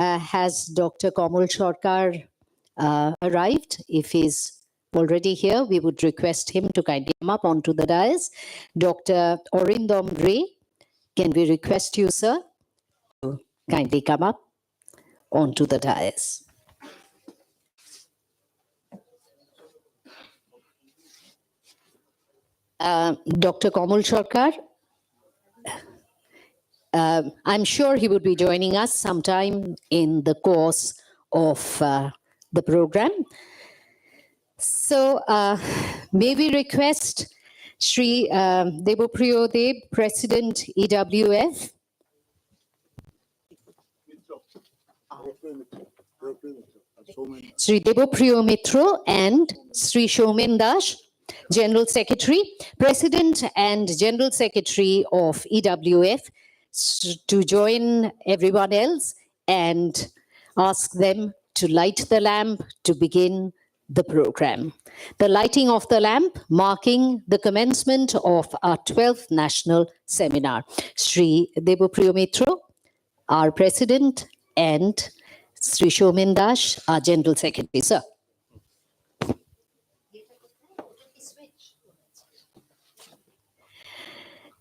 Has Dr. Kamal Sarkar arrived? If he's already here, we would request him to kindly come up onto the dais. Dr. Orindom Ray, can we request you, sir, to kindly come up onto the dais? Dr. Kamal Sarkar, I'm sure he would be joining us sometime in the course of the program. So may we request Sri Devopriyo Deb, President EWF. Sri Devopriyo Mitro and Sri Shomen Dash, General Secretary, President and General Secretary of EWF, to join everyone else and ask them to light the lamp to begin the program. The lighting of the lamp marking the commencement of our 12th national seminar. Sri Devopriyo Mitro, our President, and Sri Shomen Dash, our General Secretary. Sir.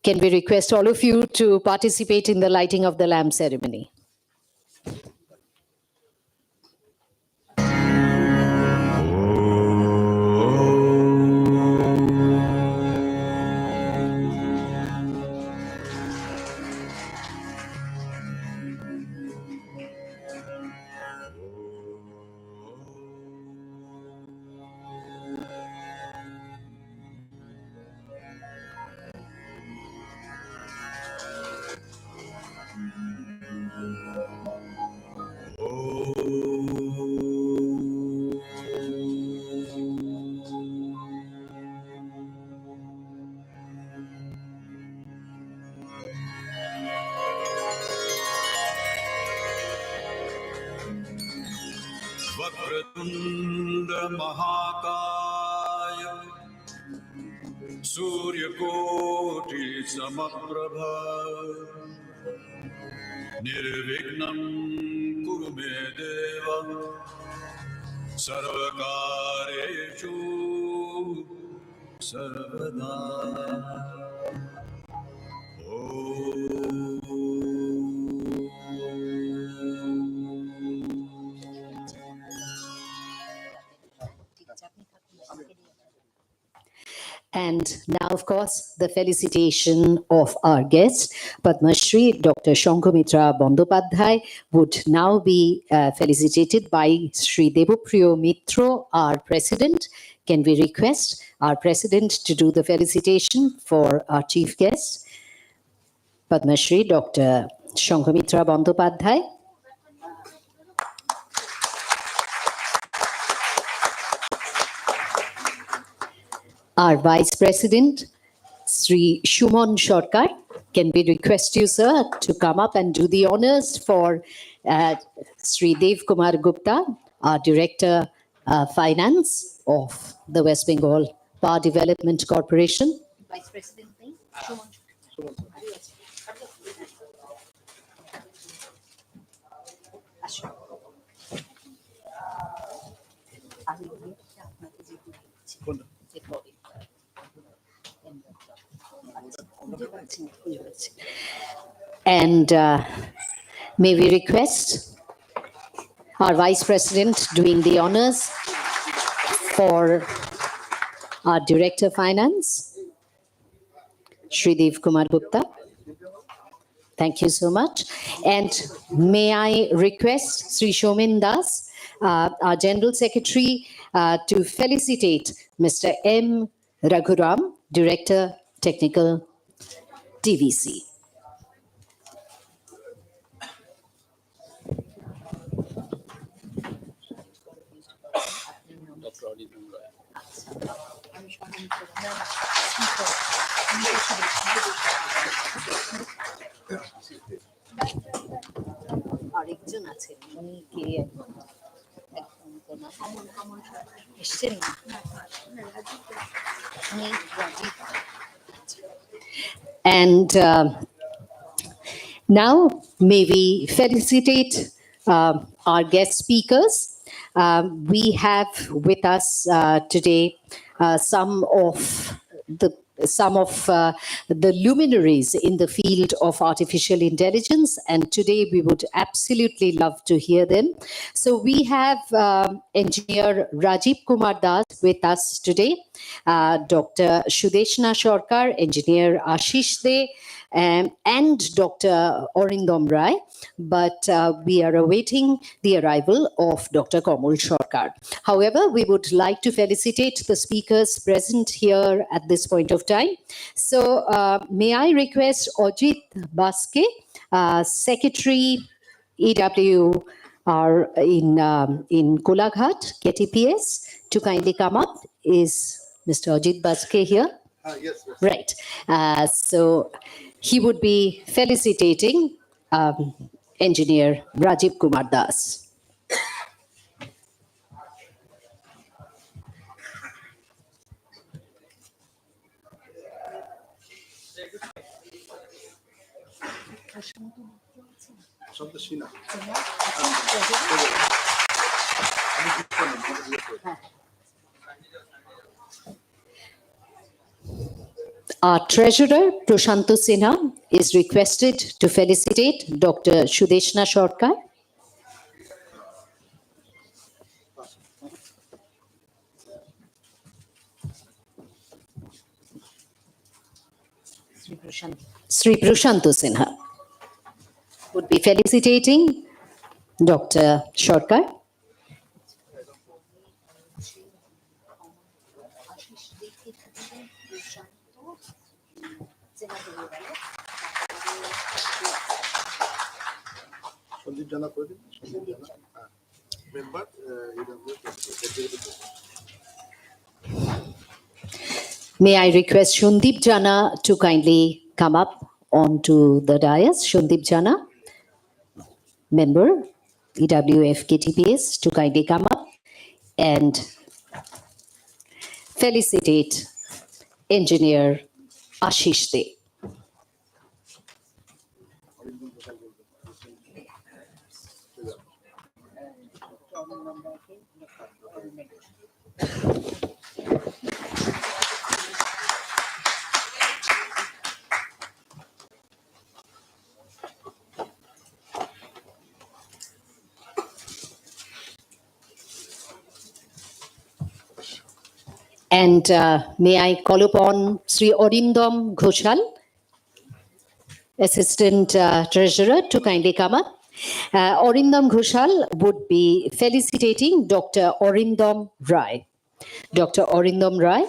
Can we request all of you to participate in the lighting of the lamp ceremony? Vakratunda Mahakaya Surya Koti Samaprabha Nirvignam Kurume Deva Sarvakareshu Sarvada. And now, of course, the felicitation of our guest, Padma Shri Dr. Shankhamitra Bandyopadhyay, would now be felicitated by Sri Devopriyo Mitro, our President. Can we request our President to do the felicitation for our chief guest, Padma Shri Dr. Shankhamitra Bandyopadhyay? Our Vice President, Sri Shumon Sarkar, can we request you, sir, to come up and do the honors for Sri Dev Kumar Gupta, our Director Finance of the West Bengal Power Development Corporation. Vice President, Shumon. And may we request our Vice President doing the honors for our Director Finance, Shri Dev Kumar Gupta. Thank you so much. And may I request Sri Shomen Das, our General Secretary, to felicitate Mr. M. Raghuram, Director Technical TVC. আরেকজন আছেন উনি কে এসছেন and now may we felicitate our guest speakers. We have with us today some of the luminaries in the field of artificial intelligence, and today we would absolutely love to hear them. So we have engineer Rajiv Kumar Das with us today, Dr. Sudeshna Sarkar, engineer Ashish De, and Dr. Orindom Rai, but we are awaiting the arrival of Dr. Kamal Sarkar. However, we would like to felicitate the speakers present here at this point of time. So may I request Ajit Baske, Secretary EW in Kolaghat, KTPS, to kindly come up. Is Mr. Ajit Baske here? Yes. Right. So he would be felicitating engineer Rajiv Kumar Das. Our treasurer, Prashantu Sinha, is requested to felicitate Dr. Sudeshna Sarkar. Sri Prashantu Sinha would be felicitating Dr. Sarkar. Member, May I request Shundip Jana to kindly come up onto the dais. Shundip Jana, member, EWF KTPS, to kindly come up and felicitate engineer Ashish De. And may I call upon Sri Orindom Ghoshal, Assistant Treasurer, to kindly come up. Orindom Ghoshal would be felicitating Dr. Orindom Rai. Dr. Orindom Rai.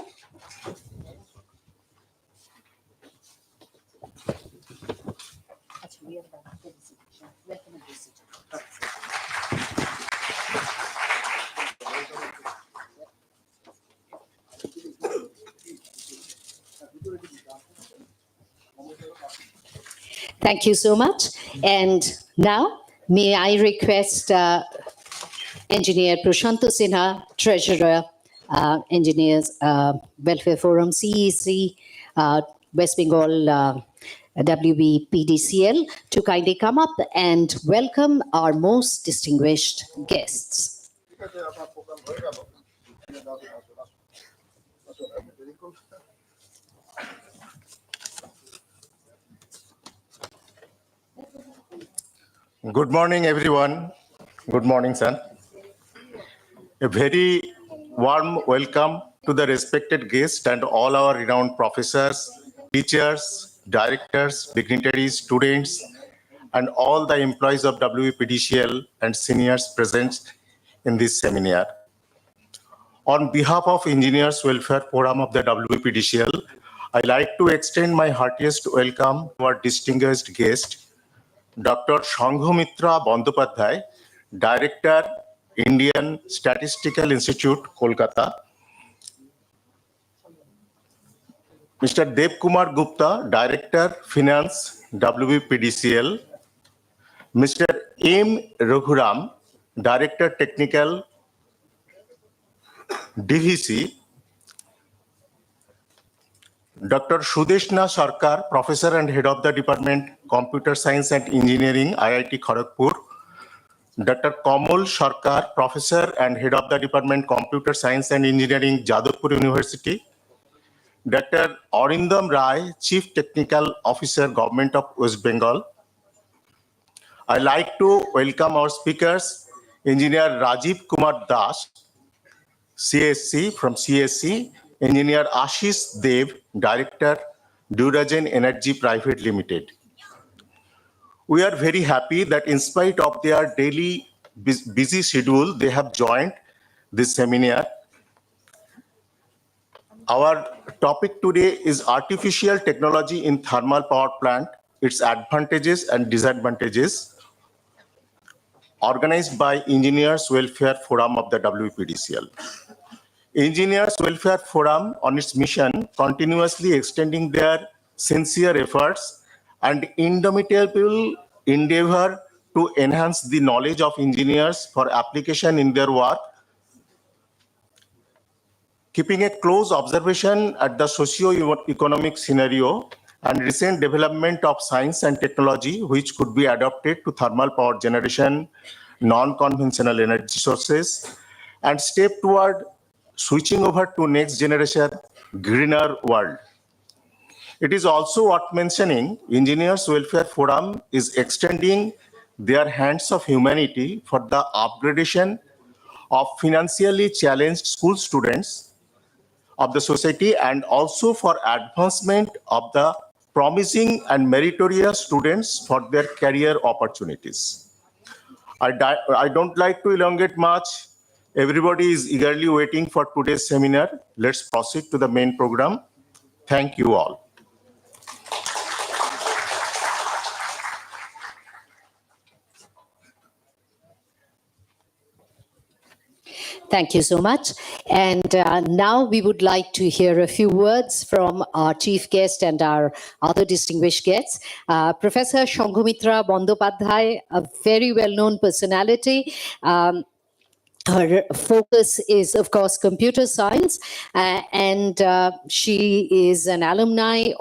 Thank you so much. And now, may I request Engineer Prashantu Sinha, Treasurer, Engineers Welfare Forum, CEC, West Bengal WBPDCL, to kindly come up and welcome our most distinguished guests. Good morning, everyone. Good morning, sir. A very warm welcome to the respected guests and all our renowned professors, teachers, directors, dignitaries, students, and all the employees of WPDCL and seniors present in this seminar. On behalf of Engineers Welfare Forum of the WPDCL, I'd like to extend my heartiest welcome to our distinguished guest, Dr. Shanghomitra Bandopadhyay, Director, Indian Statistical Institute, Kolkata. Mr. Dev Kumar Gupta, Director, Finance, WBPDCL. Mr. M. Raghuram, Director, Technical, DVC. Dr. Sudeshna Sarkar, Professor and Head of the Department, Computer Science and Engineering, IIT Kharagpur. Dr. Kamal Sarkar, Professor and Head of the Department Computer Science and Engineering, Jadavpur University. Dr. Arindam Rai, Chief Technical Officer, Government of West Bengal. I'd like to welcome our speakers, Engineer Rajiv Kumar Das, CSC from CSC, Engineer Ashish Dev, Director, Duragen Energy Private Limited. We are very happy that in spite of their daily busy schedule, they have joined this seminar. Our topic today is artificial technology in thermal power plant, its advantages and disadvantages, organized by Engineers Welfare Forum of the WPDCL. Engineers Welfare Forum on its mission, continuously extending their sincere efforts and indomitable endeavor to enhance the knowledge of engineers for application in their work, keeping a close observation at the socio-economic scenario and recent development of science and technology which could be adopted to thermal power generation, non-conventional energy sources, and step toward switching over to next generation greener world. It is also worth mentioning Engineers Welfare Forum is extending their hands of humanity for the upgradation of financially challenged school students of the society and also for advancement of the promising and meritorious students for their career opportunities. I don't like to elongate much. Everybody is eagerly waiting for today's seminar. Let's proceed to the main program. Thank you all. Thank you so much. And now we would like to hear a few words from our chief guest and our other distinguished guests. Professor Shanghamitra Bandopadhyay, a very well-known personality. Her focus is, of course, computer science, and she is an alumnus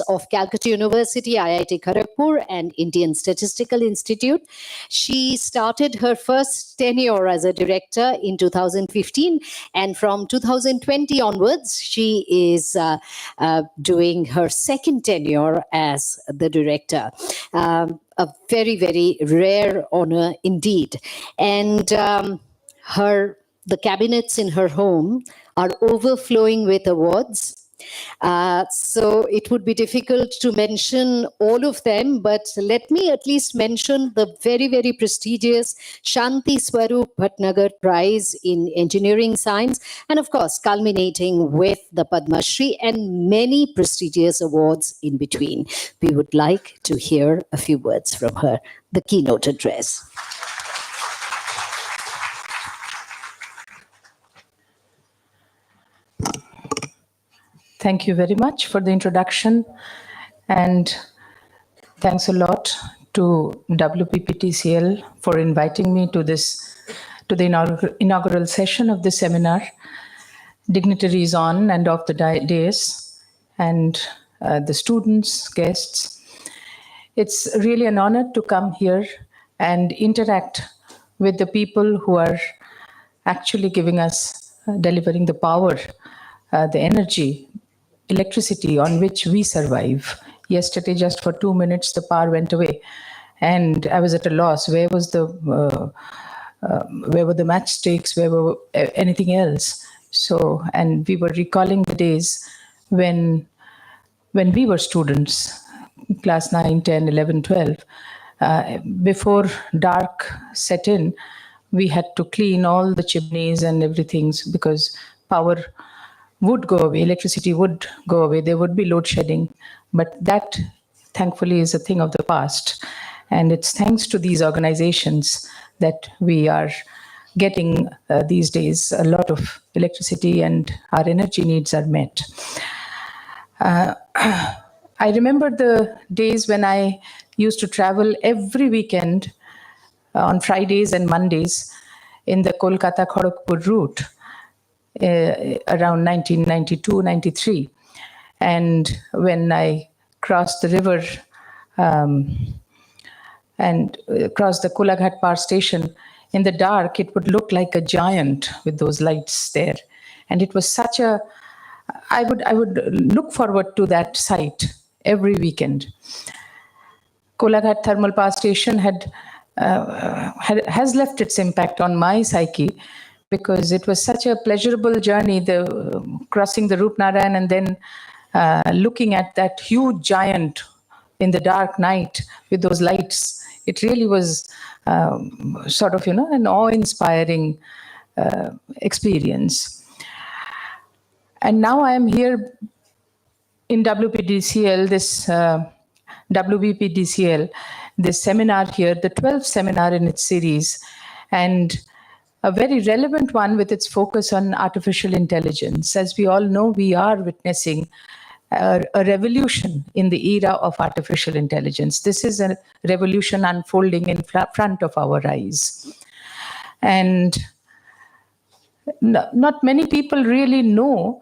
of Calcutta University, IIT Kharagpur, and Indian Statistical Institute. She started her first tenure as a director in 2015, and from 2020 onwards, she is doing her second tenure as the director. A very, very rare honor indeed. And the cabinets in her home are overflowing with awards. So it would be difficult to mention all of them, but let me at least mention the very, very prestigious Shanti Swarup Bhatnagar Prize in Engineering Science, and of course, culminating with the Padma Shri and many prestigious awards in between. We would like to hear a few words from her, the keynote address. Thank you very much for the introduction, and thanks a lot to WPPTCL for inviting me to the inaugural session of the seminar, dignitaries on and off the dais, and the students, guests. It's really an honor to come here and interact with the people who are actually giving us, delivering the power, the energy, electricity on which we survive. Yesterday, just for 2 minutes, the power went away, and I was at a loss. Where were the matchsticks? Where were anything else? So, and we were recalling the days when we were students, class 9, 10, 11, 12. Before dark set in, we had to clean all the chimneys and everything because power would go away, electricity would go away, there would be load shedding. But that, thankfully, is a thing of the past. And it's thanks to these organizations that we are getting these days a lot of electricity and our energy needs are met. I remember the days when I used to travel every weekend on Fridays and Mondays in the Kolkata-Kharagpur route. Around 1992, 93. And when I crossed the river and across the Kolaghat Power Station, in the dark, it would look like a giant with those lights there. And it was such a, I would look forward to that site every weekend. Kolaghat Thermal Power Station has left its impact on my psyche, because it was such a pleasurable journey, crossing the Rupnarayan and then looking at that huge giant in the dark night with those lights. It really was sort of, an awe-inspiring experience. And now I am here in WPDCL, WBPDCL, this seminar here, the 12th seminar in its series, and a very relevant one with its focus on artificial intelligence. As we all know, we are witnessing a revolution in the era of artificial intelligence. This is a revolution unfolding in front of our eyes. And not many people really know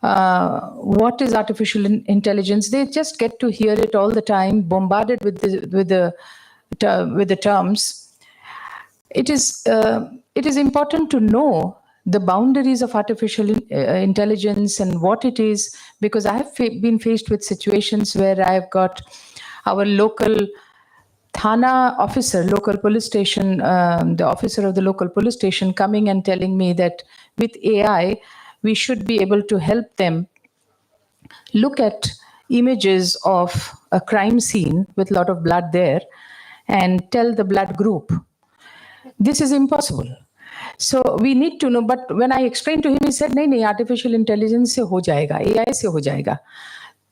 what is artificial intelligence. They just get to hear it all the time, bombarded with the terms. It is important to know the boundaries of artificial intelligence and what it is, because I have been faced with situations where I've got our local Thana officer, local police station, the officer of the local police station coming and telling me that with AI, we should be able to help them look at images of a crime scene with a lot of blood there and tell the blood group. This is impossible. So we need to know, but when I explained to him, he said, नहीं, artificial intelligence से हो जाएगा, AI से हो जाएगा.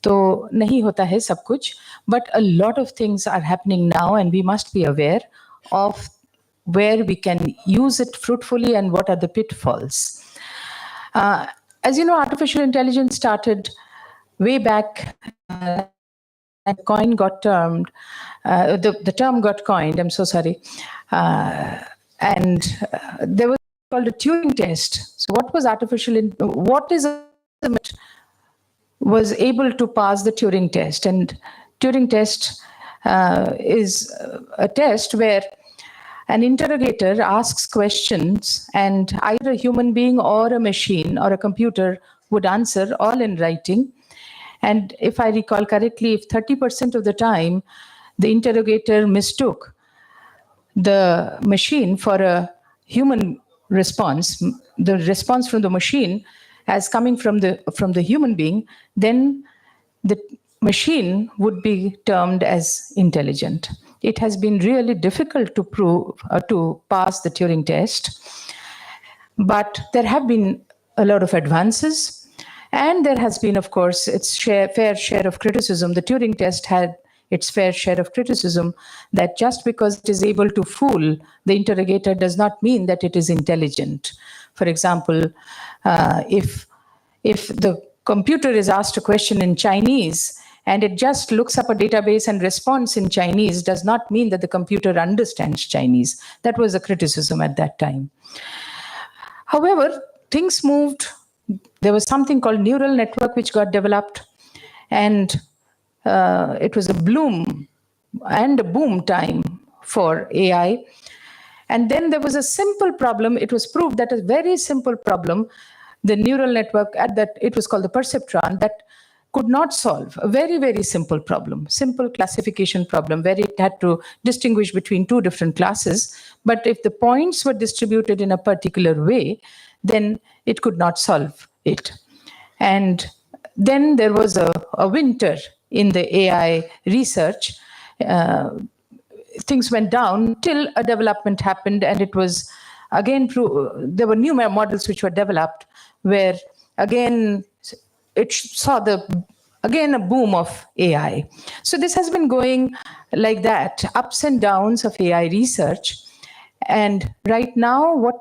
तो नहीं होता है सब कुछ, but a lot of things are happening now and we must be aware of where we can use it fruitfully and what are the pitfalls. As you know, artificial intelligence started way back, and coin got termed, the term got coined, I'm so sorry, and there was called a Turing test. So what was was able to pass the Turing test? And Turing test is a test where an interrogator asks questions and either a human being or a machine or a computer would answer, all in writing. And if I recall correctly, if 30% of the time the interrogator mistook the machine for a human response, the response from the machine as coming from the human being, then the machine would be termed as intelligent. It has been really difficult to prove to pass the Turing test, but there have been a lot of advances, and there has been, of course, its fair share of criticism. The Turing test had its fair share of criticism that just because it is able to fool the interrogator does not mean that it is intelligent. For example, if the computer is asked a question in Chinese and it just looks up a database and responds in Chinese, does not mean that the computer understands Chinese. That was a criticism at that time. However, things moved. There was something called neural network which got developed, and it was a bloom and a boom time for AI. And then there was a simple problem. It was proved that a very simple problem, the neural network it was called the perceptron, that could not solve a very, very simple problem, simple classification problem, where it had to distinguish between two different classes. But if the points were distributed in a particular way, then it could not solve it. And then there was a winter in the AI research. Things went down till a development happened, and it was again there were new models which were developed, where again it saw again a boom of AI. So this has been going like that, ups and downs of AI research. And right now what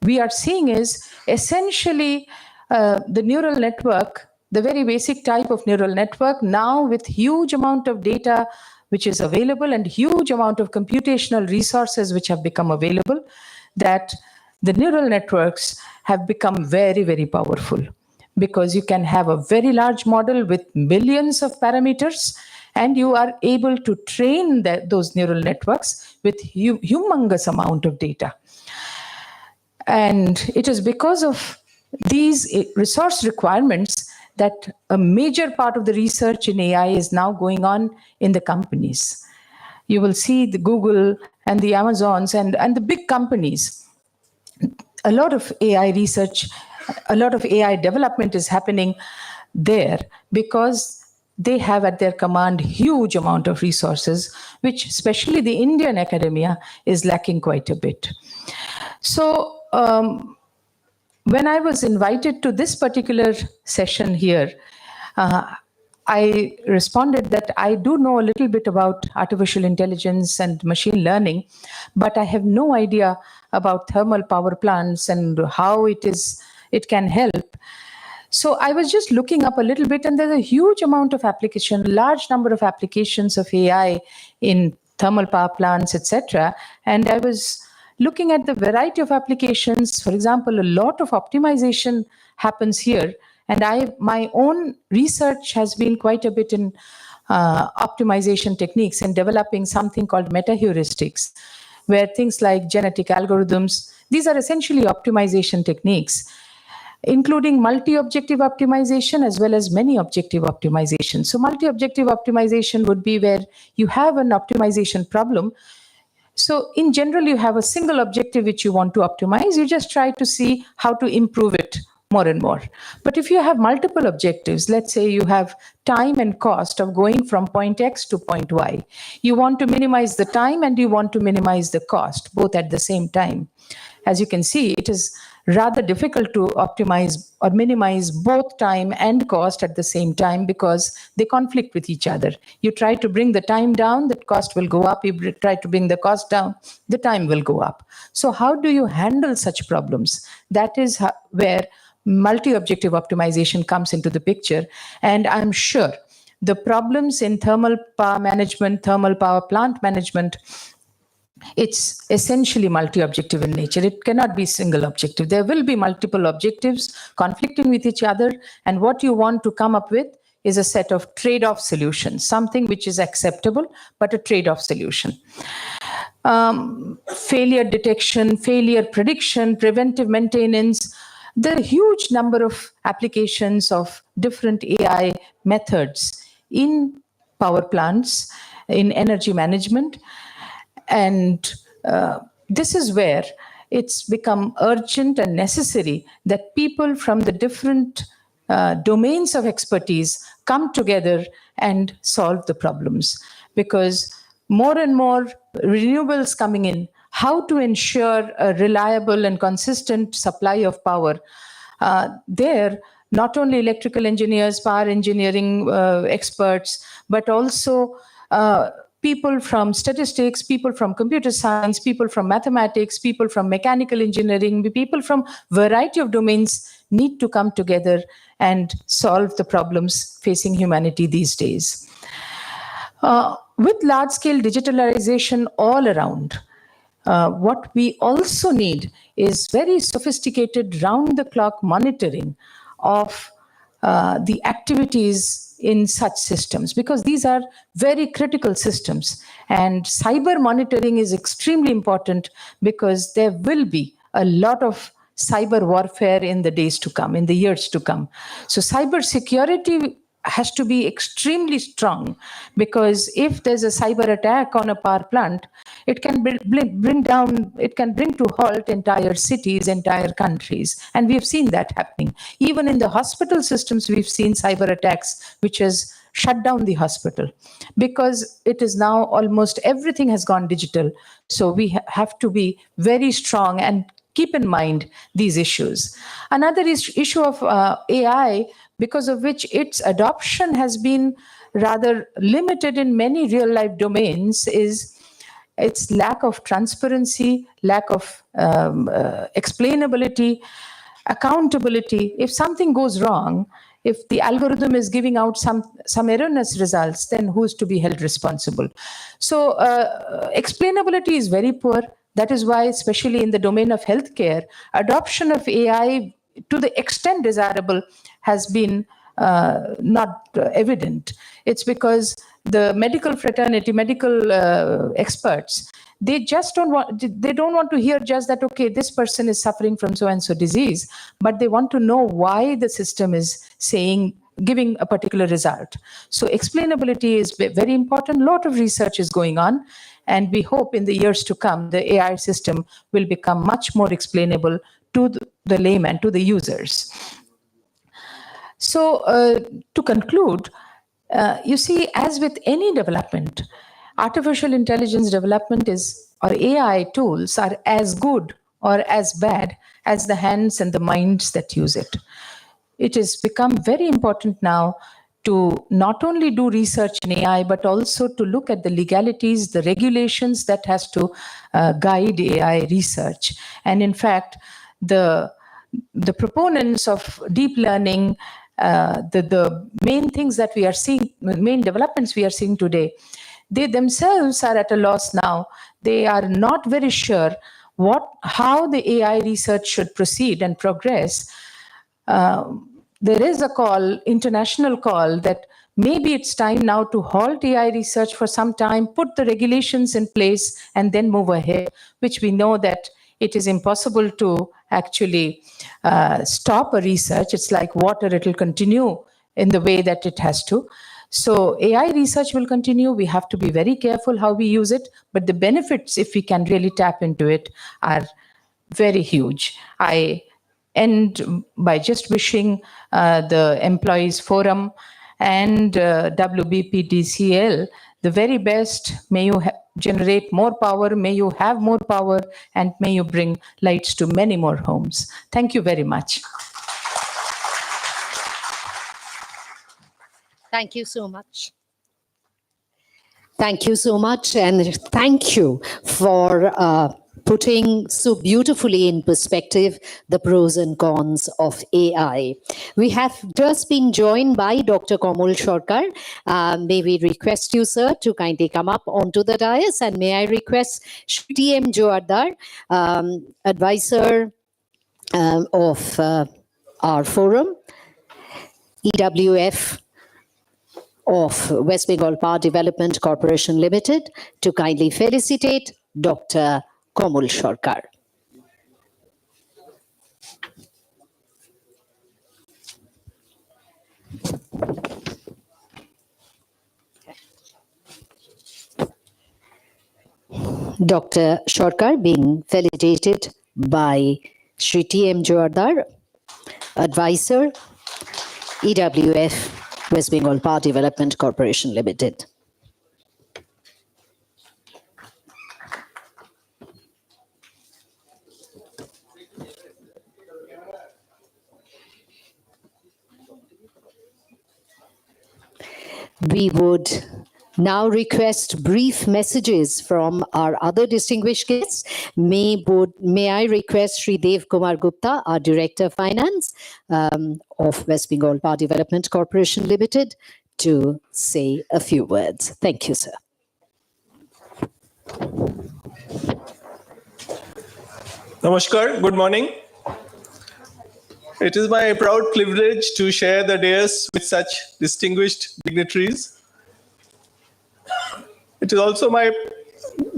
we are seeing is essentially the neural network, the very basic type of neural network, now with huge amount of data which is available and huge amount of computational resources which have become available, that the neural networks have become very, very powerful, because you can have a very large model with millions of parameters, and you are able to train those neural networks with humongous amount of data. And it is because of these resource requirements that a major part of the research in AI is now going on in the companies. You will see the Google and the Amazons and the big companies. A lot of AI research, a lot of AI development is happening there because they have at their command huge amount of resources, which especially the Indian academia is lacking quite a bit. So when I was invited to this particular session here, I responded that I do know a little bit about artificial intelligence and machine learning, but I have no idea about thermal power plants and how it can help. So I was just looking up a little bit, and there's a huge amount of application, large number of applications of AI in thermal power plants, etc. And I was looking at the variety of applications. For example, a lot of optimization happens here. And my own research has been quite a bit in optimization techniques and developing something called meta-heuristics, where things like genetic algorithms, these are essentially optimization techniques, including multi-objective optimization as well as many-objective optimization. So multi-objective optimization would be where you have an optimization problem. So in general, you have a single objective which you want to optimize. You just try to see how to improve it more and more. But if you have multiple objectives, let's say you have time and cost of going from point X to point Y. You want to minimize the time and you want to minimize the cost, both at the same time. As you can see, it is rather difficult to optimize or minimize both time and cost at the same time because they conflict with each other. You try to bring the time down, the cost will go up. You try to bring the cost down, the time will go up. So how do you handle such problems? That is where multi-objective optimization comes into the picture. And I'm sure the problems in thermal power management, thermal power plant management, it's essentially multi-objective in nature. It cannot be single objective. There will be multiple objectives conflicting with each other. And what you want to come up with is a set of trade-off solutions, something which is acceptable, but a trade-off solution. Failure detection, failure prediction, preventive maintenance. There are a huge number of applications of different AI methods in power plants, in energy management. And this is where it's become urgent and necessary that people from the different domains of expertise come together and solve the problems. Because more and more renewables coming in, how to ensure a reliable and consistent supply of power. There, not only electrical engineers, power engineering experts, but also people from statistics, people from computer science, people from mathematics, people from mechanical engineering, people from variety of domains need to come together and solve the problems facing humanity these days. With large-scale digitalization all around, what we also need is very sophisticated round-the-clock monitoring of the activities in such systems, because these are very critical systems. And cyber monitoring is extremely important because there will be a lot of cyber warfare in the days to come, in the years to come. So cyber security has to be extremely strong, because if there's a cyber attack on a power plant, it can bring to halt entire cities, entire countries. And we have seen that happening. Even in the hospital systems, we've seen cyber attacks, which has shut down the hospital, because it is now almost everything has gone digital. So we have to be very strong and keep in mind these issues. Another issue of AI, because of which its adoption has been rather limited in many real-life domains, is its lack of transparency, lack of explainability, accountability. If something goes wrong, if the algorithm is giving out some erroneous results, then who's to be held responsible? So explainability is very poor. That is why, especially in the domain of healthcare, adoption of AI to the extent desirable has been not evident. It's because the medical fraternity, medical experts, they don't want to hear just that, okay, this person is suffering from so and so disease, but they want to know why the system is giving a particular result. So explainability is very important. A lot of research is going on, and we hope in the years to come, the AI system will become much more explainable to the layman, to the users. So to conclude, you see, as with any development, artificial intelligence development or AI tools are as good or as bad as the hands and the minds that use it. It has become very important now to not only do research in AI, but also to look at the legalities, the regulations that has to guide AI research. And in fact, the proponents of deep learning, the main things that we are seeing, main developments we are seeing today, they themselves are at a loss now. They are not very sure how the AI research should proceed and progress. There is a international call, that maybe it's time now to halt AI research for some time, put the regulations in place, and then move ahead, which we know that it is impossible to actually stop a research. It's like water, it will continue in the way that it has to. So AI research will continue. We have to be very careful how we use it, but the benefits, if we can really tap into it, are very huge. I end by just wishing the Employees Forum and WBPTCL the very best. May you generate more power, may you have more power, and may you bring lights to many more homes. Thank you very much. Thank you so much. Thank you so much, and thank you for putting so beautifully in perspective the pros and cons of AI. We have just been joined by Dr. Komol Sarkar. May we request you, sir, to kindly come up onto the dais, and may I request Shri T.M. Joardar, advisor of our forum, EWF of West Bengal Power Development Corporation Limited, to kindly felicitate Dr. Komol Sarkar. Dr. Sarkar being felicitated by Shri T.M. Joardar, advisor, EWF, West Bengal Power Development Corporation Limited. We would now request brief messages from our other distinguished guests. May I request Shri Dev Kumar Gupta, our Director of Finance of West Bengal Power Development Corporation Limited, to say a few words. Thank you, sir. Namaskar, good morning. It is my proud privilege to share the dais with such distinguished dignitaries. It is also my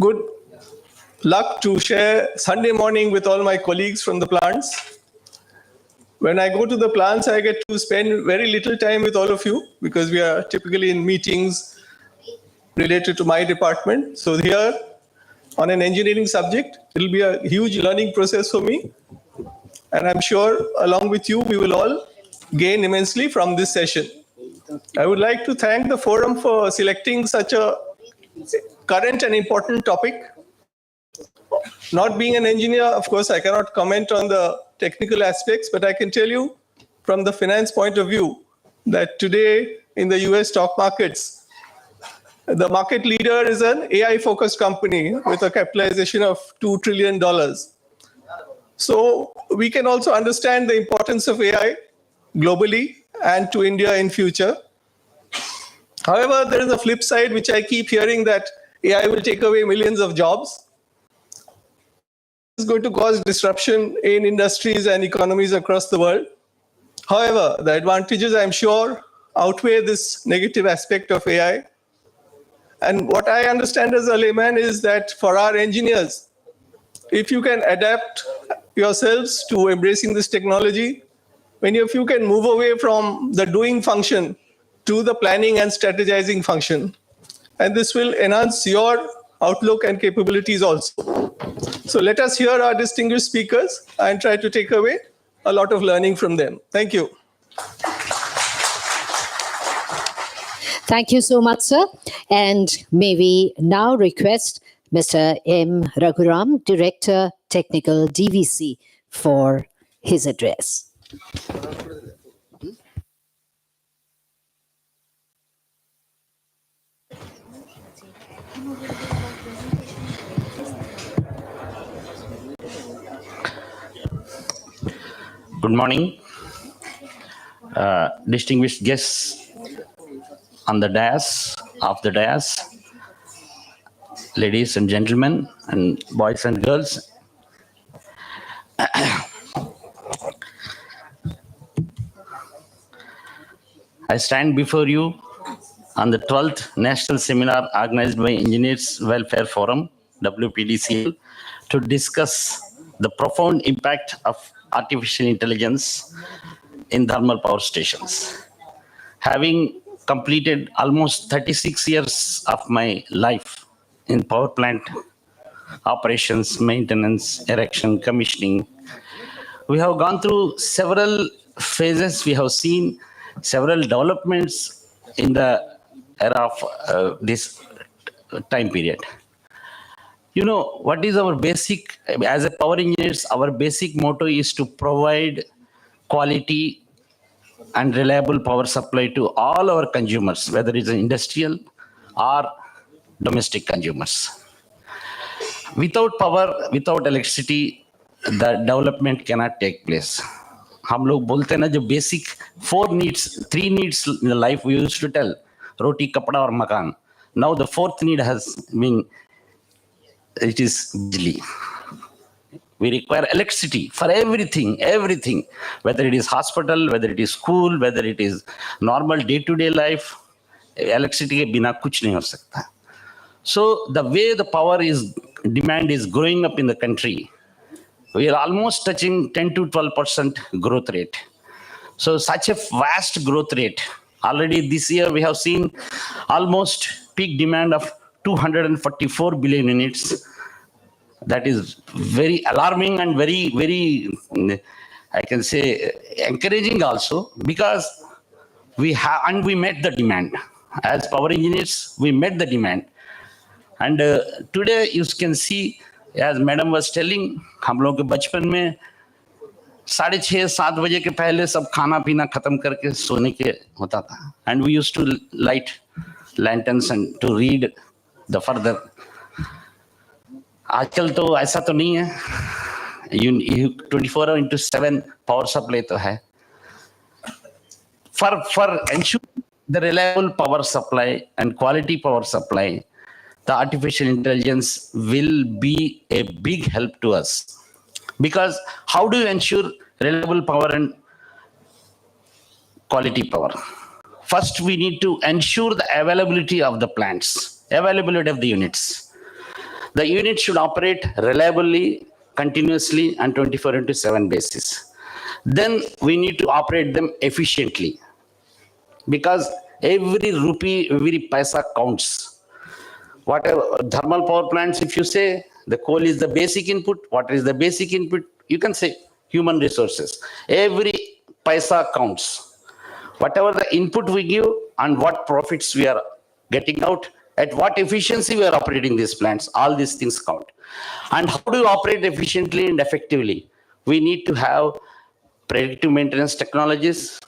good luck to share Sunday morning with all my colleagues from the plants. When I go to the plants, I get to spend very little time with all of you because we are typically in meetings related to my department. So here, on an engineering subject, it will be a huge learning process for me. And I'm sure along with you, we will all gain immensely from this session. I would like to thank the forum for selecting such a current and important topic. Not being an engineer, of course, I cannot comment on the technical aspects, but I can tell you from the finance point of view that today in the US stock markets, the market leader is an AI-focused company with a capitalization of $2 trillion. So we can also understand the importance of AI globally and to India in future. However, there is a flip side which I keep hearing, that AI will take away millions of jobs. It's going to cause disruption in industries and economies across the world. However, the advantages, I'm sure, outweigh this negative aspect of AI. And what I understand as a layman is that for our engineers, if you can adapt yourselves to embracing this technology, if you can move away from the doing function to the planning and strategizing function, and this will enhance your outlook and capabilities also. So let us hear our distinguished speakers and try to take away a lot of learning from them. Thank you. Thank you so much, sir. And may we now request Mr. M. Raghuram, Director, Technical DVC, for his address. Good morning, distinguished guests on the dais, off the dais, ladies and gentlemen, and boys and girls. I stand before you on the 12th National Seminar organized by Engineers Welfare Forum, WPDCL, to discuss the profound impact of artificial intelligence in thermal power stations. Having completed almost 36 years of my life in power plant operations, maintenance, erection, commissioning, we have gone through several phases. We have seen several developments in the era of this time period. You know, what is our basic, as a power engineers, our basic motto is to provide quality and reliable power supply to all our consumers, whether it's industrial or domestic consumers. Without power, without electricity, the development cannot take place. हम लोग बोलते हैं ना, जो basic 3 needs in life we used to tell, roti, kapda और makan. Now the 4th need has been, it is bijli. We require electricity for everything, whether it is hospital, whether it is school, whether it is normal day-to-day life, electricity ke bina kuch nahi ho sakta. So the way the power demand is growing up in the country, we are almost touching 10 to 12% growth rate. So such a vast growth rate. Already this year we have seen almost peak demand of 244 billion units. That is very alarming and very, I can say, encouraging also, because we met the demand. As power engineers, we met the demand. And today you can see, as madam was telling, हम लोग के बचपन में 6:30-7 बजे के पहले सब खाना पीना खत्म करके सोने के होता था. And we used to light lanterns and to read the further. आजकल तो ऐसा तो नहीं है. 24/7 power supply तो है. For ensure the reliable power supply and quality power supply, the artificial intelligence will be a big help to us. Because how do you ensure reliable power and quality power? First, we need to ensure the availability of the plants, availability of the units. The unit should operate reliably, continuously, and 24/7 basis. Then we need to operate them efficiently, because every rupee, every paisa counts. Whatever thermal power plants, if you say the coal is the basic input, water is the basic input, you can say human resources. Every paisa counts. Whatever the input we give and what profits we are getting out, at what efficiency we are operating these plants, all these things count. And how do you operate efficiently and effectively? We need to have predictive maintenance technologies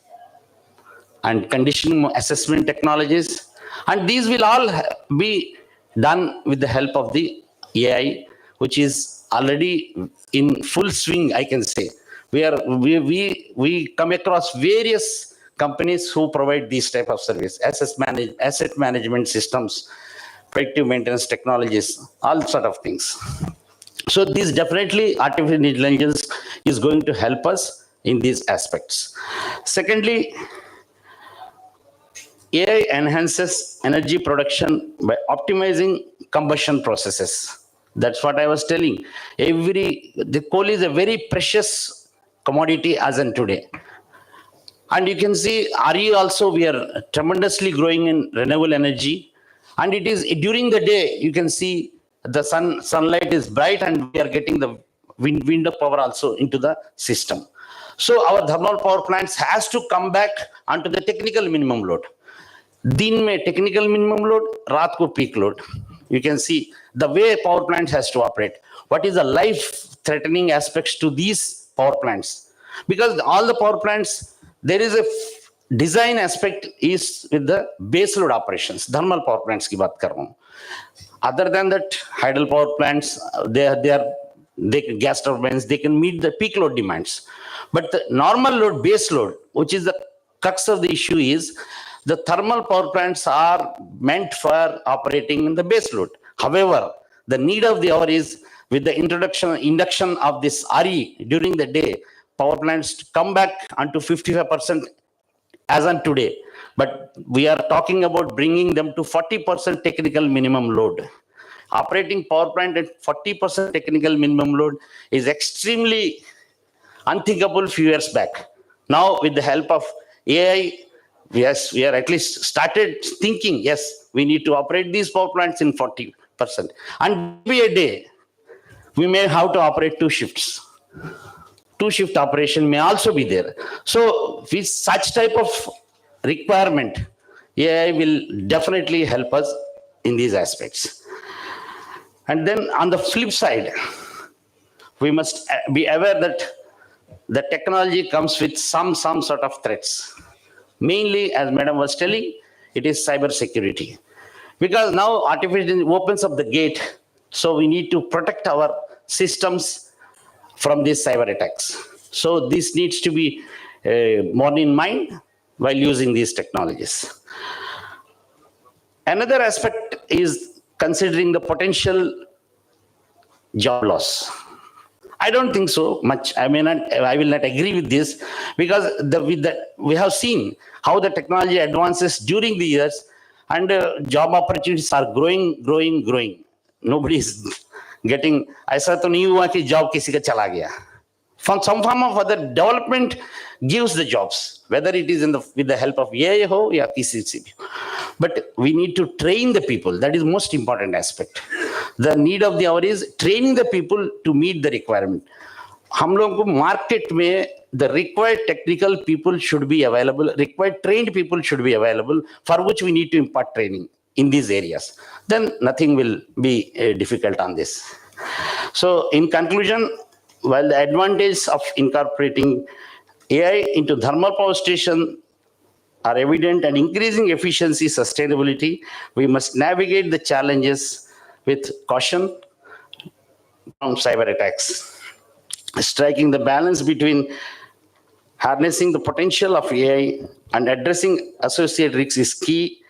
and condition assessment technologies. And these will all be done with the help of the AI, which is already in full swing, I can say. We come across various companies who provide these type of service, asset management systems, predictive maintenance technologies, all sort of things. So this definitely artificial intelligence is going to help us in these aspects. Secondly, AI enhances energy production by optimizing combustion processes. That's what I was telling. The coal is a very precious commodity as in today. And you can see RE also, we are tremendously growing in renewable energy. And it is during the day, you can see the sunlight is bright and we are getting the wind power also into the system. So our thermal power plants has to come back onto the technical minimum load. दिन में technical minimum load, रात को peak load. You can see the way power plants has to operate. What is the life-threatening aspects to these power plants? Because all the power plants, there is a design aspect is with the base load operations. Thermal power plants की बात कर रहा हूँ. Other than that, hydel power plants, they gas turbines, they can meet the peak load demands. But the normal load, base load, which is the crux of the issue, is the thermal power plants are meant for operating in the base load. However, the need of the hour is with the induction of this RE during the day, power plants come back onto 55% as on today. But we are talking about bringing them to 40% technical minimum load. Operating power plant at 40% technical minimum load is extremely unthinkable few years back. Now, with the help of AI, yes, we are at least started thinking, yes, we need to operate these power plants in 40%. And maybe a day, we may have to operate 2 shifts. 2-shift operation may also be there. So with such type of requirement, AI will definitely help us in these aspects. And then on the flip side, we must be aware that the technology comes with some sort of threats. Mainly, as Madam was telling, it is cyber security. Because now artificial intelligence opens up the gate, so we need to protect our systems from these cyber attacks. So this needs to be borne in mind while using these technologies. Another aspect is considering the potential job loss. I don't think so much. I will not agree with this, because we have seen how the technology advances during the years, and job opportunities are growing. Nobody is getting. ऐसा तो नहीं हुआ कि job किसी का चला गया. From some form of other development gives the jobs, whether it is with the help of AI ho या किसी से भी. But we need to train the people. That is most important aspect. The need of the hour is training the people to meet the requirement. हम लोगों को market में the required technical people should be available, required trained people should be available, for which we need to impart training in these areas. Then nothing will be difficult on this. So in conclusion, while the advantages of incorporating AI into thermal power station are evident and increasing efficiency, sustainability, we must navigate the challenges with caution from cyber attacks. Striking the balance between harnessing the potential of AI and addressing associated risks is key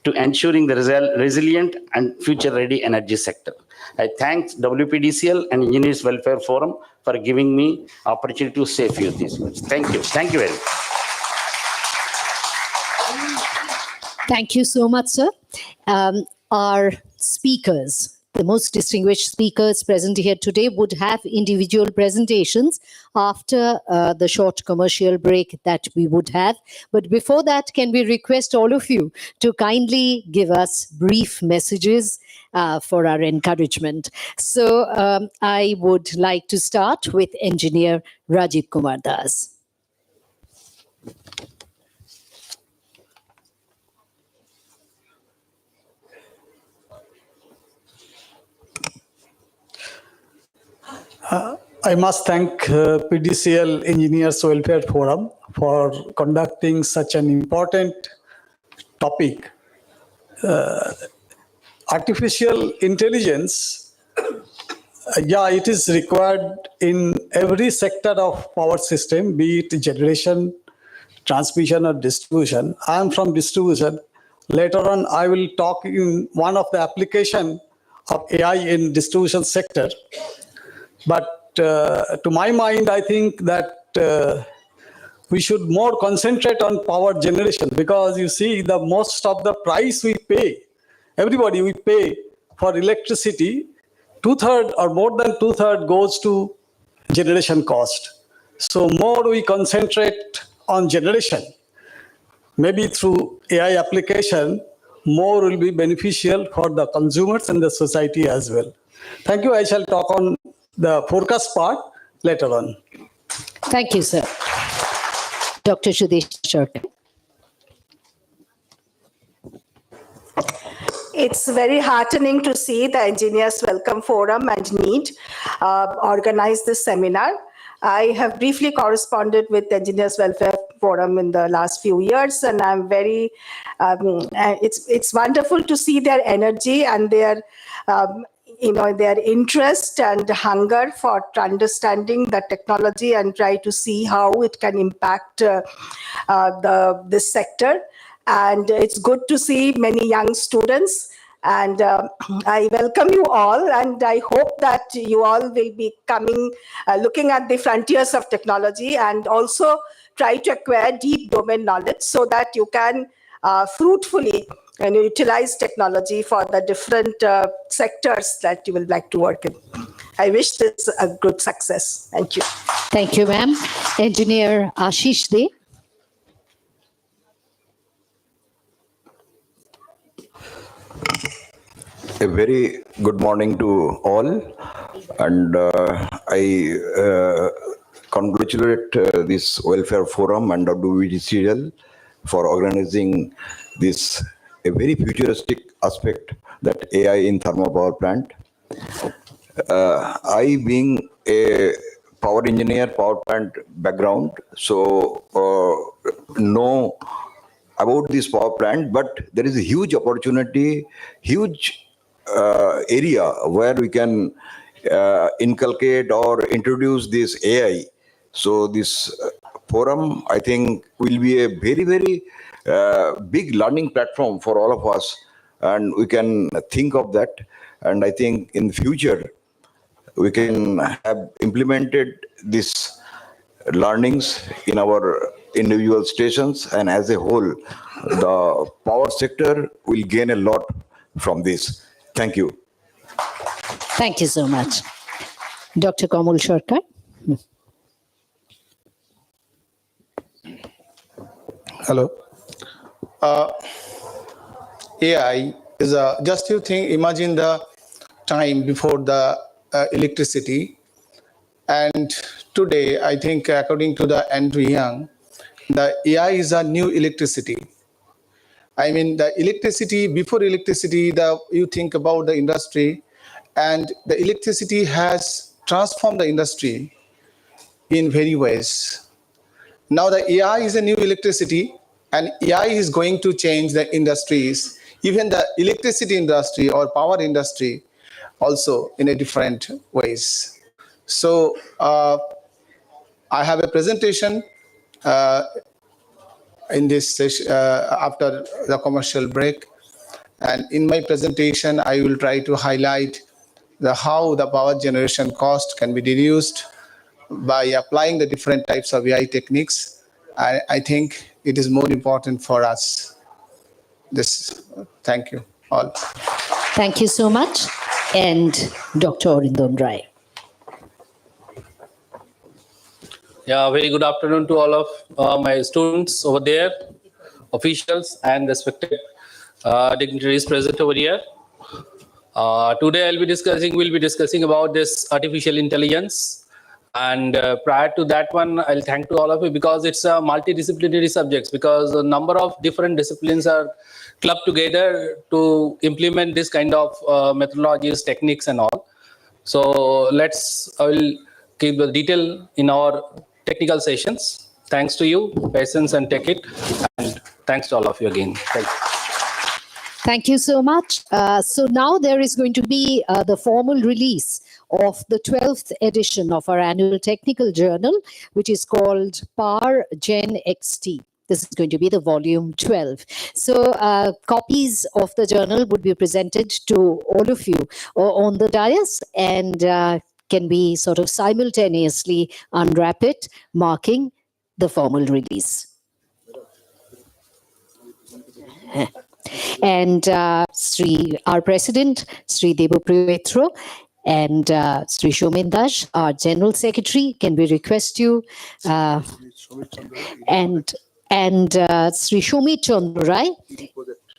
to ensuring the resilient and future-ready energy sector. I thank WPDCL and Engineers Welfare Forum for giving me opportunity to say a few things. Thank you. Thank you very much. Thank you so much, sir. Our speakers, the most distinguished speakers present here today, would have individual presentations after the short commercial break that we would have. But before that, can we request all of you to kindly give us brief messages for our encouragement? So I would like to start with Engineer Rajiv Kumar Das. I must thank PDCL Engineers Welfare Forum for conducting such an important topic. Artificial intelligence, it is required in every sector of power system, be it generation, transmission or distribution. I am from distribution. Later on, I will talk in one of the application of AI in distribution sector. But to my mind, I think that we should more concentrate on power generation, because you see the most of the price we pay, everybody we pay for electricity, 2/3 or more than 2/3 goes to generation cost. So more we concentrate on generation, maybe through AI application, more will be beneficial for the consumers and the society as well. Thank you. I shall talk on the forecast part later on. Thank you, sir. Dr. Sudesh Sarkar. It's very heartening to see the Engineers Welcome Forum and NEED organize this seminar. I have briefly corresponded with the Engineers Welfare Forum in the last few years, and I'm very, it's wonderful to see their energy and their, their interest and hunger for understanding the technology and try to see how it can impact this sector. And it's good to see many young students. And I welcome you all, and I hope that you all will be coming, looking at the frontiers of technology, and also try to acquire deep domain knowledge so that you can fruitfully utilize technology for the different sectors that you will like to work in. I wish this a good success. Thank you. Thank you, ma'am. Engineer Ashish De. A very good morning to all, and I congratulate this Welfare Forum and WBTCL for organizing this a very futuristic aspect, that AI in thermal power plant. I being a power engineer, power plant background, so know about this power plant, but there is a huge opportunity, huge area where we can inculcate or introduce this AI. So this forum, I think, will be a very, very big learning platform for all of us, and we can think of that. And I think in the future, we can have implemented these learnings in our individual stations, and as a whole, the power sector will gain a lot from this. Thank you. Thank you so much. Dr. Kamal Sarkar. Hello. AI is just you think, imagine the time before the electricity. And today, I think according to the Andrew Young, the AI is a new electricity. I mean, the electricity, before electricity, you think about the industry, and the electricity has transformed the industry in many ways. Now the AI is a new electricity, and AI is going to change the industries, even the electricity industry or power industry also in a different ways. So I have a presentation in this session after the commercial break. And in my presentation, I will try to highlight how the power generation cost can be reduced by applying the different types of AI techniques. I think it is more important for us. Thank you all. Thank you so much. And Dr. Arindam Rai. Yeah, very good afternoon to all of my students over there, officials and respected dignitaries present over here. Today we'll be discussing about this artificial intelligence. And prior to that one, I'll thank to all of you, because it's a multidisciplinary subject, because a number of different disciplines are clubbed together to implement this kind of methodologies, techniques and all. So I will keep the detail in our technical sessions. Thanks to you, patience, and take it. And thanks to all of you again. Thank you. Thank you so much. So now there is going to be the formal release of the 12th edition of our annual technical journal, which is called Power Gen XT. This is going to be the volume 12. So copies of the journal would be presented to all of you on the dais, and can be sort of simultaneously unwrap it, marking the formal release. And our President, Sri Debapriya and Sri Shomin Dash, our General Secretary, can we request you, and Sri Shomi Chandra,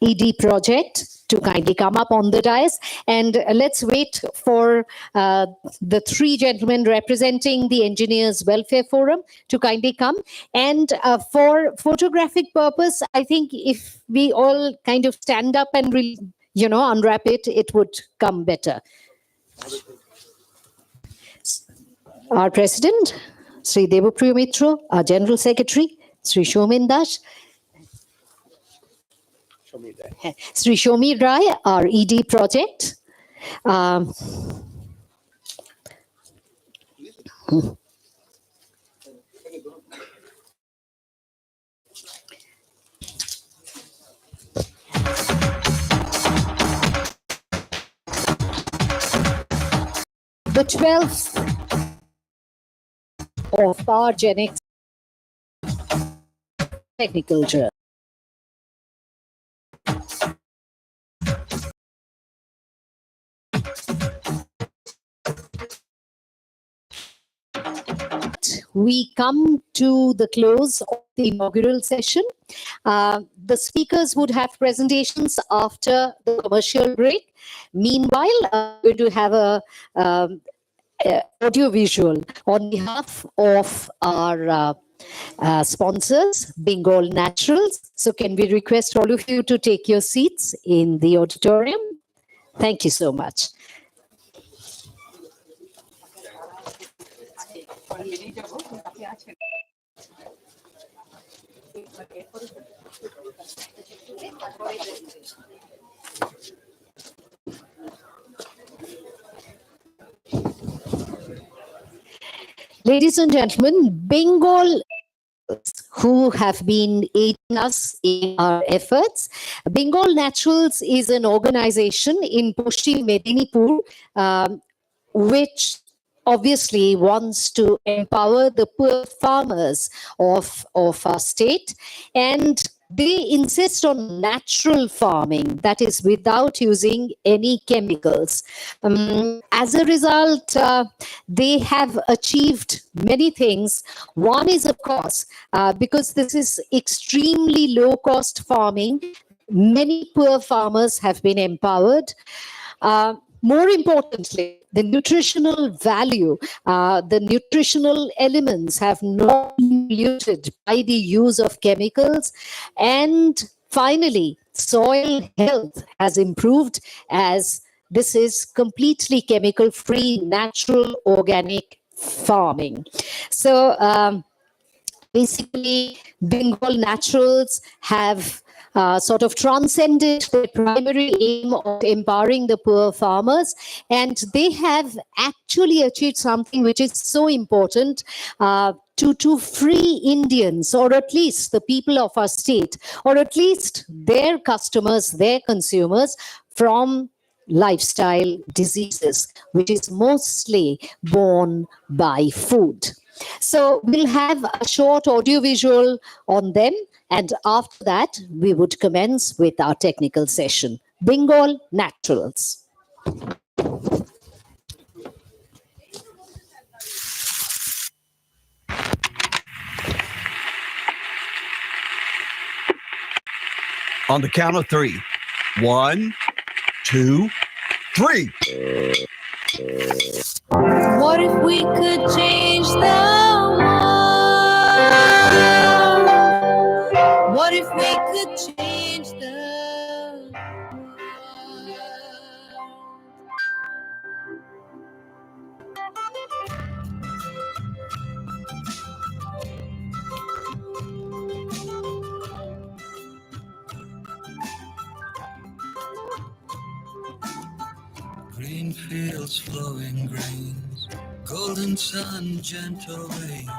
ED Project, to kindly come up on the dais. And let's wait for the three gentlemen representing the Engineers Welfare Forum to kindly come. And for photographic purpose, I think if we all kind of stand up and unwrap it, it would come better. Our President, Sri Debapriya Mitra, our General Secretary, Sri Shomin Dash, Sri Shomi Rai, our ED Project. The 12th of our Gen X technical journey. We come to the close of the inaugural session. The speakers would have presentations after the commercial break. Meanwhile, we're going to have a audio-visual on behalf of our sponsors, Bengal Naturals. So can we request all of you to take your seats in the auditorium? Thank you so much. Ladies and gentlemen, Bengal, who have been aiding us in our efforts. Bengal Naturals is an organization in Paschim Medinipur, which obviously wants to empower the poor farmers of our state, and they insist on natural farming, that is without using any chemicals. As a result, they have achieved many things. One is, of course, because this is extremely low-cost farming, many poor farmers have been empowered. More importantly, the nutritional value, the nutritional elements have not been diluted by the use of chemicals. And finally, soil health has improved as this is completely chemical-free, natural, organic farming. So basically, Bengal Naturals have sort of transcended the primary aim of empowering the poor farmers, and they have actually achieved something which is so important to free Indians, or at least the people of our state, or at least their customers, their consumers, from lifestyle diseases, which is mostly borne by food. So we'll have a short audiovisual on them, and after that, we would commence with our technical session. Bengal Naturals. On the count of three. 1, 2, 3. What if we could change the world? What if we could change the world? Green fields, flowing grains, golden sun, gentle rain,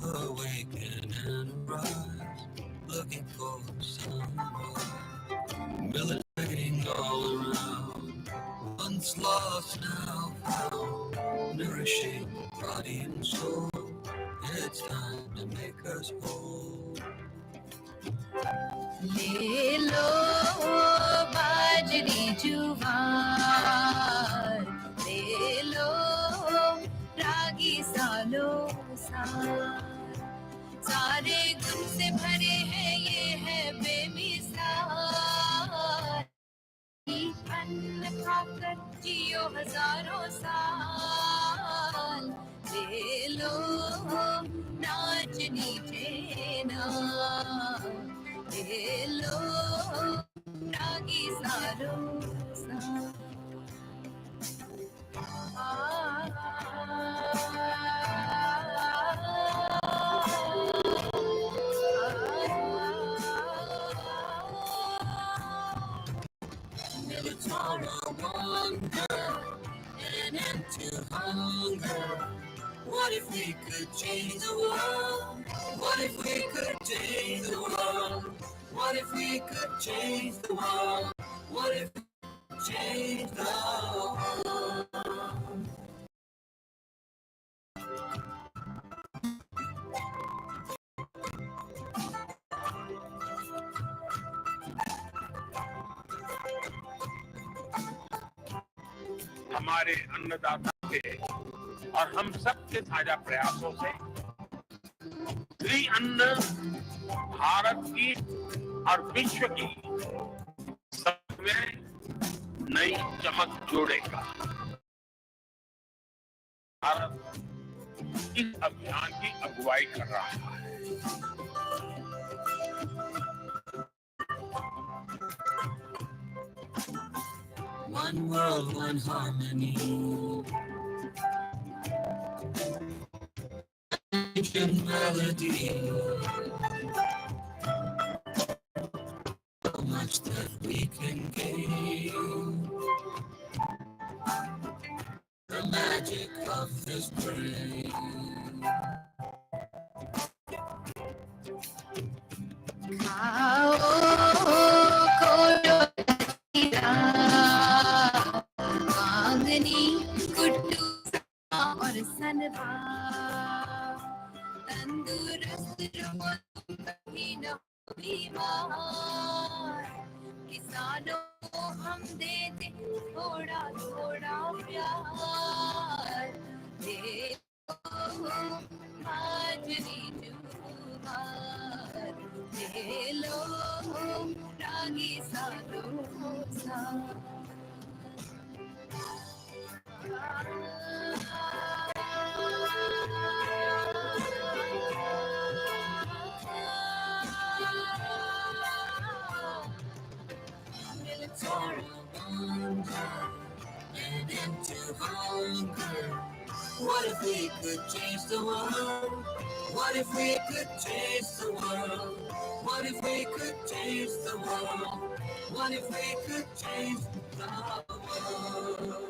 awaken and arise, looking for sunrise, militating all around, once lost now found, nourishing body and soul. It's time to make make us whole. ले लो बाजरी जुवार, ले लो रागी सालो सार, सारे गुण से भरे हैं ये है बेमिसाल, अन्न खाकर जियो हजारों साल, ले लो नाच नीचे नाच, ले लो रागी सारो सार। Minotaur wonder, an end to hunger. What if we could change the world? What if we could change the world? What if we could change the world? What if we could change the world? हमारे अन्नदाता के और हम सबके साझा प्रयासों से अन्न भारत की और विश्व की सब में नई चमक जोड़ेगा। भारत इस अभियान की अगुवाई कर रहा है। One world, one harmony. Ancient melody. So much that we can gain. The magic of this brain. खाओ कोडो लचीला, वांगनी गुड्डू और सनवा, तंदुरुस्त रहो कभी न हो बीमार, किसानों को हम देते थोड़ा थोड़ा प्यार, दे बाजरी जुवार, ले लो रागी सालो सार। Minotaur wonder, an end to hunger. What if we could change the world? What if we could change the world? What if we could change the world? What if we could change the world?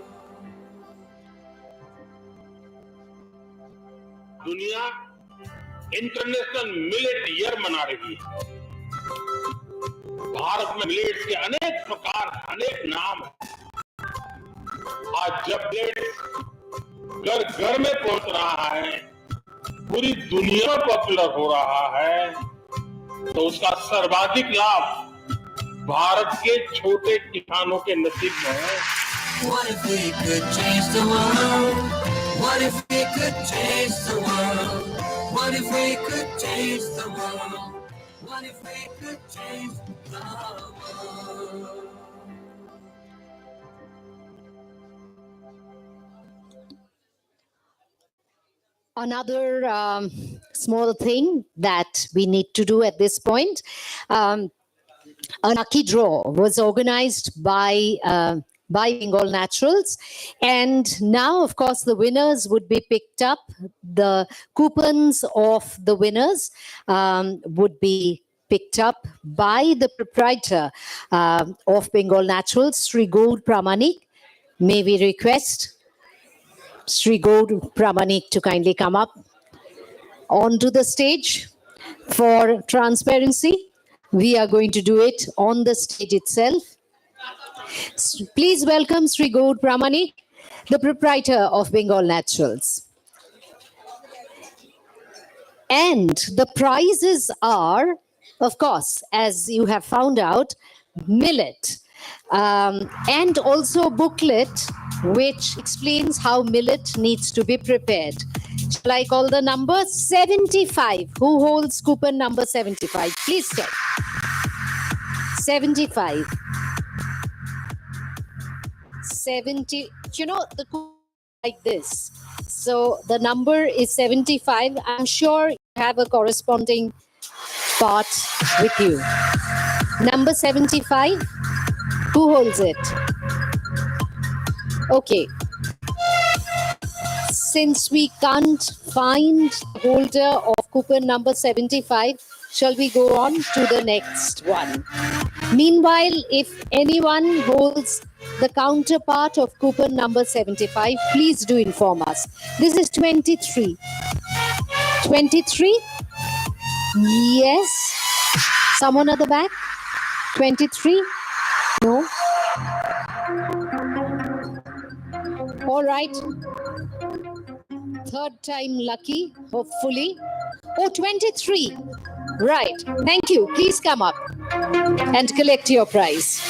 दुनिया international millet year मना रही है। भारत में millet के अनेक प्रकार, अनेक नाम हैं। आज जब मिलेट घर घर में पहुंच रहा है, पूरी दुनिया में पॉपुलर हो रहा है, तो उसका सर्वाधिक लाभ भारत के छोटे किसानों के नसीब में है। What if we could change the world? What if we could change the world? What if we could change the world? What if we could change the world? Another small thing that we need to do at this point, a lucky draw was organized by Bengal Naturals, and now, of course, the winners would be picked up. The coupons of the winners would be picked up by the proprietor of Bengal Naturals, Sri Gaur Pramanik. May we request Sri Gaur Pramanik to kindly come up onto the stage for transparency. We are going to do it on the stage itself. Please welcome Sri Gaur Pramanik, the proprietor of Bengal Naturals. And the prizes are, of course, as you have found out, millet, and also a booklet which explains how millet needs to be prepared. Shall I call the number 75? Who holds coupon number 75? Please check. 75. 70. You know, the coupon is like this. So the number is 75. I'm sure you have a corresponding part with you. Number 75. Who holds it? Okay. Since we can't find the holder of coupon number 75, shall we go on to the next one? Meanwhile, if anyone holds the counterpart of coupon number 75, please do inform us. This is 23. 23? Yes. Someone at the back? 23? No? All right. Third time lucky, hopefully. Oh, 23. Right. Thank you. Please come up and collect your prize.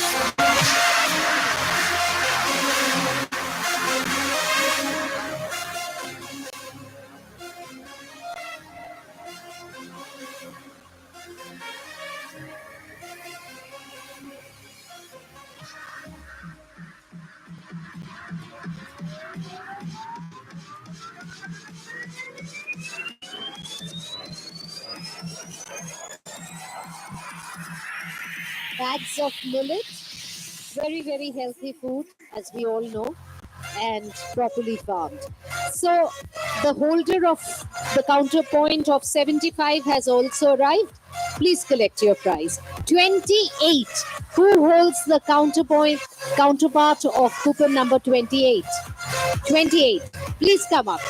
Bags of millet, very, very healthy food, as we all know, and properly farmed. So the holder of the counterpoint of 75 has also arrived. Please collect your prize. 28. Who holds the counterpart of coupon number 28? 28. Please come up.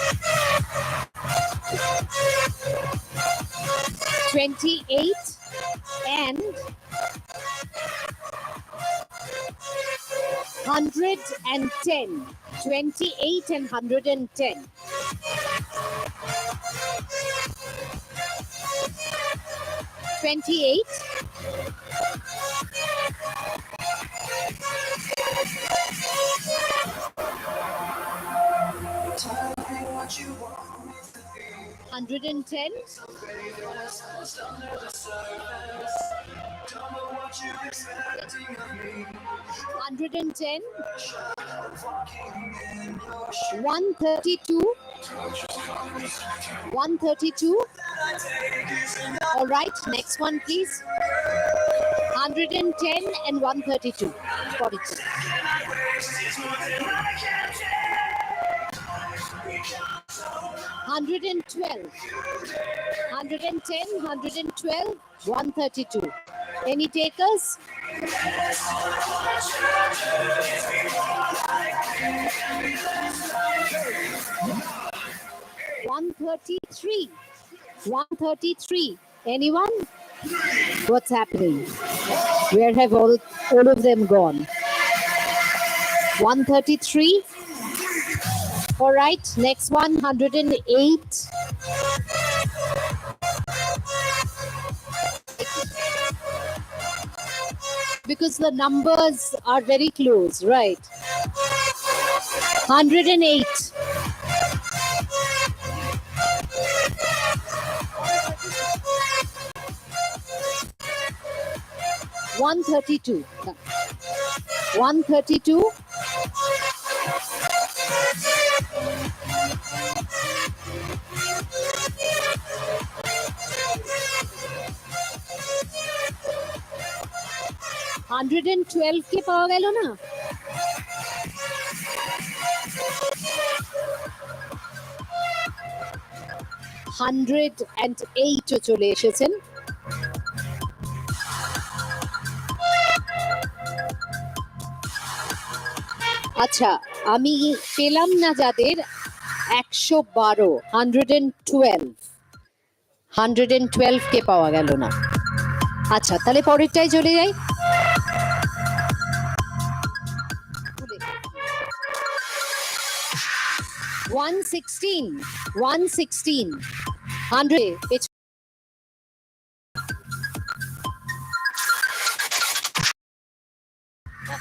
28 and 110. 28 and 110. 28. 110. 110. 132. 132. All right, next one, please. 110 and 132. 42. 112. 110, 112, 132. Any takers? 133. 133. Anyone? What's happening? Where have all of them gone? 133. All right, next one, 108. Because the numbers are very close, right? 108. 132. 132. 112 के पावा গেল না? 108 চলে এসেছেন। আচ্ছা, আমি পেলাম না যাদের 112, 112 কে পাওয়া গেল না। আচ্ছা, তাহলে পরেরটাই চলে যাই। 116, 116, 100. It's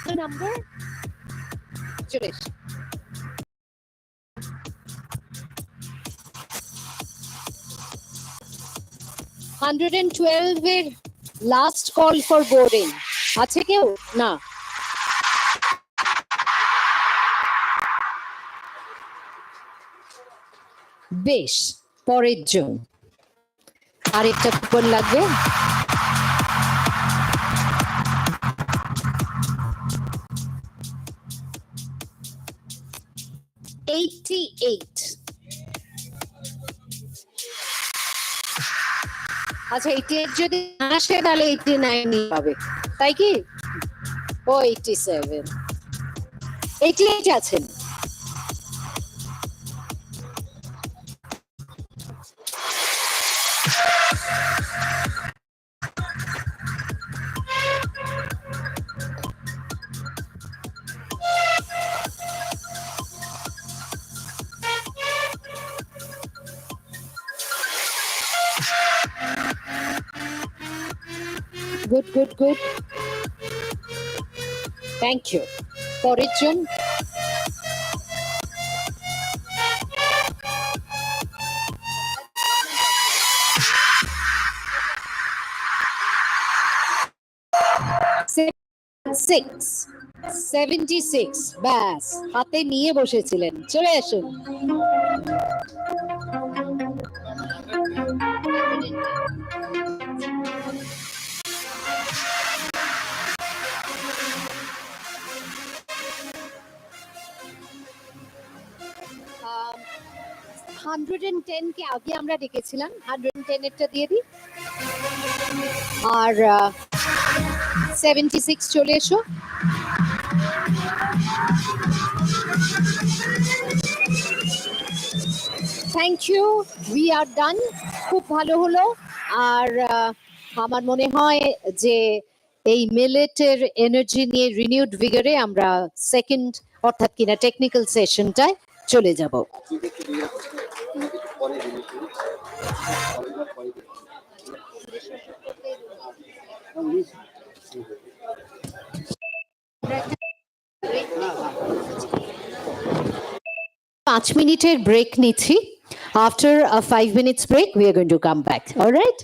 the number. Suresh. $112 এর লাস্ট কল ফর বোর্ডিং আছে কেউ? না, বেশ, পরের জন আরেকটা কুপন লাগবে। $88। আচ্ছা, 88 যদি না আসে তাহলে 89 নিয়ে পাবে, তাই কি? ও 87, 88 আছেন। Good good good, thank you. পরের জন। সিক্স 76, ব্যাস হাতে নিয়ে বসেছিলেন। চলে আসুন। um, 110 কে আগে আমরা ডেকেছিলাম, 110 এরটা দিয়ে দিই। আর 76 চলে এসো। থ্যাংক ইউ, উই আর ডান। খুব ভালো হলো। আর আমার মনে হয় যে এই মিলেটের এনার্জি নিয়ে রিনিউড ভিগারে আমরা সেকেন্ড অর্থাৎ কিনা টেকনিক্যাল সেশনটায় চলে যাব। পাঁচ মিনিটের ব্রেক নিচ্ছি। After a 5 minutes break, we are going to come back. All right?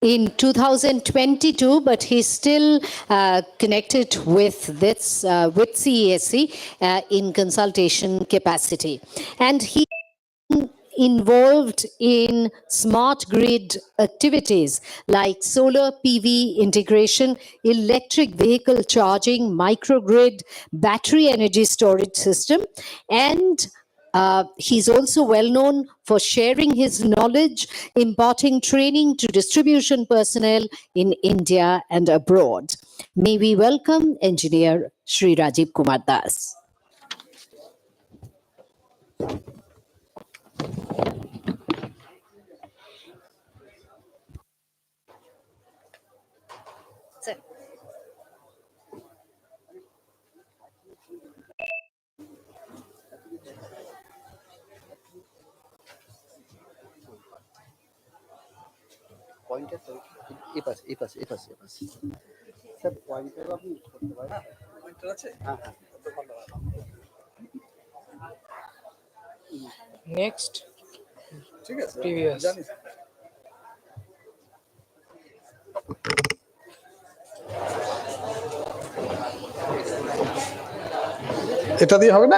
in 2022, but he's still connected with this with CESC in consultation capacity, and he involved in smart grid activities like solar PV integration, electric vehicle charging, microgrid, battery energy storage system, and he's also well known for sharing his knowledge, imparting training to distribution personnel in India and abroad. May we welcome Engineer Shri Rajiv Kumar Das. Next, previous. এটা দিয়ে হবে না?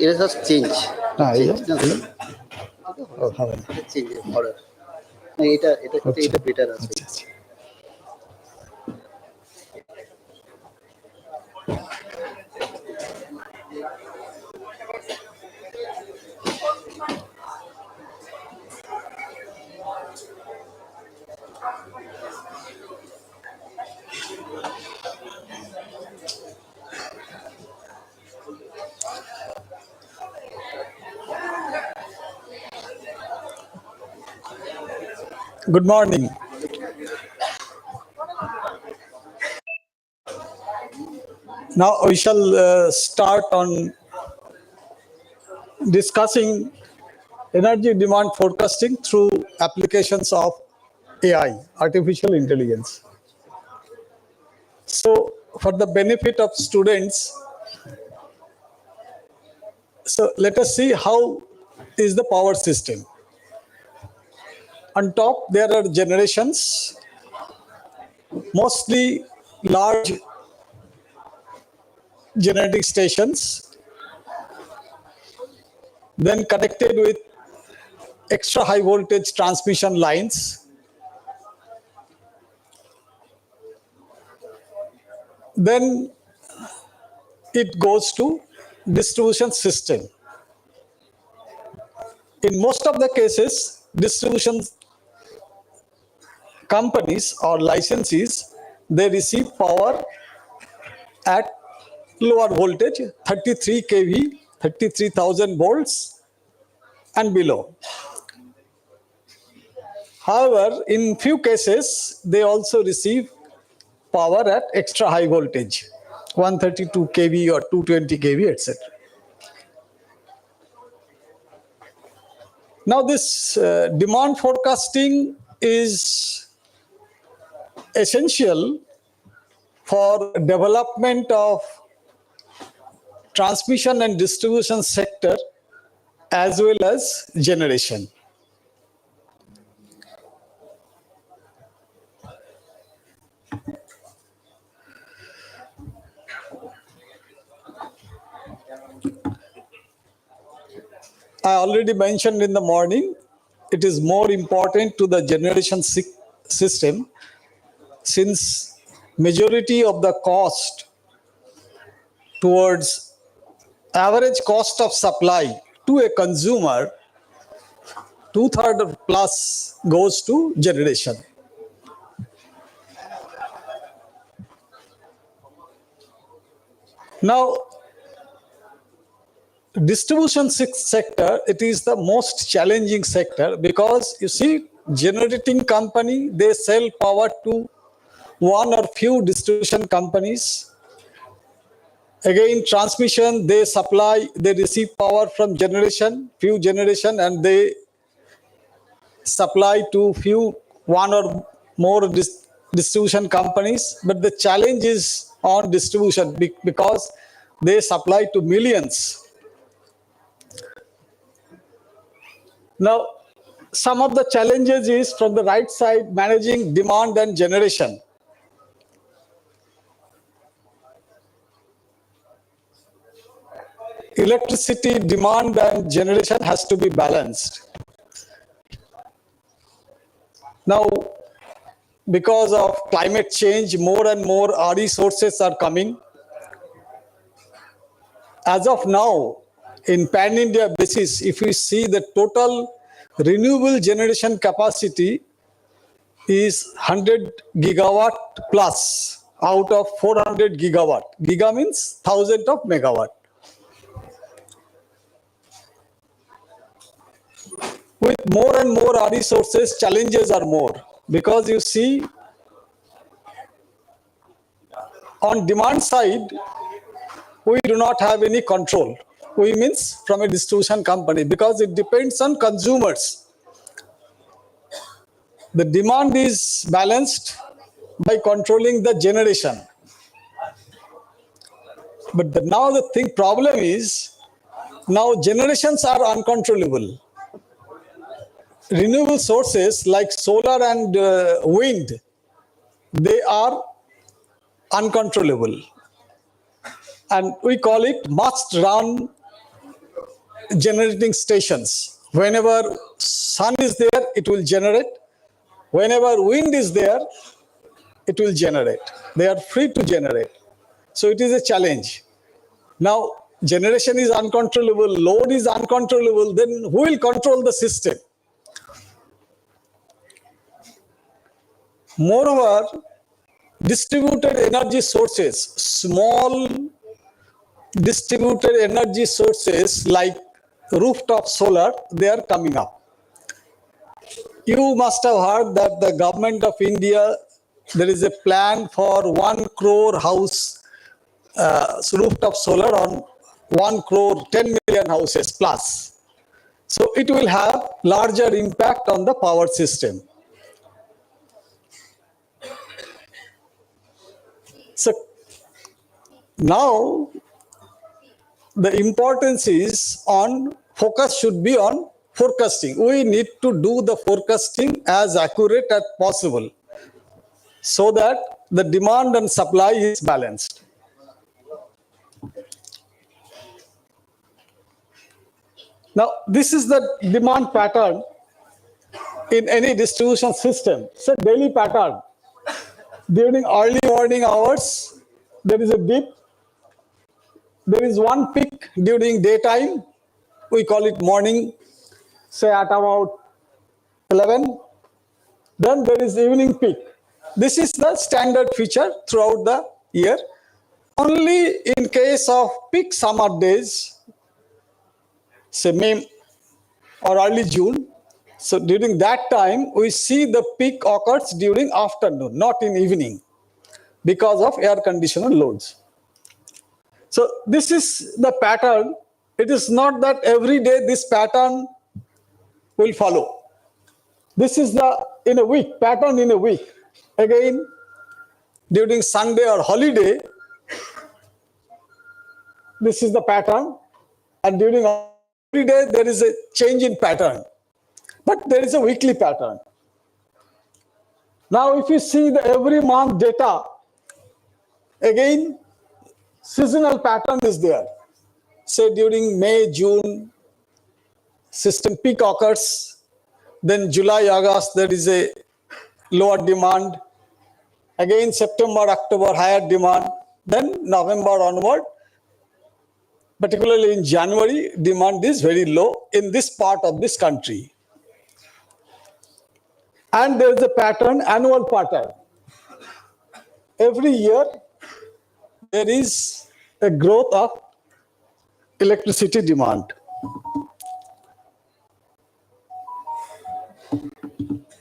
এটা just change. না এই হবে না। Change order. না এটা বেটার আছে। Good morning. Now we shall start on discussing energy demand forecasting through applications of AI, artificial intelligence. So for the benefit of students, so let us see how is the power system. On top there are generations, mostly large generating stations, then connected with extra high voltage transmission lines, then it goes to distribution system. In most of the cases, distribution companies or licensees, they receive power at lower voltage, 33 kV, 33,000 volts and below. However, in few cases, they also receive power at extra high voltage, 132 kV or 220 kV, etc. Now this demand forecasting is essential for development of transmission and distribution sector as well as generation. I already mentioned in the morning, it is more important to the generation system since majority of the cost towards average cost of supply to a consumer, 2/3 plus goes to generation. Now, distribution sector, it is the most challenging sector because you see generating company, they sell power to one or few distribution companies. Again, transmission, they supply, they receive power from generation, few generation, and they supply to one or more distribution companies. But the challenge is on distribution because they supply to millions. Now, some of the challenges is from the right side, managing demand and generation. Electricity demand and generation has to be balanced. Now, because of climate change, more and more RE sources are coming. As of now, in pan-India basis, if we see the total renewable generation capacity is 100 gigawatt plus out of 400 gigawatt. Giga means thousand of megawatt. With more and more RE sources, challenges are more, because you see on demand side, we do not have any control. We means from a distribution company, because it depends on consumers. The demand is balanced by controlling the generation. But now the problem is, now generations are uncontrollable. Renewable sources like solar and wind, they are uncontrollable. And we call it must-run generating stations. Whenever sun is there, it will generate. Whenever wind is there, it will generate. They are free to generate. So it is a challenge. Now, generation is uncontrollable, load is uncontrollable, then who will control the system? Moreover, distributed energy sources, small distributed energy sources like rooftop solar, they are coming up. You must have heard that the government of India, there is a plan for 1 crore house rooftop solar on 1 crore 10 million houses plus. So it will have larger impact on the power system. So now the importance is on, focus should be on forecasting. We need to do the forecasting as accurate as possible so that the demand and supply is balanced. Now, this is the demand pattern in any distribution system. It's a daily pattern. During early morning hours, there is a dip. There is one peak during daytime. We call it morning, say at about 11. Then there is evening peak. This is the standard feature throughout the year. Only in case of peak summer days, say May or early June, so during that time, we see the peak occurs during afternoon, not in evening, because of air conditioner loads. So this is the pattern. It is not that every day this pattern will follow. This is the in a week, pattern in a week. Again, during Sunday or holiday, this is the pattern. And during every day, there is a change in pattern. But there is a weekly pattern. Now, if you see the every month data, again, seasonal pattern is there. Say during May, June, system peak occurs. Then July, August, there is a lower demand. Again, September, October, higher demand. Then November onward, particularly in January, demand is very low in this part of this country. And there is a pattern, annual pattern. Every year, there is a growth of electricity demand.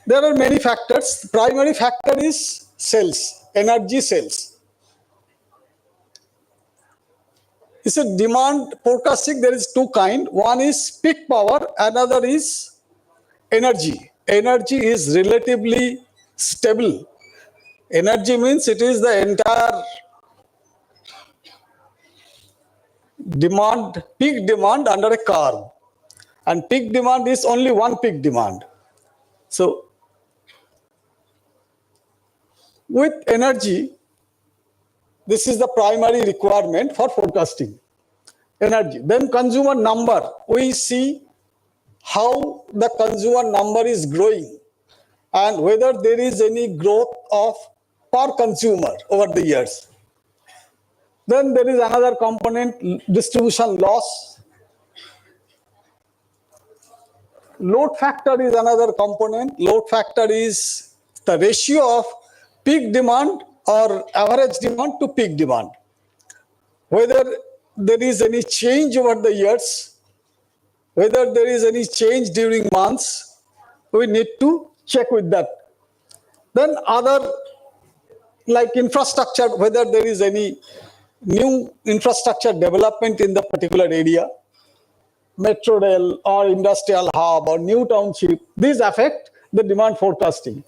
There are many factors. The primary factor is sales, energy sales. It's a demand forecasting. There is two kinds. One is peak power, another is energy. Energy is relatively stable. Energy means it is the entire demand, peak demand under a curve. And peak demand is only one peak demand. So with energy, this is the primary requirement for forecasting. Energy. Then consumer number. We see how the consumer number is growing and whether there is any growth of per consumer over the years. Then there is another component, distribution loss. Load factor is another component. Load factor is the ratio of peak demand or average demand to peak demand. Whether there is any change over the years, whether there is any change during months, we need to check with that. Then other like infrastructure, whether there is any new infrastructure development in the particular area, metro rail or industrial hub or new township, these affect the demand forecasting.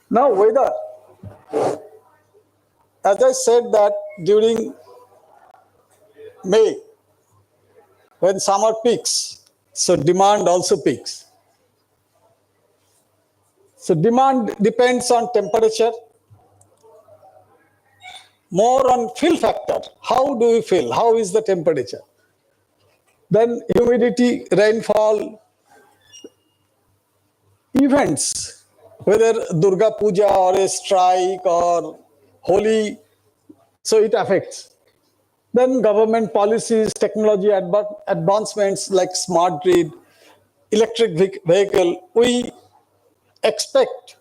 Now weather, as I said that during May, when summer peaks, so demand also peaks. So demand depends on temperature, more on feel factor. How do we feel? How is the temperature? Then humidity, rainfall, events, whether Durga Puja or a strike or Holi, so it affects. Then government policies, technology advancements like smart grid, electric vehicle, we expect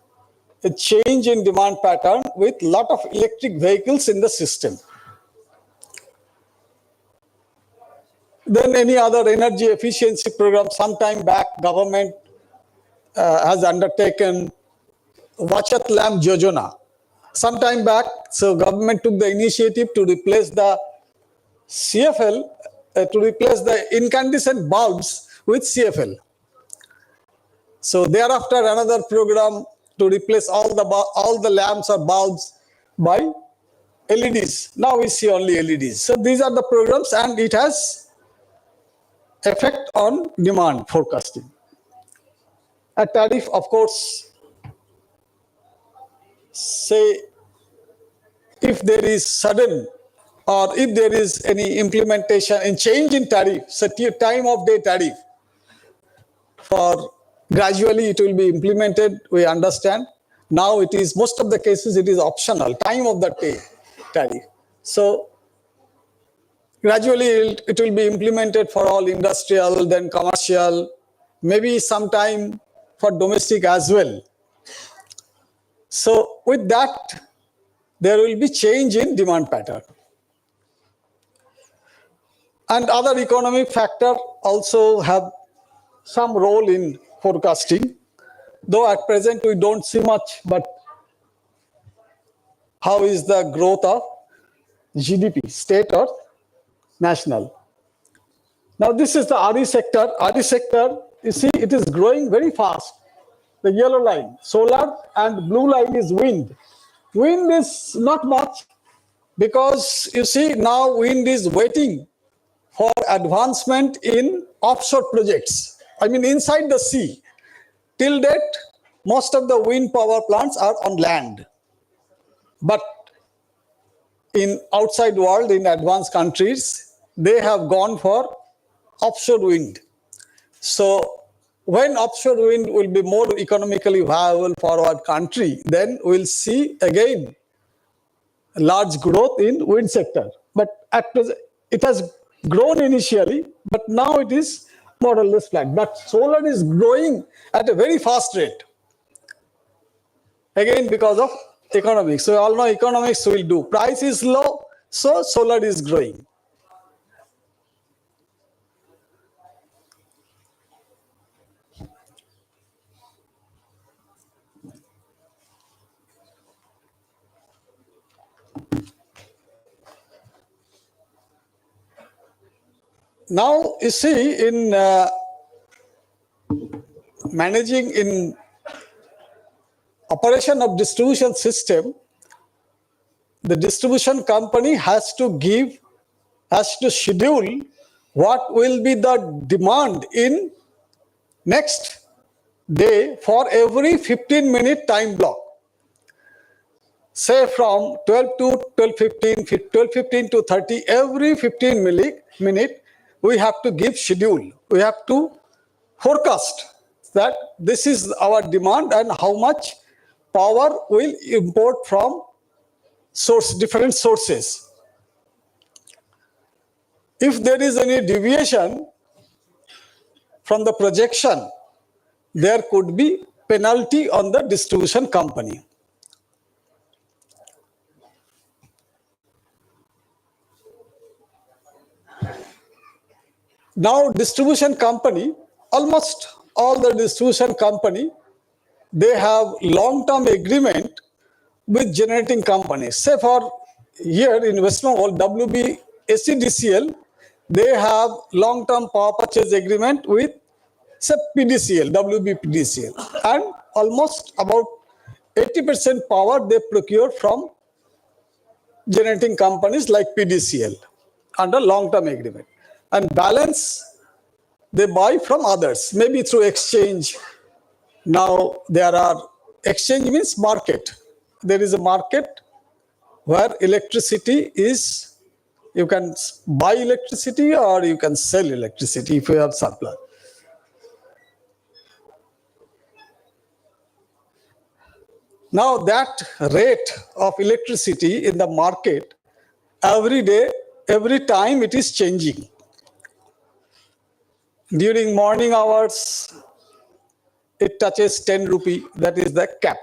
a change in demand pattern with lot of electric vehicles in the system. Then any other energy efficiency program, sometime back government has undertaken Vachat Lamp Yojana. Sometime back, so government took the initiative to replace the CFL, to replace the incandescent bulbs with CFL. So thereafter another program to replace all the lamps or bulbs by LEDs. Now we see only LEDs. So these are the programs and it has effect on demand forecasting. A tariff, of course, say if there is sudden or if there is any implementation and change in tariff, so time of day tariff, for gradually it will be implemented, we understand. Now it is, most of the cases it is optional, time of the day tariff. So gradually it will be implemented for all industrial, then commercial, maybe sometime for domestic as well. So with that, there will be change in demand pattern. And other economic factor also have some role in forecasting, though at present we don't see much, but how is the growth of GDP, state or national? Now this is the RE sector. RE sector, you see, it is growing very fast. The yellow line, solar, and blue line is wind. Wind is not much because you see now wind is waiting for advancement in offshore projects. I mean inside the sea. Till date, most of the wind power plants are on land. But in outside world, in advanced countries, they have gone for offshore wind. So when offshore wind will be more economically viable for our country, then we'll see again large growth in wind sector. But at present, it has grown initially, but now it is more or less flat. But solar is growing at a very fast rate. Again, because of economics. So all know economics will do. Price is low, so solar is growing. Now you see in managing in operation of distribution system, the distribution company has to schedule what will be the demand in next day for every 15-minute time block. Say from 12 to 12:15, 12:15 to 30, every 15 minute, we have to give schedule. We have to forecast that this is our demand and how much power will import from different sources. If there is any deviation from the projection, there could be penalty on the distribution company. Now, distribution company, almost all the distribution company, they have long-term agreement with generating companies. Say for here in West Bengal, WBSEDCL, they have long-term power purchase agreement with, say, PDCL, WBPDCL, and almost about 80% power they procure from generating companies like PDCL under long-term agreement. And balance they buy from others, maybe through exchange. Now there are, exchange means market. There is a market where electricity is, you can buy electricity or you can sell electricity if you have surplus. Now that rate of electricity in the market, every day, every time it is changing. During morning hours, it touches 10 rupee, that is the cap.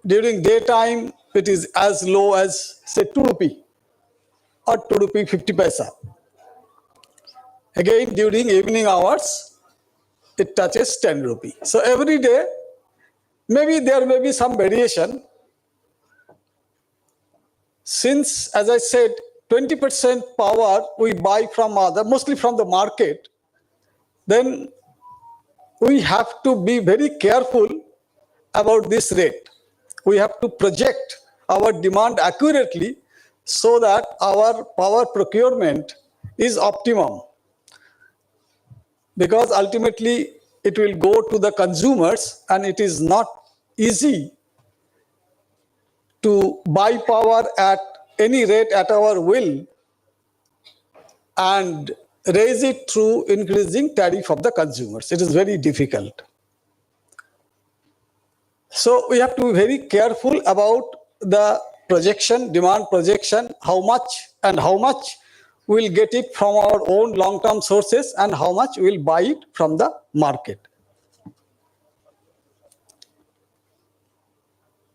During daytime, it is as low as, say, 2 rupee or 2 rupee 50 paisa. Again, during evening hours, it touches 10 rupee. So every day, maybe there may be some variation. Since, as I said, 20% power we buy from mostly from the market, then we have to be very careful about this rate. We have to project our demand accurately so that our power procurement is optimum. Because ultimately it will go to the consumers and it is not easy to buy power at any rate at our will and raise it through increasing tariff of the consumers. It is very difficult. So we have to be very careful about the projection, demand projection, how much we'll get it from our own long-term sources and how much we'll buy it from the market.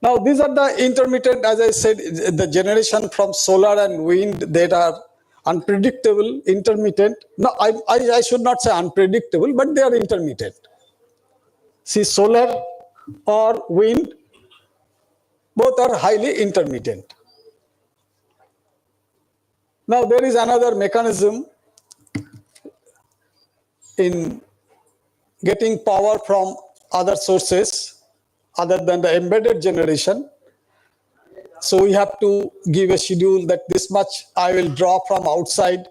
Now, these are the intermittent, as I said, the generation from solar and wind that are unpredictable, intermittent. No, I should not say unpredictable, but they are intermittent. See, solar or wind, both are highly intermittent. Now, there is another mechanism in getting power from other sources other than the embedded generation. So we have to give a schedule that this much I will draw from outside.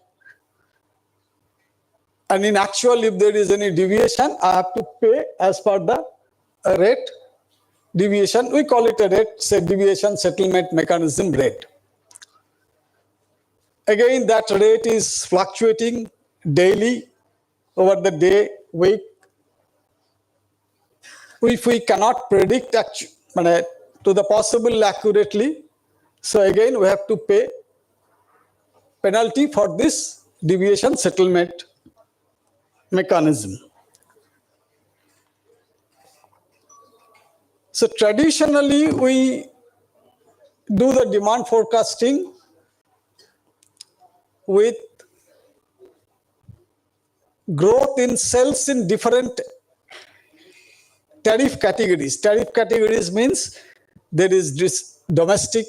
And in actual, if there is any deviation, I have to pay as per the rate deviation. We call it a rate, say deviation settlement mechanism rate. Again, that rate is fluctuating daily over the day, week. If we cannot predict to the possible accurately, so again we have to pay penalty for this deviation settlement mechanism. So traditionally we do the demand forecasting with growth in sales in different tariff categories. Tariff categories means there is domestic,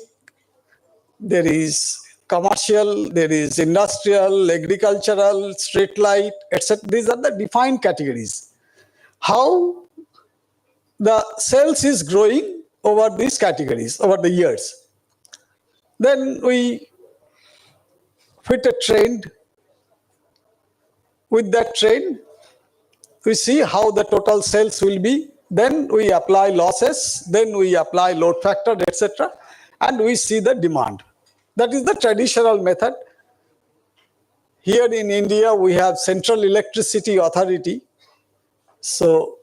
there is commercial, there is industrial, agricultural, street light, etc. These are the defined categories. How the sales is growing over these categories over the years. Then we fit a trend. With that trend, we see how the total sales will be, then we apply losses, then we apply load factor, etc., and we see the demand. That is the traditional method. Here in India, we have Central Electricity Authority. So,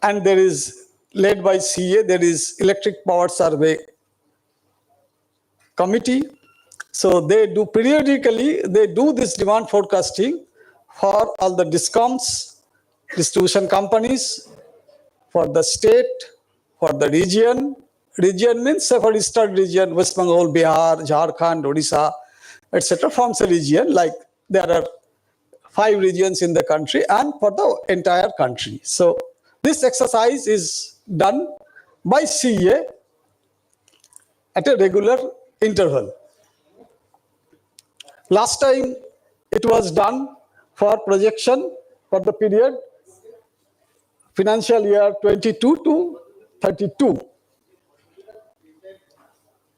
and there is, led by CA, there is Electric Power Survey Committee. So they do periodically, they do this demand forecasting for all the DISCOMs, distribution companies, for the state, for the region. Region means, say, for Eastern region, West Bengal, Bihar, Jharkhand, Odisha, etc. forms a region. Like there are 5 regions in the country and for the entire country. So this exercise is done by CA at a regular interval. Last time it was done for projection for the period financial year 22 to 32.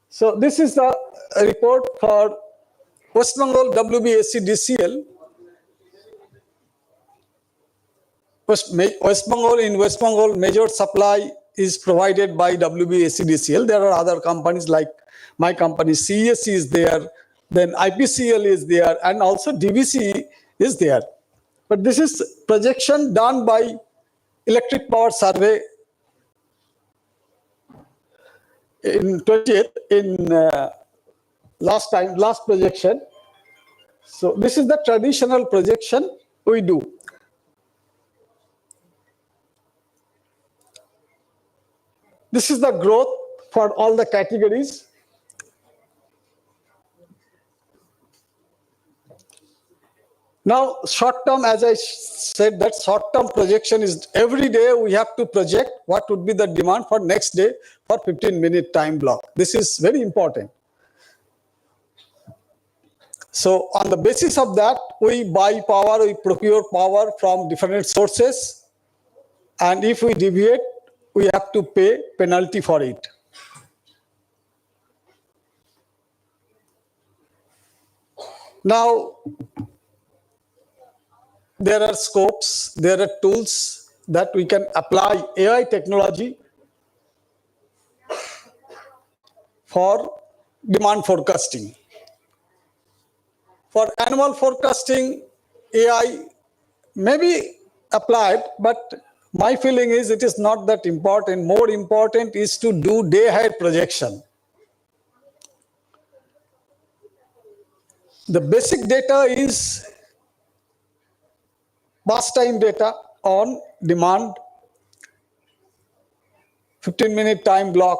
So this is the report for West Bengal WBSCDCL. West Bengal, major supply is provided by WBSCDCL. There are other companies like my company, CESC is there, then IPCL is there, and also DVC is there. But this is projection done by Electric Power Survey in 20th, in last projection. So this is the traditional projection we do. This is the growth for all the categories. Now, short term, as I said, that short term projection is every day we have to project what would be the demand for next day for 15-minute time block. This is very important. So on the basis of that, we buy power, we procure power from different sources. And if we deviate, we have to pay penalty for it. Now, there are scopes, there are tools that we can apply AI technology for demand forecasting. For annual forecasting, AI may be applied, but my feeling is it is not that important. More important is to do day-ahead projection. The basic data is past time data on demand, 15-minute time block,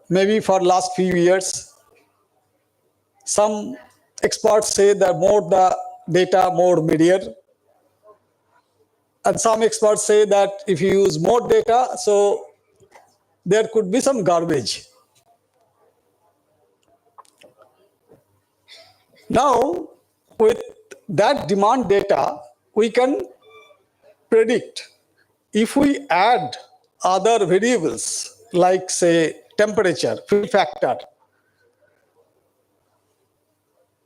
maybe for last few years. Some experts say that more the data, more merrier. And some experts say that if you use more data, so there could be some garbage. Now, with that demand data, we can predict. If we add other variables, like say temperature, fill factor,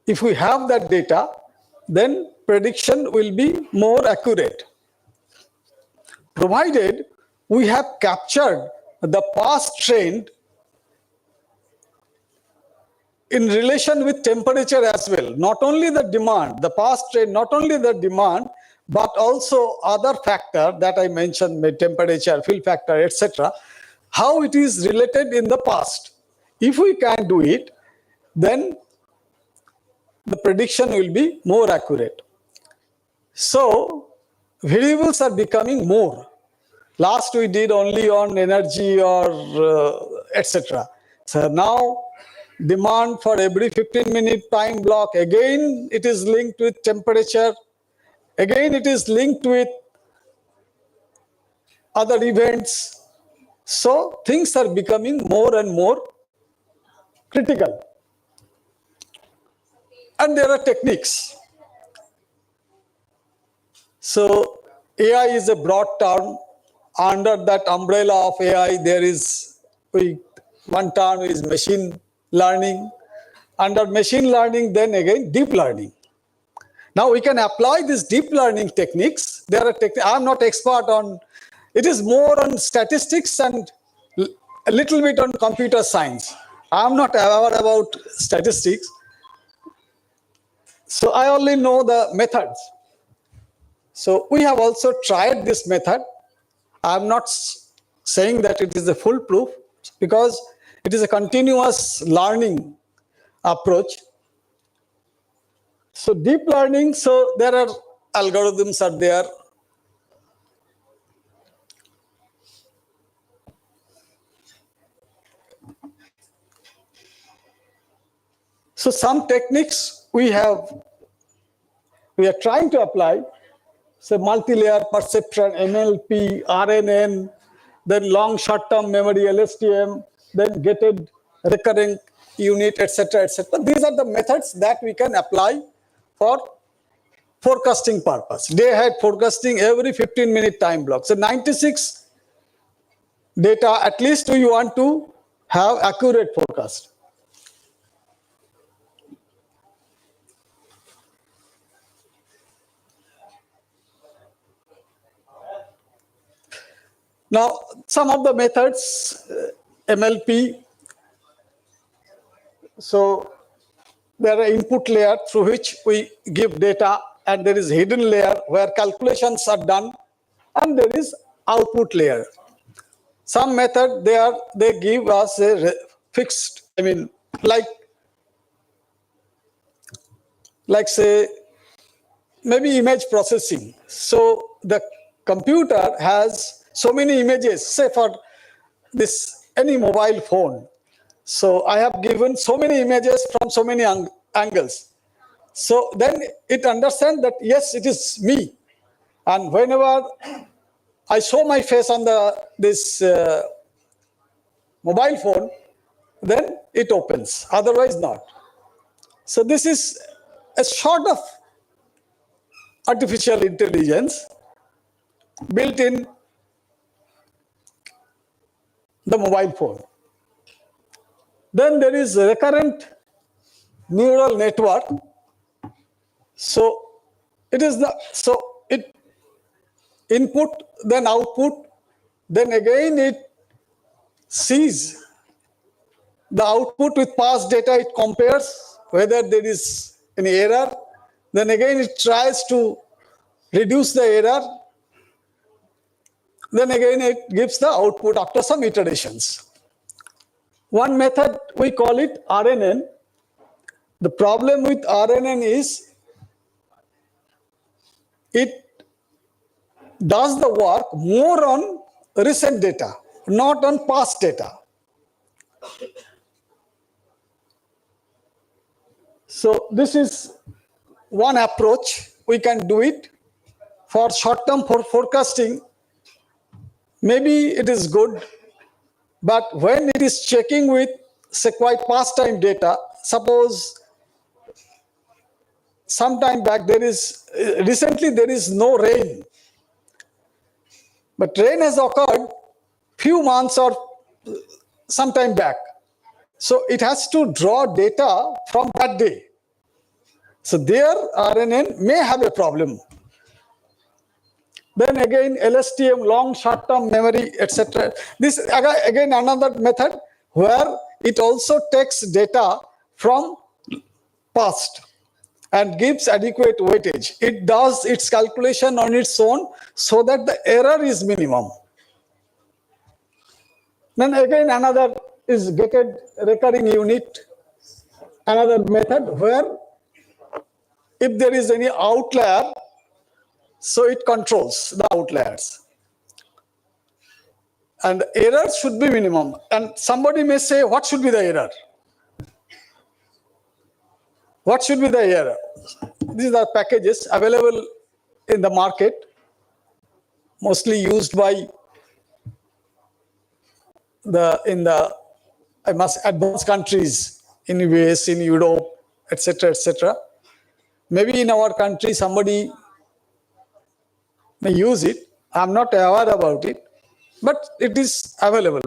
if we have that data, then prediction will be more accurate. Provided we have captured the past trend in relation with temperature as well. Not only the demand, the past trend, not only the demand, but also other factor that I mentioned, temperature, fill factor, etc., how it is related in the past. If we can do it, then the prediction will be more accurate. So variables are becoming more. Last we did only on energy or etc. So now demand for every 15-minute time block, again it is linked with temperature, again it is linked with other events. So things are becoming more and more critical. And there are techniques. So AI is a broad term. Under that umbrella of AI, there is one term is machine learning. Under machine learning, then again deep learning. Now we can apply these deep learning techniques. There are I'm not expert on, it is more on statistics and a little bit on computer science. I'm not aware about statistics. So I only know the methods. So we have also tried this method. I'm not saying that it is a foolproof because it is a continuous learning approach. So deep learning, so there are algorithms are there. So some techniques we are trying to apply. So multi-layer perceptron, NLP, RNN, then long short-term memory, LSTM, then gated recurring unit, etc., etc. These are the methods that we can apply for forecasting purpose. Day-ahead forecasting every 15-minute time block. So 96 data, at least we want to have accurate forecast. Now, some of the methods, MLP, so there are input layer through which we give data, and there is hidden layer where calculations are done, and there is output layer. Some method they give us a fixed, like say maybe image processing. So the computer has so many images, say for this any mobile phone. So I have given so many images from so many angles. So then it understands that yes, it is me. And whenever I show my face on this mobile phone, then it opens, otherwise not. So this is a sort of artificial intelligence built in the mobile phone. Then there is recurrent neural network. So it input, then output, then again it sees the output with past data, it compares whether there is any error, then again it tries to reduce the error, then again it gives the output after some iterations. One method, we call it RNN. The problem with RNN is it does the work more on recent data, not on past data. So this is one approach. We can do it for short-term forecasting. Maybe it is good, but when it is checking with, say, quite past time data, suppose some time back recently there is no rain, but rain has occurred few months or some time back. So it has to draw data from that day. So there RNN may have a problem. Then again LSTM, long short-term memory, etc. This again another method where it also takes data from past and gives adequate weightage. It does its calculation on its own so that the error is minimum. Then again another is gated recurring unit, another method where if there is any outlier, so it controls the outliers. And errors should be minimum. And somebody may say, what should be the error? What should be the error? These are packages available in the market, mostly used by advanced countries in US, in Europe, etc., etc. Maybe in our country somebody may use it. I'm not aware about it, but it is available in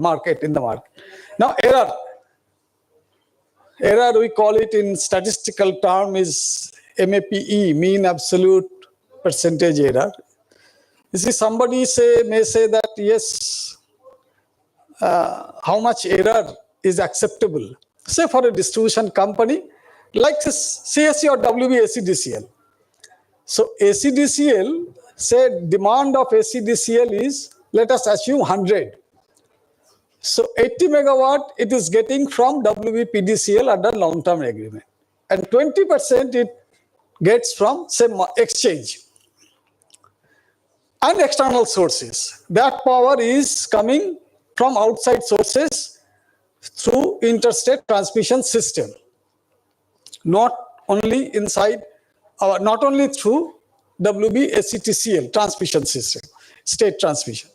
the market. Now error we call it in statistical term is MAPE, mean absolute percentage error. You see, somebody may say that, yes, how much error is acceptable? Say for a distribution company like CSC or WB ACDCL. So ACDCL, say demand of ACDCL is, let us assume 100. So 80 megawatt it is getting from WBPDCL under long-term agreement. And 20% it gets from, say, exchange and external sources. That power is coming from outside sources through interstate transmission system, not only through WBACTCL transmission system, state transmission.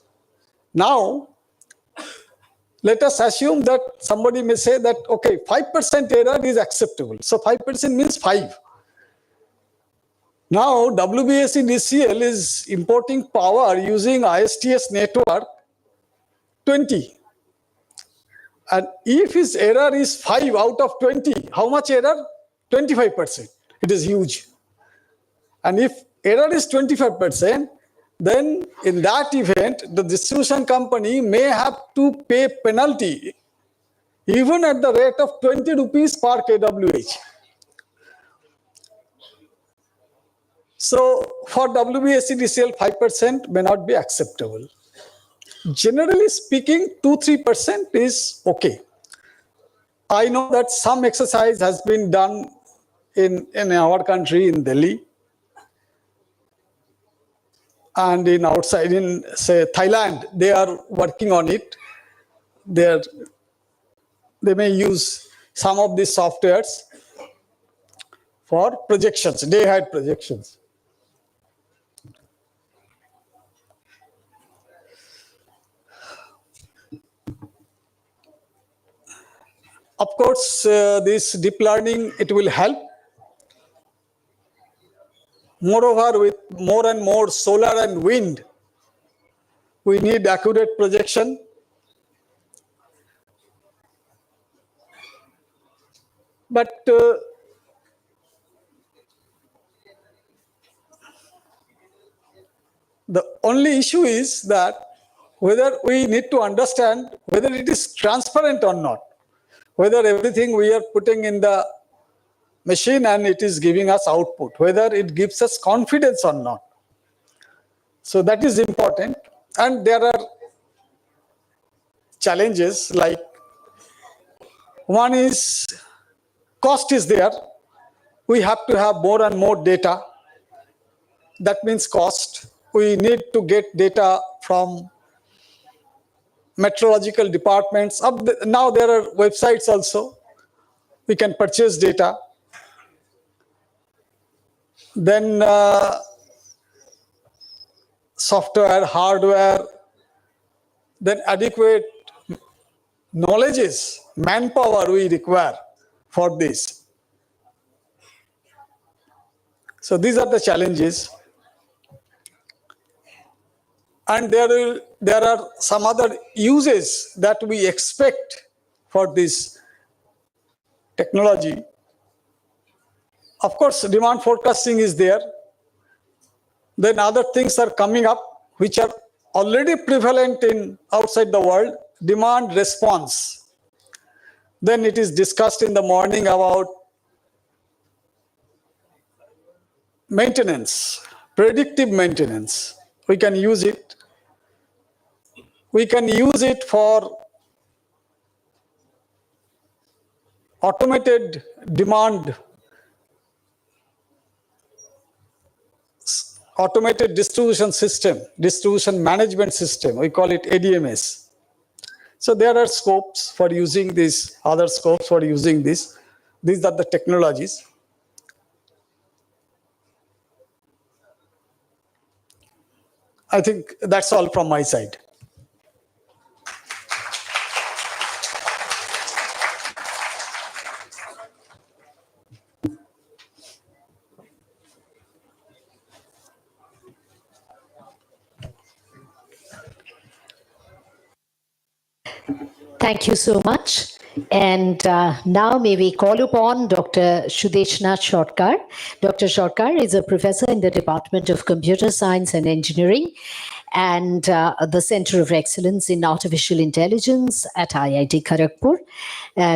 Now, let us assume that somebody may say that, okay, 5% error is acceptable. So 5% means 5. Now, WBACDCL is importing power using ISTS network 20. And if his error is 5 out of 20, how much error? 25%. It is huge. And if error is 25%, then in that event, the distribution company may have to pay penalty even at the rate of 20 rupees per kWh. So for WBACDCL, 5% may not be acceptable. Generally speaking, 2-3% is okay. I know that some exercise has been done in our country, in Delhi, and in outside, in say Thailand, they are working on it. They may use some of these softwares for projections, day-ahead projections. Of course, this deep learning, it will help. Moreover, with more and more solar and wind, we need accurate projection. But the only issue is that whether we need to understand whether it is transparent or not, whether everything we are putting in the machine and it is giving us output, whether it gives us confidence or not. So that is important. And there are challenges, like one is cost is there. We have to have more and more data. That means cost. We need to get data from meteorological departments. Now there are websites also. We can purchase data. Then software, hardware, then adequate knowledges, manpower we require for this. So these are the challenges. And there are some other uses that we expect for this technology. Of course, demand forecasting is there. Then other things are coming up which are already prevalent in outside the world. Demand response. Then it is discussed in the morning about maintenance, predictive maintenance. We can use it. We can use it for automated demand, automated distribution system, distribution management system. We call it ADMS. So there are scopes for using this, other scopes for using this. These are the technologies. I think that's all from my side. Thank you so much. And now may we call upon Dr. Sudeshna Shotkar. Dr. Shotkar is a professor in the Department of Computer Science and Engineering and the Center of Excellence in Artificial Intelligence at IIT Kharagpur.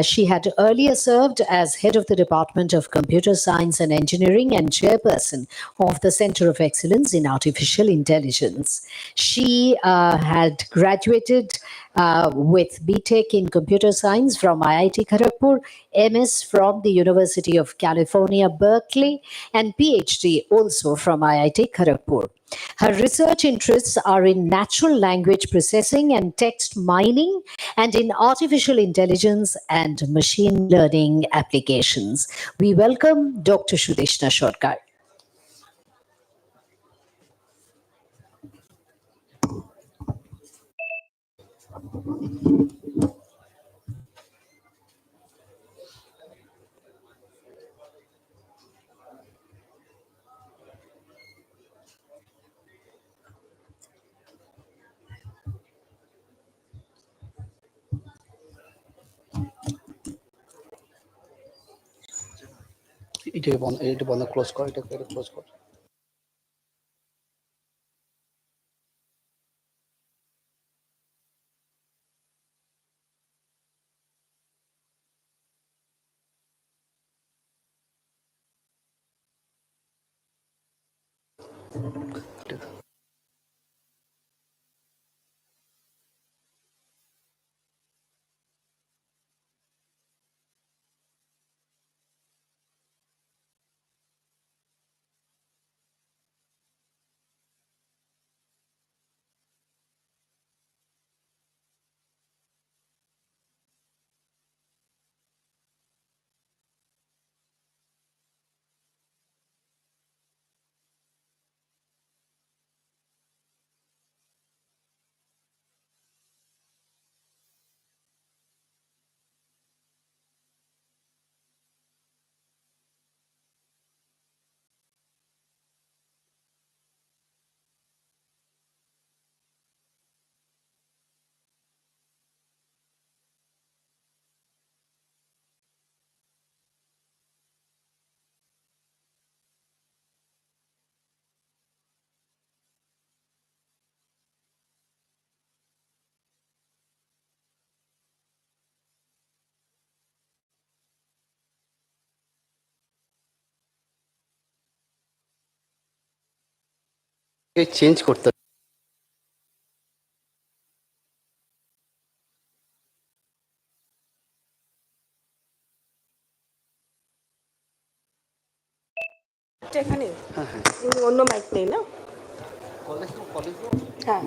She had earlier served as head of the Department of Computer Science and Engineering and chairperson of the Center of Excellence in Artificial Intelligence. She had graduated with BTech in Computer Science from IIT Kharagpur, MS from the University of California, Berkeley, and PhD also from IIT Kharagpur. Her research interests are in natural language processing and text mining, and in artificial intelligence and machine learning applications. We welcome Dr. Sudeshna Shotkar. এটা বন্ধ close কর এটা close কর change করতে এখানে অন্য mic নেই না হ্যাঁ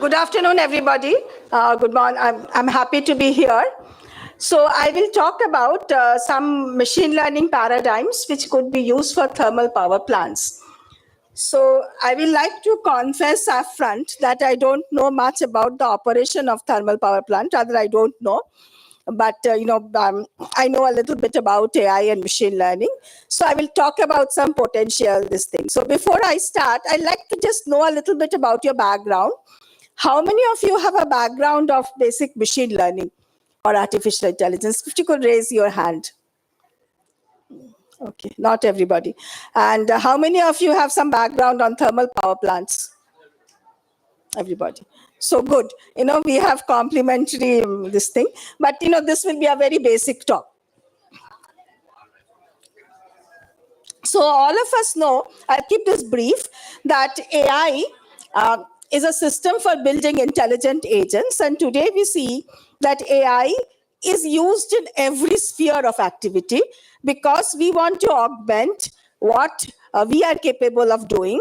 good afternoon everybody good morning I'm happy to be here. So I will talk about some machine learning paradigms which could be used for thermal power plants. So I will like to confess upfront that I don't know much about the operation of thermal power plant. Rather, I don't know. But, I know a little bit about AI and machine learning. So I will talk about some potential this thing. So before I start, I'd like to just know a little bit about your background. How many of you have a background of basic machine learning or artificial intelligence? If you could raise your hand. Okay, not everybody. And how many of you have some background on thermal power plants? Everybody. So good. We have complementary this thing. But, this will be a very basic talk. So all of us know, I'll keep this brief, that AI is a system for building intelligent agents. And today we see that AI is used in every sphere of activity because we want to augment what we are capable of doing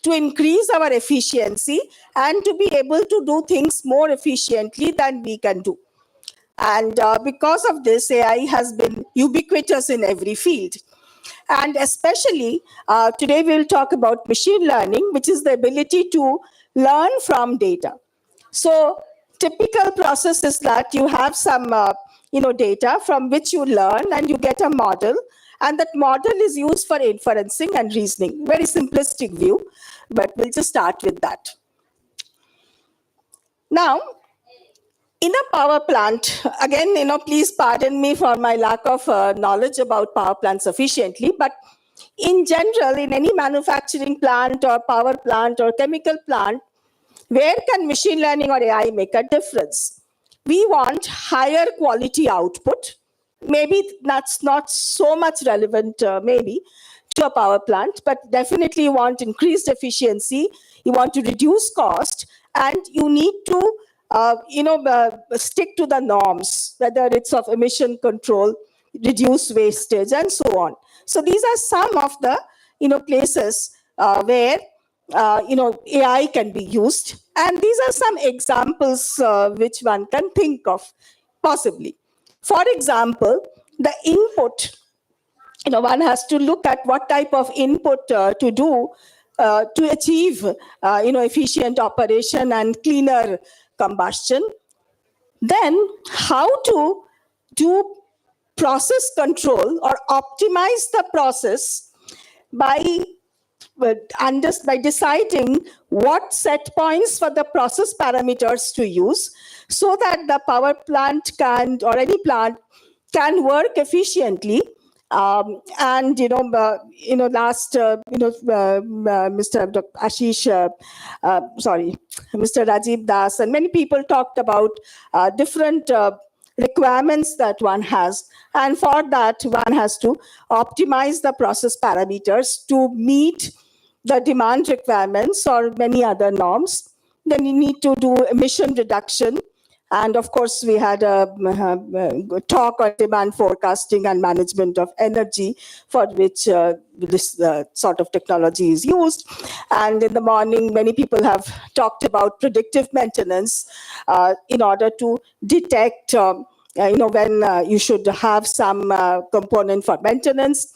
to increase our efficiency and to be able to do things more efficiently than we can do. And because of this, AI has been ubiquitous in every field. And especially today we'll talk about machine learning, which is the ability to learn from data. So typical process is that you have some data from which you learn and you get a model, and that model is used for inferencing and reasoning. Very simplistic view, but we'll just start with that. Now, In a power plant, again, please pardon me for my lack of knowledge about power plants sufficiently, but in general, in any manufacturing plant or power plant or chemical plant, where can machine learning or AI make a difference? We want higher quality output. Maybe that's not so much relevant, maybe, to a power plant, but definitely you want increased efficiency, you want to reduce cost, and you need to stick to the norms, whether it's of emission control, reduce wastage, and so on. So these are some of the places where AI can be used, and these are some examples which one can think of possibly. For example, the input. One has to look at what type of input to do to achieve, efficient operation and cleaner combustion. Then, how to do process control or optimize the process by deciding what set points for the process parameters to use, so that the power plant can, or any plant can, work efficiently. And last Mr. Ashish, Mr. Rajiv Das, and many people talked about different requirements that one has, and for that one has to optimize the process parameters to meet the demand requirements or many other norms. Then you need to do emission reduction. And of course, we had a talk on demand forecasting and management of energy, for which this sort of technology is used. And in the morning, many people have talked about predictive maintenance in order to detect when you should have some component for maintenance.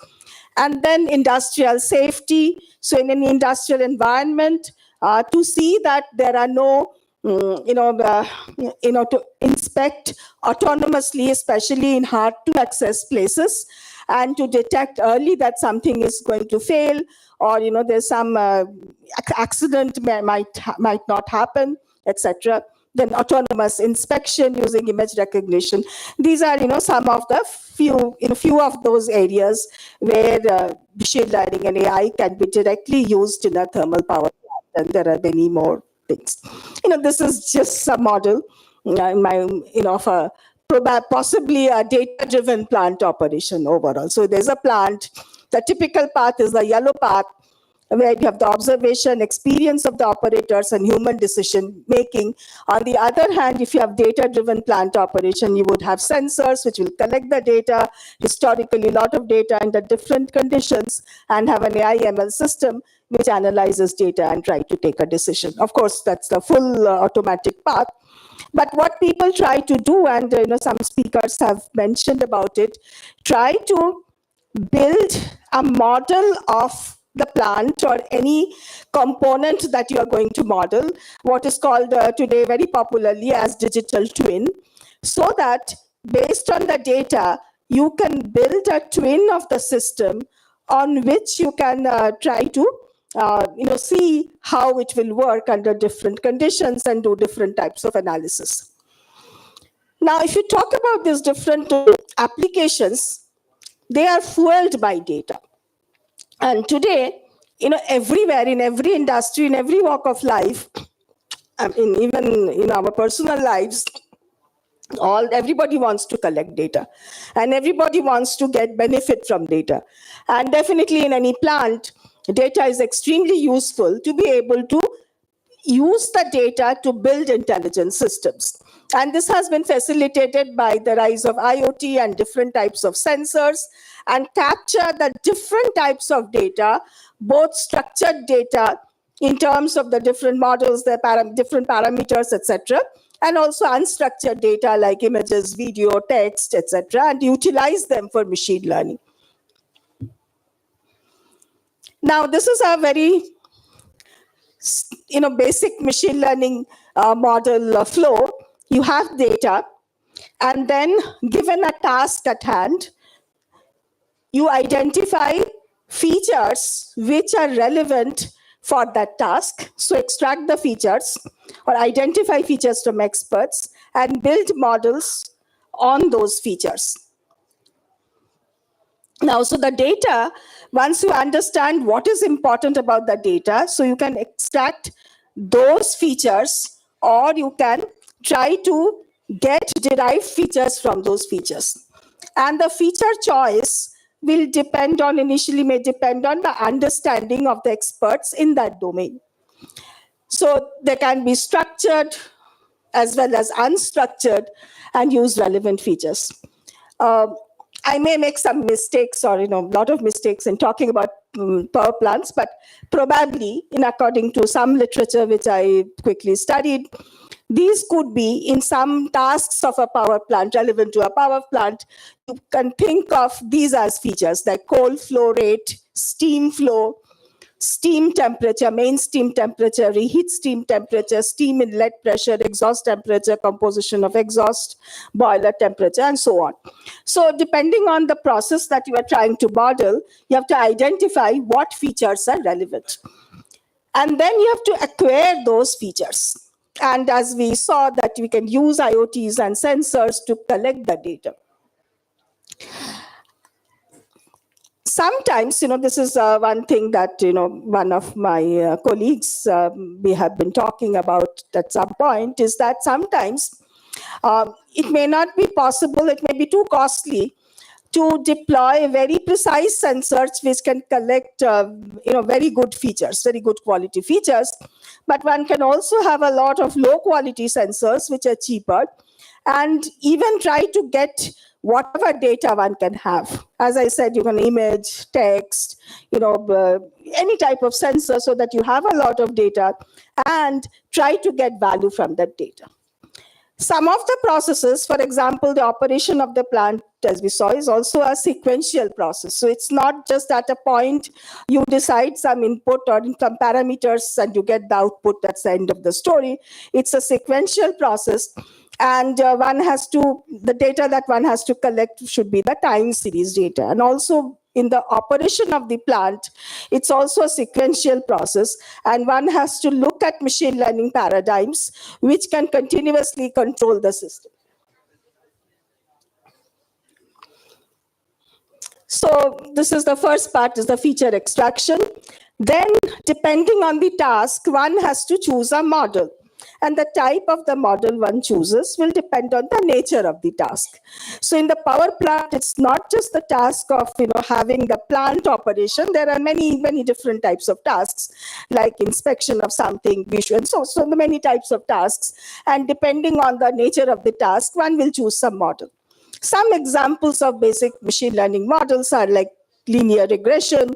And then industrial safety. So in an industrial environment, to see that there are no to inspect autonomously, especially in hard to access places, and to detect early that something is going to fail, or there's some accident might not happen, etc. Then autonomous inspection using image recognition. These are some of the few of those areas where machine learning and AI can be directly used in a thermal power plant, and there are many more things. This is just a model for possibly a data-driven plant operation overall. So there's a plant. The typical path is the yellow path, where you have the observation, experience of the operators, and human decision making. On the other hand, if you have data-driven plant operation, you would have sensors which will collect the data, historically a lot of data under different conditions, and have an AI ML system which analyzes data and try to take a decision. Of course, that's the full automatic path. But what people try to do, and some speakers have mentioned about it, try to build a model of the plant or any component that you are going to model, what is called today very popularly as digital twin, so that based on the data, you can build a twin of the system on which you can try to see how it will work under different conditions and do different types of analysis. Now, if you talk about these different applications, they are fueled by data. And today, everywhere, in every industry, in every walk of life, even in our personal lives, everybody wants to collect data, and everybody wants to get benefit from data. And definitely in any plant, data is extremely useful to be able to use the data to build intelligent systems. And this has been facilitated by the rise of IoT and different types of sensors, and capture the different types of data, both structured data in terms of the different models, their different parameters, etc., and also unstructured data like images, video, text, etc., and utilize them for machine learning. Now, this is a very basic machine learning model flow. You have data, and then given a task at hand, you identify features which are relevant for that task. So extract the features or identify features from experts and build models on those features. Now, so the data, once you understand what is important about the data, so you can extract those features, or you can try to get derived features from those features. And the feature choice will depend on, initially may depend on the understanding of the experts in that domain. So they can be structured as well as unstructured and use relevant features. I may make some mistakes or a lot of mistakes in talking about power plants, but probably, according to some literature which I quickly studied, these could be in some tasks of a power plant, relevant to a power plant. You can think of these as features like coal flow rate, steam flow, steam temperature, main steam temperature, reheat steam temperature, steam inlet pressure, exhaust temperature, composition of exhaust, boiler temperature, and so on. So depending on the process that you are trying to model, you have to identify what features are relevant. And then you have to acquire those features. And as we saw that we can use IoTs and sensors to collect the data. Sometimes, this is one thing that, one of my colleagues, we have been talking about at some point, is that sometimes it may not be possible, it may be too costly to deploy very precise sensors which can collect, very good features, very good quality features. But one can also have a lot of low quality sensors which are cheaper, and even try to get whatever data one can have. As I said, you can image, text, any type of sensor so that you have a lot of data and try to get value from that data. Some of the processes, for example, the operation of the plant, as we saw, is also a sequential process. So it's not just at a point you decide some input or some parameters and you get the output, that's the end of the story. It's a sequential process. And the data that one has to collect should be the time series data. And also in the operation of the plant, it's also a sequential process. And one has to look at machine learning paradigms which can continuously control the system. So this is the first part, is the feature extraction. Then, depending on the task, one has to choose a model. And the type of the model one chooses will depend on the nature of the task. So in the power plant, it's not just the task of having the plant operation. There are many, many different types of tasks, like inspection of something, visual, so many types of tasks. And depending on the nature of the task, one will choose some model. Some examples of basic machine learning models are like linear regression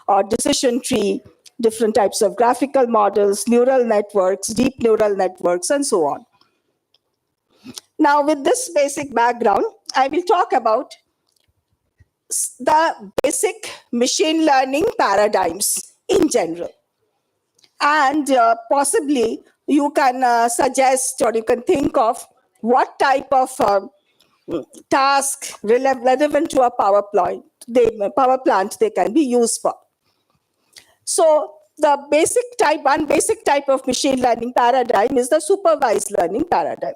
or decision tree, different types of graphical models, neural networks, deep neural networks, and so on. Now, with this basic background, I will talk about the basic machine learning paradigms in general. And possibly you can suggest or you can think of what type of task relevant to a power plant they can be used for. So the one basic type of machine learning paradigm is the supervised learning paradigm.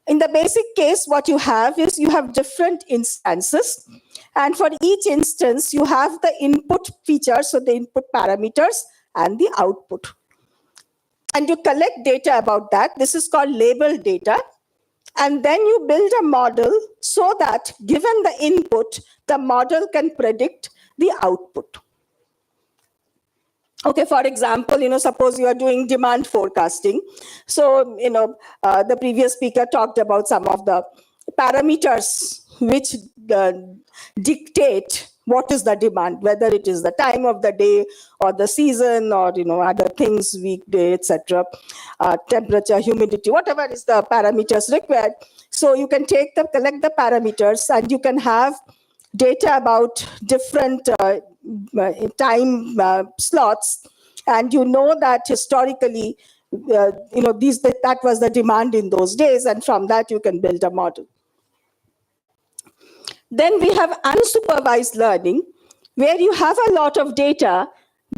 In the basic case, what you have is you have different instances, and for each instance, you have the input features, so the input parameters and the output. And you collect data about that. This is called labeled data. And then you build a model so that given the input, the model can predict the output. Okay, for example, suppose you are doing demand forecasting. So, the previous speaker talked about some of the parameters which dictate what is the demand, whether it is the time of the day or the season or, other things, weekday, etc., temperature, humidity, whatever is the parameters required. So you can collect the parameters and you can have data about different time slots, and that historically, that was the demand in those days, and from that you can build a model. Then we have unsupervised learning, where you have a lot of data,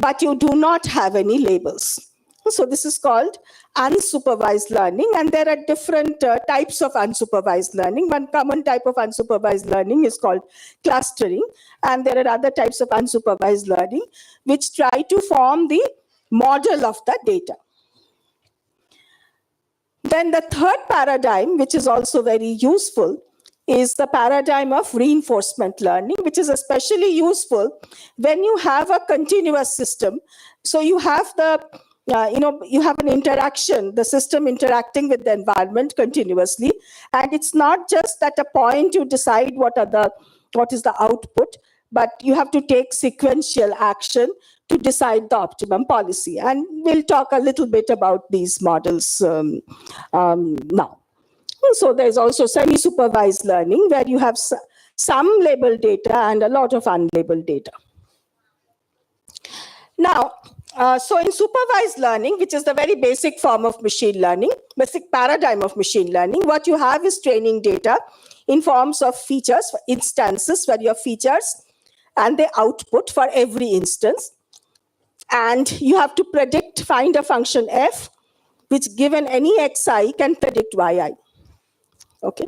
but you do not have any labels. So this is called unsupervised learning, and there are different types of unsupervised learning. One common type of unsupervised learning is called clustering, and there are other types of unsupervised learning which try to form the model of the data. Then the third paradigm, which is also very useful, is the paradigm of reinforcement learning, which is especially useful when you have a continuous system. So you have you have an interaction, the system interacting with the environment continuously, and it's not just at a point you decide what is the output, but you have to take sequential action to decide the optimum policy. And we'll talk a little bit about these models now. So there's also semi-supervised learning, where you have some labeled data and a lot of unlabeled data. Now, so in supervised learning, which is the very basic form of machine learning, basic paradigm of machine learning, what you have is training data in forms of features, instances, where you have features and the output for every instance. And you have to find a function f, which given any xi can predict yi. Okay.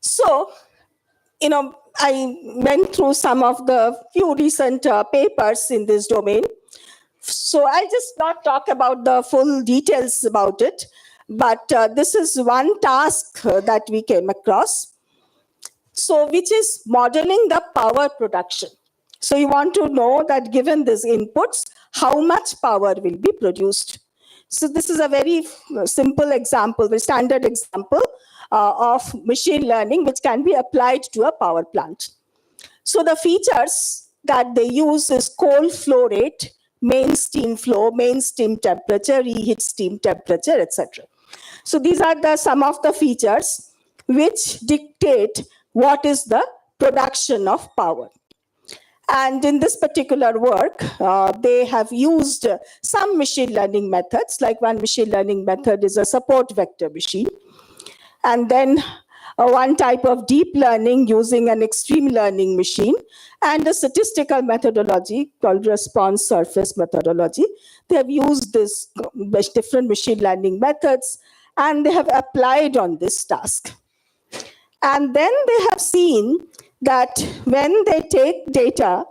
So, I went through some of the few recent papers in this domain. So I'll just not talk about the full details about it, but this is one task that we came across. So which is modeling the power production. So you want to know that given these inputs, how much power will be produced. So this is a very simple example, very standard example of machine learning, which can be applied to a power plant. So the features that they use is cold flow rate, main steam flow, main steam temperature, reheat steam temperature, etc. So these are some of the features which dictate what is the production of power. And in this particular work, they have used some machine learning methods, like one machine learning method is a support vector machine. And then one type of deep learning using an extreme learning machine, and a statistical methodology called response surface methodology. They have used this different machine learning methods, and they have applied on this task. And then they have seen that when they take data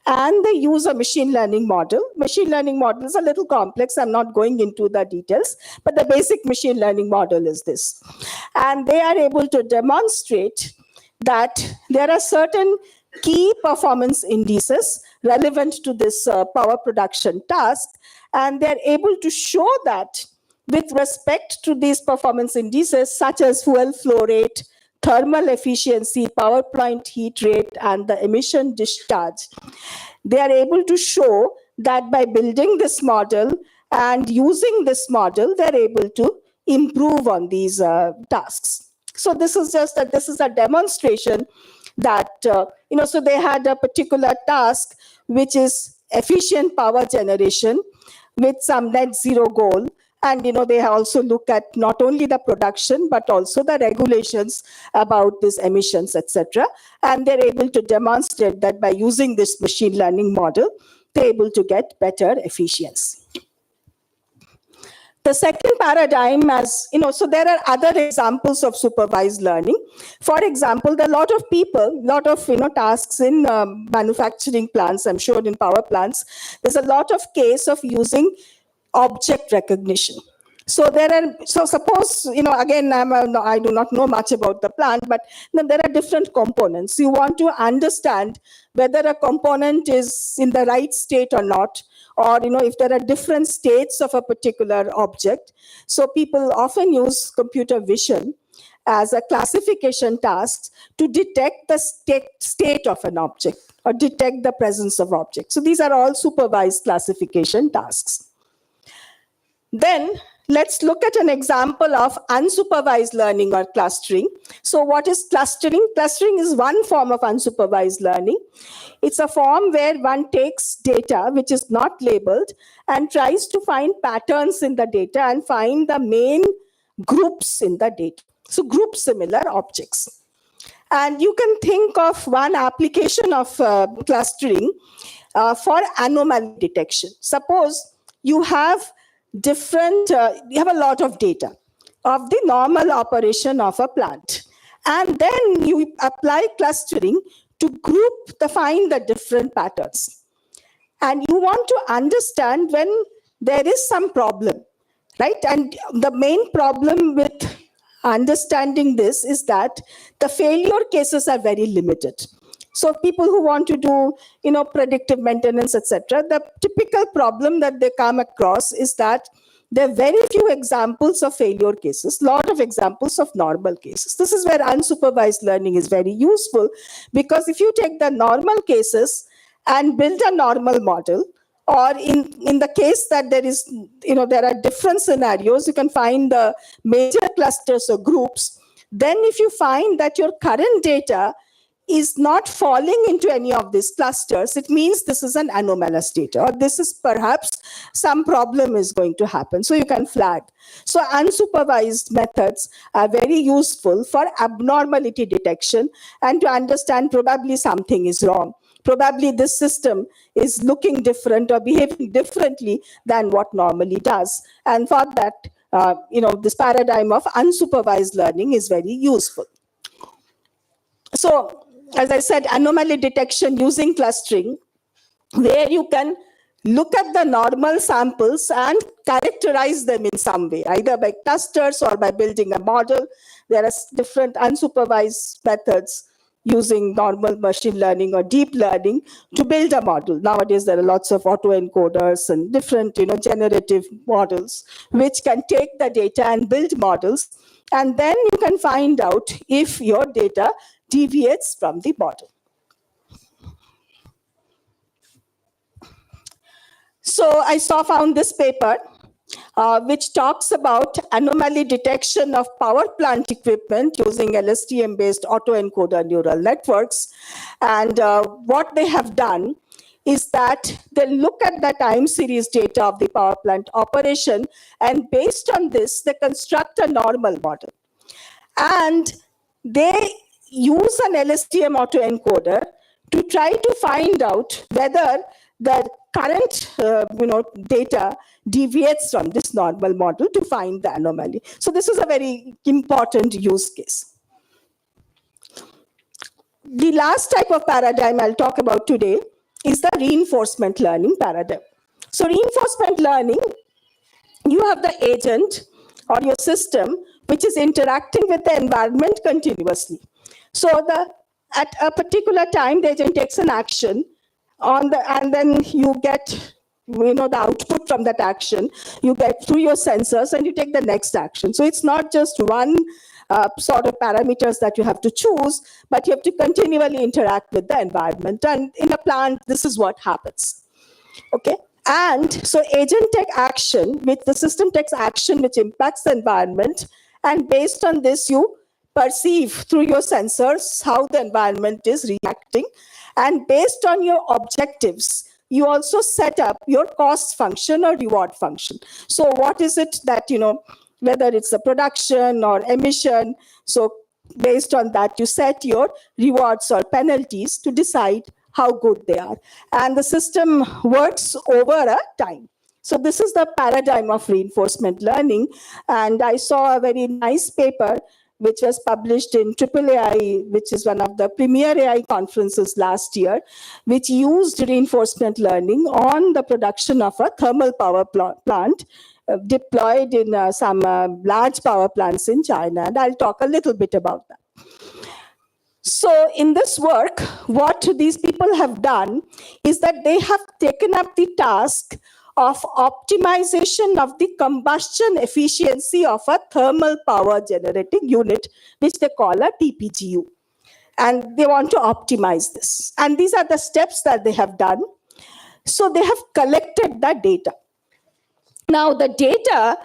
and they use a machine learning model is a little complex, I'm not going into the details, but the basic machine learning model is this. And they are able to demonstrate that there are certain key performance indices relevant to this power production task, and they're able to show that with respect to these performance indices, such as fuel flow rate, thermal efficiency, power plant heat rate, and the emission discharge, they are able to show that by building this model and using this model, they're able to improve on these tasks. So this is a demonstration that, so they had a particular task, which is efficient power generation with some net zero goal. And they also look at not only the production, but also the regulations about these emissions, etc. And they're able to demonstrate that by using this machine learning model, they're able to get better efficiency. The second paradigm, so there are other examples of supervised learning. For example, there are a lot of people, tasks in manufacturing plants, I'm sure in power plants, there's a lot of case of using object recognition. So suppose, again, I do not know much about the plant, but there are different components. You want to understand whether a component is in the right state or not, or, if there are different states of a particular object. So people often use computer vision as a classification task to detect the state of an object or detect the presence of objects. So these are all supervised classification tasks. Then let's look at an example of unsupervised learning or clustering. So what is clustering? Clustering is one form of unsupervised learning. It's a form where one takes data which is not labeled and tries to find patterns in the data and find the main groups in the data. So group similar objects. And you can think of one application of clustering for anomaly detection. Suppose you have you have a lot of data of the normal operation of a plant. And then you apply clustering to find the different patterns. And you want to understand when there is some problem, right? And the main problem with understanding this is that the failure cases are very limited. So people who want to do, predictive maintenance, etc., the typical problem that they come across is that there are very few examples of failure cases, lot of examples of normal cases. This is where unsupervised learning is very useful, because if you take the normal cases and build a normal model, or in the case that there are different scenarios, you can find the major clusters or groups. Then if you find that your current data is not falling into any of these clusters, it means this is an anomalous data, or this is perhaps some problem is going to happen. So you can flag. So unsupervised methods are very useful for abnormality detection and to understand probably something is wrong. Probably this system is looking different or behaving differently than what normally does. And for that, this paradigm of unsupervised learning is very useful. So, as I said, anomaly detection using clustering, where you can look at the normal samples and characterize them in some way, either by clusters or by building a model. There are different unsupervised methods using normal machine learning or deep learning to build a model. Nowadays, there are lots of autoencoders and different generative models which can take the data and build models. And then you can find out if your data deviates from the model. So I found this paper, which talks about anomaly detection of power plant equipment using LSTM-based autoencoder neural networks. And what they have done is that they look at the time series data of the power plant operation, and based on this, they construct a normal model. And they use an LSTM autoencoder to try to find out whether the current data deviates from this normal model to find the anomaly. So this is a very important use case. The last type of paradigm I'll talk about today is the reinforcement learning paradigm. So reinforcement learning, you have the agent or your system which is interacting with the environment continuously. So at a particular time, the agent takes an action and then you get the output from that action. You get through your sensors and you take the next action. So it's not just one sort of parameters that you have to choose, but you have to continually interact with the environment. And in a plant, this is what happens. Okay. And so agent take action, which the system takes action which impacts the environment. And based on this, you perceive through your sensors how the environment is reacting. And based on your objectives, you also set up your cost function or reward function. So what is it that, whether it's a production or emission, so based on that, you set your rewards or penalties to decide how good they are. And the system works over a time. So this is the paradigm of reinforcement learning. And I saw a very nice paper which was published in AAAI, which is one of the premier AI conferences last year, which used reinforcement learning on the production of a thermal power plant deployed in some large power plants in China. And I'll talk a little bit about that. So in this work, what these people have done is that they have taken up the task of optimization of the combustion efficiency of a thermal power generating unit, which they call a TPGU. And they want to optimize this. And these are the steps that they have done. So they have collected the data. Now the data,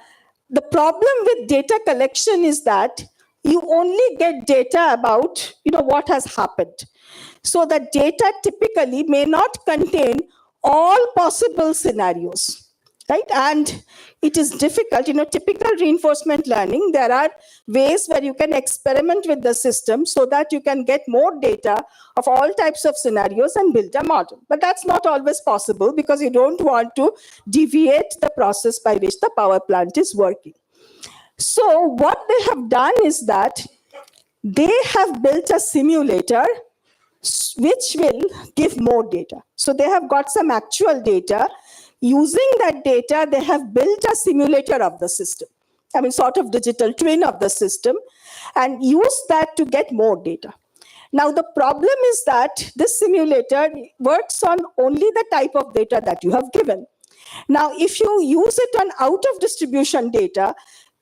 the problem with data collection is that you only get data about what has happened. So the data typically may not contain all possible scenarios, right? And it is difficult, typical reinforcement learning, there are ways where you can experiment with the system so that you can get more data of all types of scenarios and build a model. But that's not always possible because you don't want to deviate the process by which the power plant is working. So what they have done is that they have built a simulator which will give more data. So they have got some actual data. Using that data, they have built a simulator of the system. I mean, sort of digital twin of the system, and use that to get more data. Now, the problem is that this simulator works on only the type of data that you have given. Now, if you use it on out of distribution data,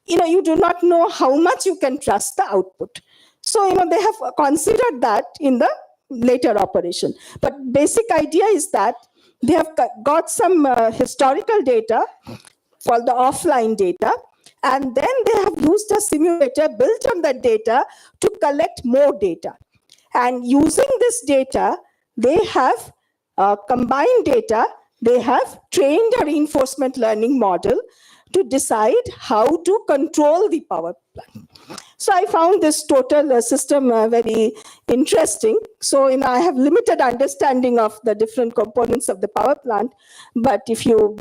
you do not know how much you can trust the output. So, they have considered that in the later operation. But basic idea is that they have got some historical data called the offline data, and then they have used a simulator built on that data to collect more data. And using this data, they have combined data, they have trained a reinforcement learning model to decide how to control the power plant. So I found this total system very interesting. So I have limited understanding of the different components of the power plant, but if you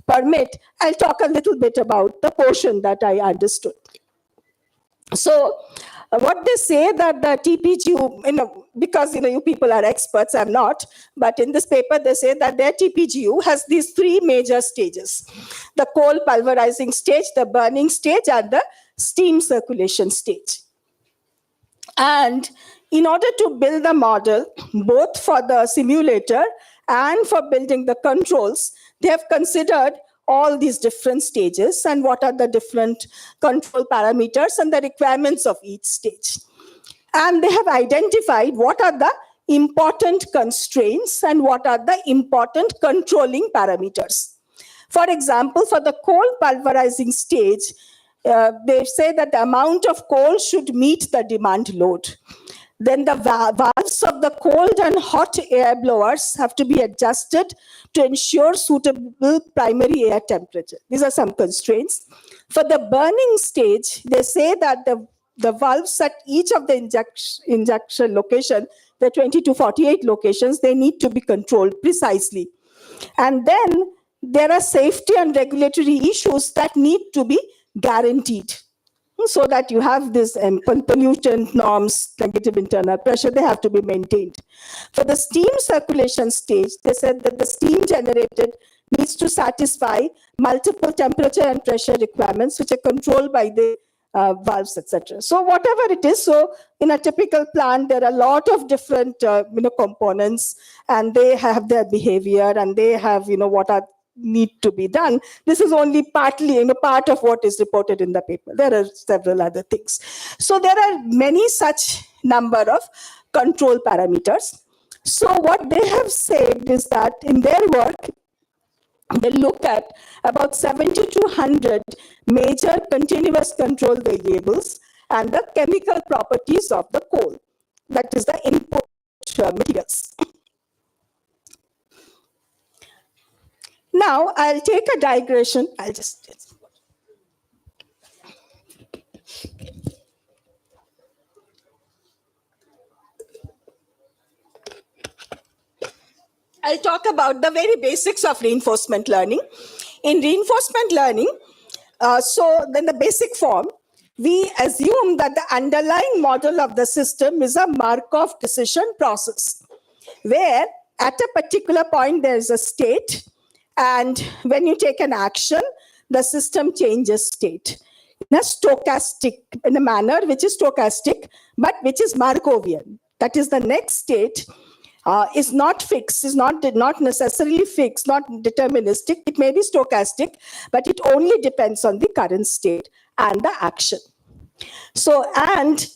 permit, I'll talk a little bit about the portion that I understood. So what they say that the TPGU, because you people are experts, I'm not, but in this paper they say that their TPGU has these three major stages: the coal pulverizing stage, the burning stage, and the steam circulation stage. And in order to build the model, both for the simulator and for building the controls, they have considered all these different stages and what are the different control parameters and the requirements of each stage. And they have identified what are the important constraints and what are the important controlling parameters. For example, for the coal pulverizing stage, they say that the amount of coal should meet the demand load. Then the valves of the cold and hot air blowers have to be adjusted to ensure suitable primary air temperature. These are some constraints. For the burning stage, they say that the valves at each of the injection location, the 20 to 48 locations, they need to be controlled precisely. And then there are safety and regulatory issues that need to be guaranteed, so that you have this pollutant norms, negative internal pressure, they have to be maintained. For the steam circulation stage, they said that the steam generated needs to satisfy multiple temperature and pressure requirements, which are controlled by the valves, etc. So whatever it is, so in a typical plant, there are a lot of different components, and they have their behavior, and they have what are need to be done. This is only partly part of what is reported in the paper. There are several other things. So there are many such number of control parameters. So what they have said is that in their work, they look at about 70 to 100 major continuous control variables and the chemical properties of the coal. That is the input materials. Now, I'll take a digression. I'll talk about the very basics of reinforcement learning. In reinforcement learning, so then the basic form, we assume that the underlying model of the system is a Markov decision process, where at a particular point there is a state, and when you take an action, the system changes state in a manner which is stochastic, but which is Markovian. That is, the next state is not fixed, is not necessarily fixed, not deterministic. It may be stochastic, but it only depends on the current state and the action. So, and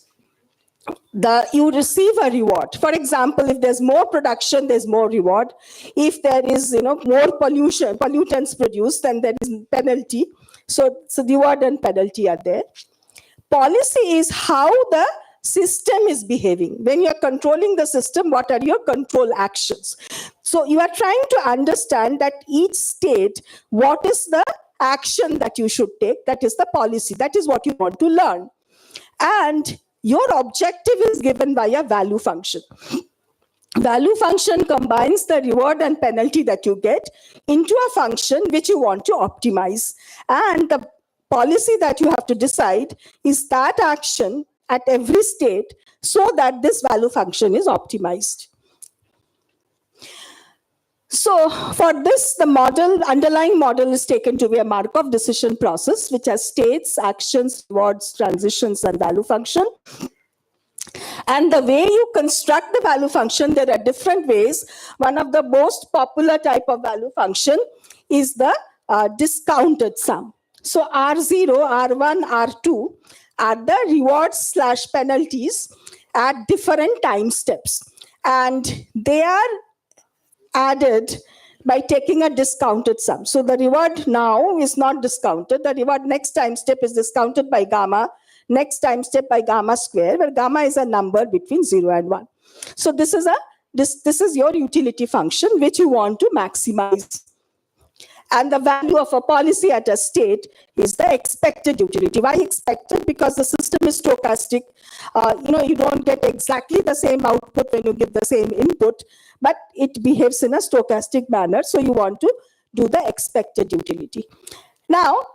you receive a reward. For example, if there's more production, there's more reward. If there is more pollutants produced, then there is penalty. So reward and penalty are there. Policy is how the system is behaving. When you're controlling the system, what are your control actions? So you are trying to understand that each state, what is the action that you should take? That is the policy. That is what you want to learn. And your objective is given by a value function. Value function combines the reward and penalty that you get into a function which you want to optimize. And the policy that you have to decide is that action at every state so that this value function is optimized. So for this, the underlying model is taken to be a Markov decision process, which has states, actions, rewards, transitions, and value function. And the way you construct the value function, there are different ways. One of the most popular type of value function is the discounted sum. So R0, R1, R2 are the rewards / penalties at different time steps. And they are added by taking a discounted sum. So the reward now is not discounted. The reward next time step is discounted by gamma, next time step by gamma square, where gamma is a number between 0 and 1. So this is your utility function which you want to maximize. And the value of a policy at a state is the expected utility. Why expected? Because the system is stochastic. You don't get exactly the same output when you give the same input, but it behaves in a stochastic manner. So you want to do the expected utility. Now,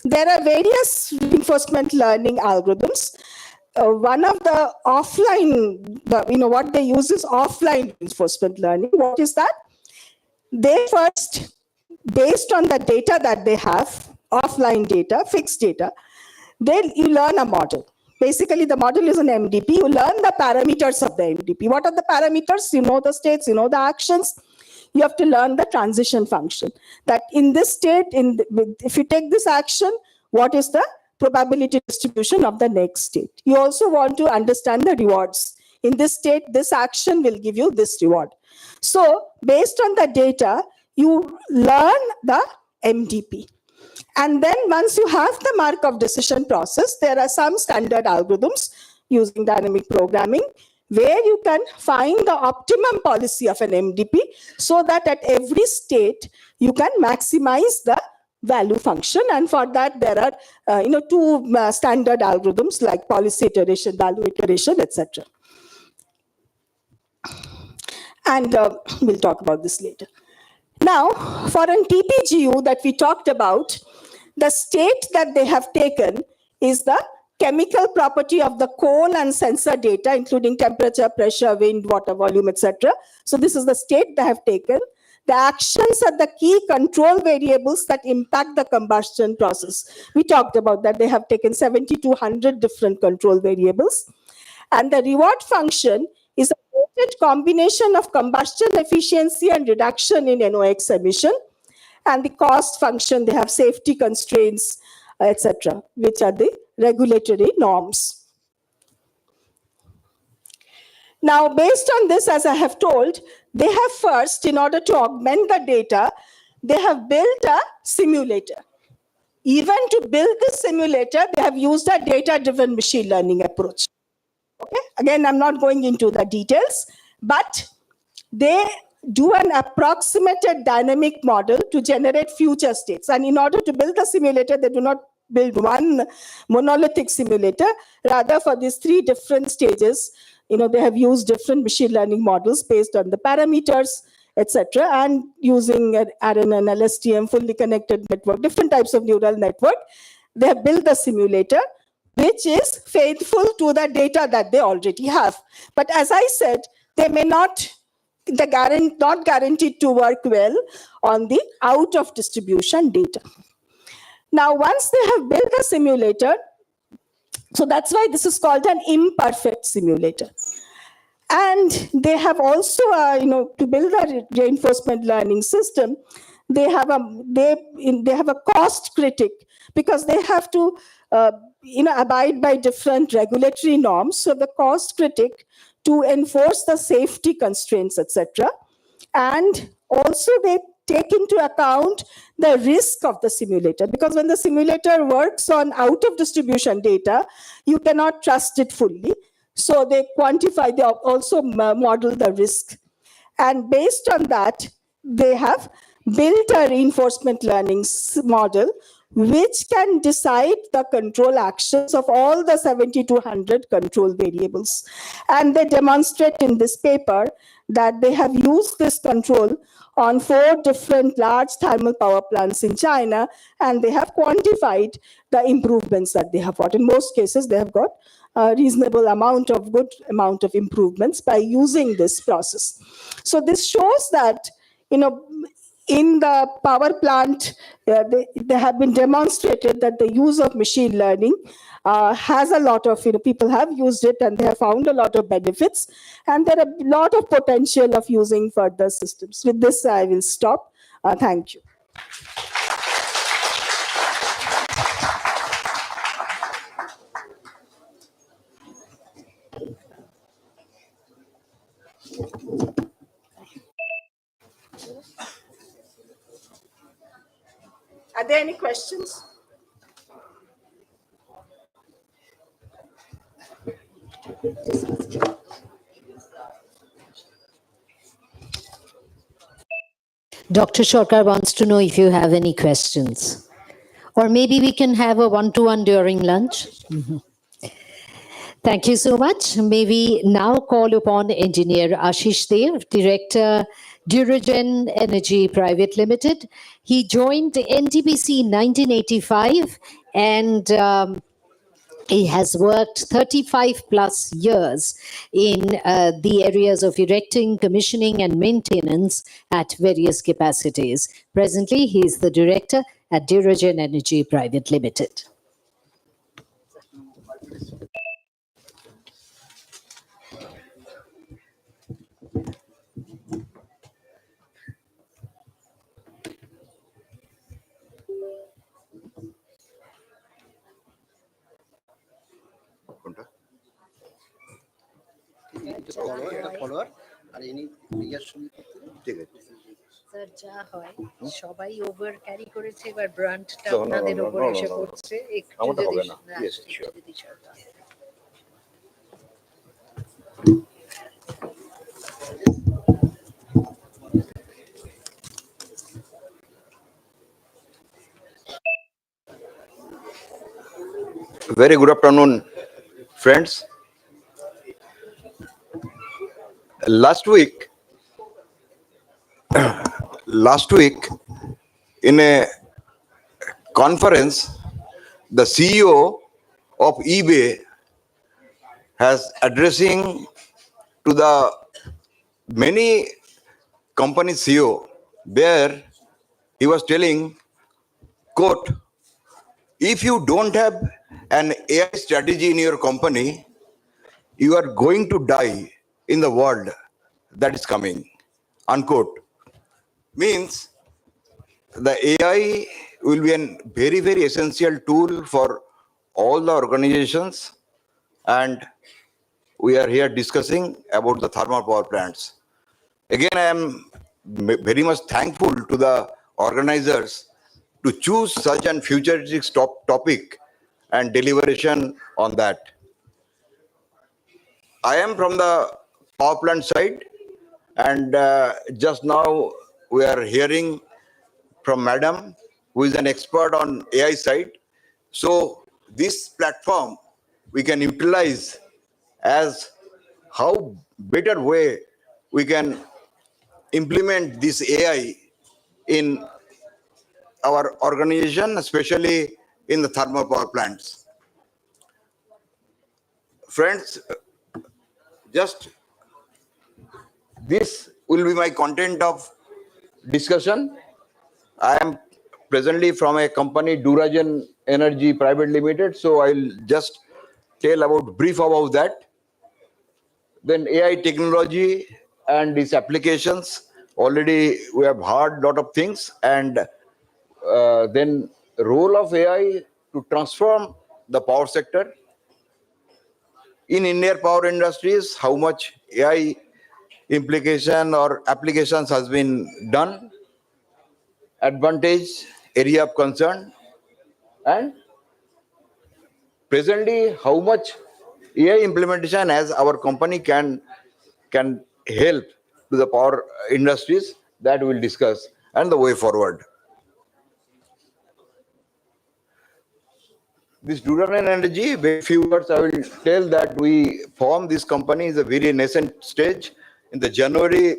there are various reinforcement learning algorithms. One of the offline, what they use is offline reinforcement learning. What is that? They first, based on the data that they have, offline data, fixed data, you learn a model. Basically, the model is an MDP. You learn the parameters of the MDP. What are the parameters? You know the states, you know the actions. You have to learn the transition function. That in this state, if you take this action, what is the probability distribution of the next state? You also want to understand the rewards. In this state, this action will give you this reward. So based on the data, you learn the MDP. And then once you have the Markov decision process, there are some standard algorithms using dynamic programming where you can find the optimum policy of an MDP so that at every state, you can maximize the value function. And for that, there are two standard algorithms like policy iteration, value iteration, etc. And we'll talk about this later. Now, for an TPGU that we talked about, the state that they have taken is the chemical property of the coal and sensor data, including temperature, pressure, wind, water volume, etc. So this is the state they have taken. The actions are the key control variables that impact the combustion process. We talked about that. They have taken 70 to 100 different control variables. And the reward function is a weighted combination of combustion efficiency and reduction in NOx emission. And the cost function, they have safety constraints, etc., which are the regulatory norms. Now, based on this, as I have told, they have first, in order to augment the data, they have built a simulator. Even to build this simulator, they have used a data-driven machine learning approach. Okay? Again, I'm not going into the details, but they do an approximated dynamic model to generate future states. And in order to build the simulator, they do not build one monolithic simulator. Rather, for these three different stages, they have used different machine learning models based on the parameters, etc., and using an RNN, LSTM, fully connected network, different types of neural network. They have built the simulator, which is faithful to the data that they already have. But as I said, they may not guaranteed to work well on the out of distribution data. Now, once they have built a simulator, so that's why this is called an imperfect simulator. And they have also, to build a reinforcement learning system, they have a cost critic because they have to, abide by different regulatory norms. So the cost critic to enforce the safety constraints, etc. And also they take into account the risk of the simulator, because when the simulator works on out of distribution data, you cannot trust it fully. So they quantify, they also model the risk. And based on that, they have built a reinforcement learning model which can decide the control actions of all the 7,200 control variables. And they demonstrate in this paper that they have used this control on 4 different large thermal power plants in China, and they have quantified the improvements that they have got. In most cases, they have got a reasonable good amount of improvements by using this process. So this shows that, in the power plant, they have been demonstrated that the use of machine learning has a lot of, people have used it and they have found a lot of benefits, and there are a lot of potential of using further systems. With this, I will stop. Thank you. Are there any questions? Dr. Shorkar wants to know if you have any questions. Or maybe we can have a one-to-one during lunch. Thank you so much. May we now call upon Engineer Ashish Dev, Director, Duragen Energy Private Limited. He joined NTPC in 1985 and he has worked 35 plus years in the areas of erecting, commissioning, and maintenance at various capacities. Presently, he is the director at Duragen Energy Private Limited. follower আর ইনি ইয়ার সঙ্গে ঠিক আছে sir যা হয় সবাই over carry করেছে এবার ব্রান্ডটা আপনাদের উপর এসে পড়ছে একটু যদি Very good afternoon, friends. Last week, in a conference, the CEO of eBay has addressing to the many company CEO. There, he was telling, quote, if you don't have an AI strategy in your company, you are going to die in the world that is coming, unquote. Means the AI will be a very, very essential tool for all the organizations, and we are here discussing about the thermal power plants. Again, I am very much thankful to the organizers to choose such an futuristic topic and deliberation on that. I am from the power plant side, and just now we are hearing from Madam, who is an expert on AI side. So this platform we can utilize as how better way we can implement this AI in our organization, especially in the thermal power plants. Friends, just this will be my content of discussion. I am presently from a company, Duragen Energy Private Limited, so I'll just tell brief about that. Then AI technology and its applications. Already we have heard a lot of things, and then role of AI to transform the power sector. In Indian power industries, how much AI implication or applications has been done, advantage, area of concern, and presently how much AI implementation as our company can help to the power industries, that we'll discuss, and the way forward. This Durarene Energy, very few words I will tell that we formed this company is a very nascent stage. In the January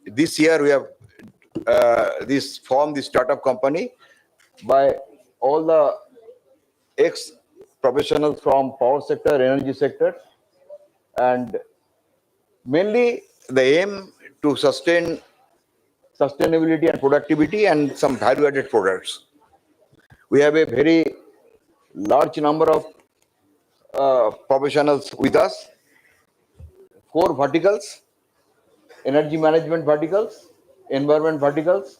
this year, we have formed this startup company by all the ex-professionals from power sector, energy sector, and mainly the aim to sustain sustainability and productivity and some value-added products. We have a very large number of professionals with us, 4 verticals: energy management verticals, environment verticals,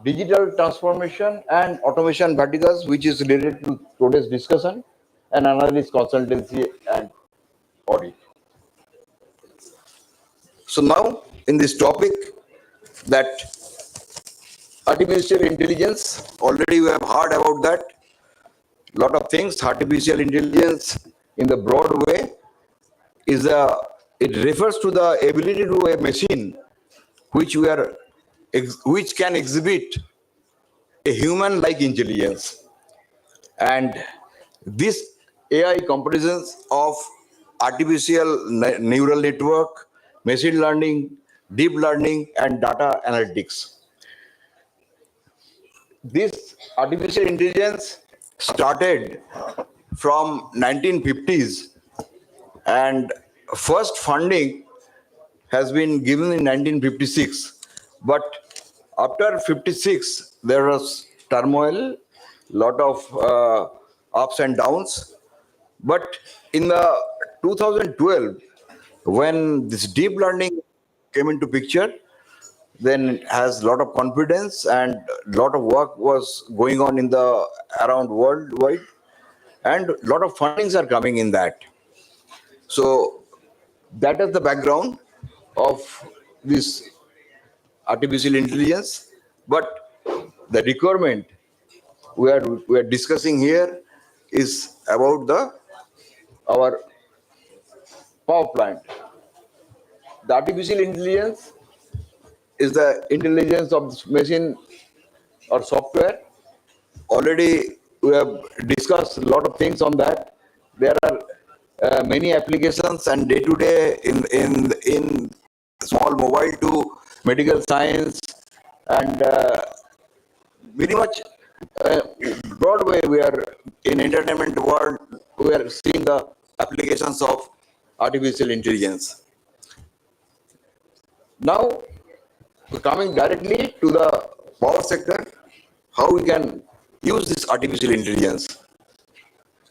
digital transformation and automation verticals, which is related to today's discussion, and analysis, consultancy and audit. So now in this topic, that artificial intelligence, already we have heard about that. Lot of things. Artificial intelligence in the broad way is it refers to the ability to a machine which can exhibit a human-like intelligence, and this AI comprises of artificial neural network, machine learning, deep learning, and data analytics. This artificial intelligence started from 1950s, and first funding has been given in 1956. But after 56, there was turmoil, lot of ups and downs. But in the 2012, when this deep learning came into picture, then it has a lot of confidence, and a lot of work was going on in the around worldwide, and a lot of fundings are coming in that. So that is the background of this artificial intelligence. But the requirement we are discussing here is about our power plant. The artificial intelligence is the intelligence of this machine or software. Already we have discussed a lot of things on that. There are many applications, and day to day in small mobile to medical science, and very much broad way we are in entertainment world. We are seeing the applications of artificial intelligence. Now, coming directly to the power sector, how we can use this artificial intelligence.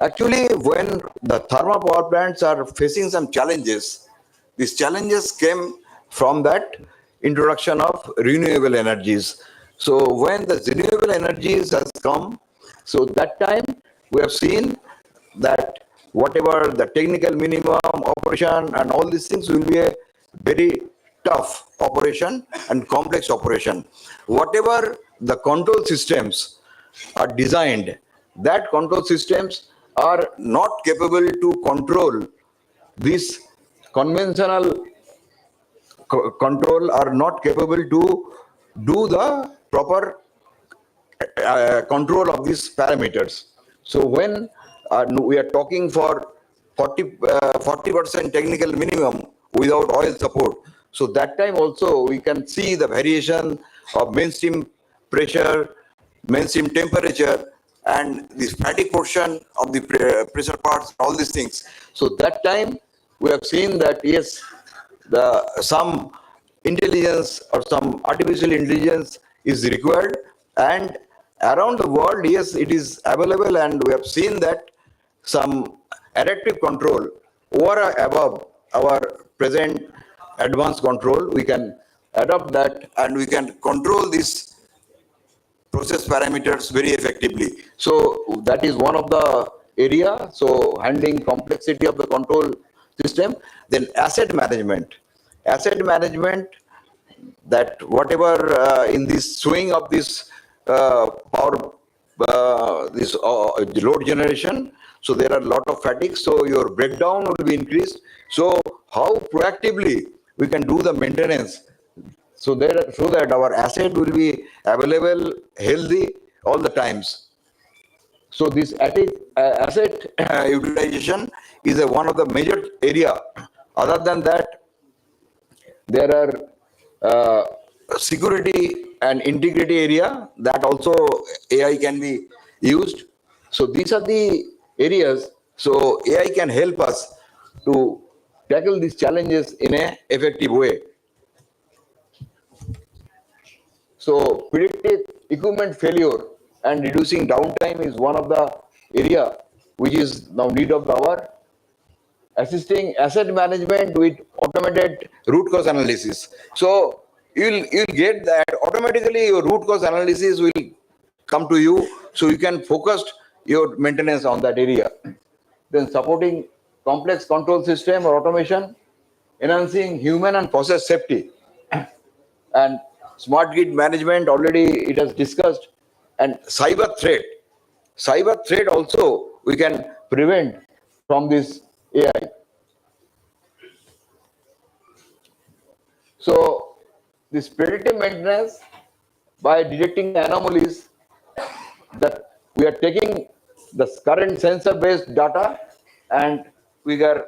Actually, when the thermal power plants are facing some challenges, these challenges came from that introduction of renewable energies. So when the renewable energies has come, so that time we have seen that whatever the technical minimum operation and all these things will be a very tough operation and complex operation. Whatever the control systems are designed, that control systems are not capable to control this conventional control, are not capable to do the proper control of these parameters. So when we are talking for 40% technical minimum without oil support, so that time also we can see the variation of mainstream pressure, mainstream temperature, and the static portion of the pressure parts, all these things. So that time we have seen that yes, some intelligence or some artificial intelligence is required, and around the world, yes, it is available, and we have seen that some adaptive control over above our present advanced control, we can adopt that, and we can control this process parameters very effectively. So that is one of the area. So handling complexity of the control system. Then asset management. Asset management, that whatever in this swing of this power, this load generation, so there are a lot of fatigue, so your breakdown will be increased. So how proactively we can do the maintenance so that our asset will be available, healthy all the times. So this asset utilization is one of the major area. Other than that, there are security and integrity area that also AI can be used. So these are the areas. So AI can help us to tackle these challenges in an effective way. So predictive equipment failure and reducing downtime is one of the area which is now need of the hour. Assisting asset management with automated root cause analysis. So you'll get that automatically your root cause analysis will come to you, so you can focus your maintenance on that area. Then supporting complex control system or automation, enhancing human and process safety, and smart grid management, already it has discussed, and cyber threat. Cyber threat also we can prevent from this AI. So this predictive maintenance, by detecting the anomalies, that we are taking the current sensor-based data and we are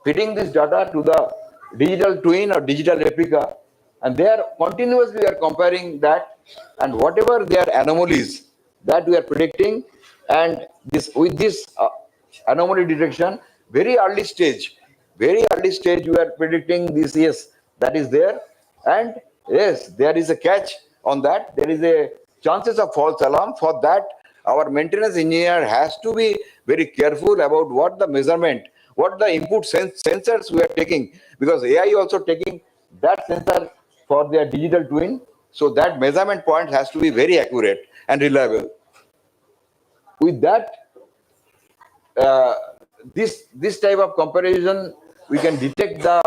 feeding this data to the digital twin or digital replica, and there continuously we are comparing that, and whatever their anomalies that we are predicting, and this with this anomaly detection, very early stage we are predicting this, yes, that is there, and yes, there is a catch on that, there is a chances of false alarm. For that, our maintenance engineer has to be very careful about what the measurement, what the input sensors we are taking, because AI also taking that sensor for their digital twin, so that measurement point has to be very accurate and reliable. With that, this type of comparison, we can detect the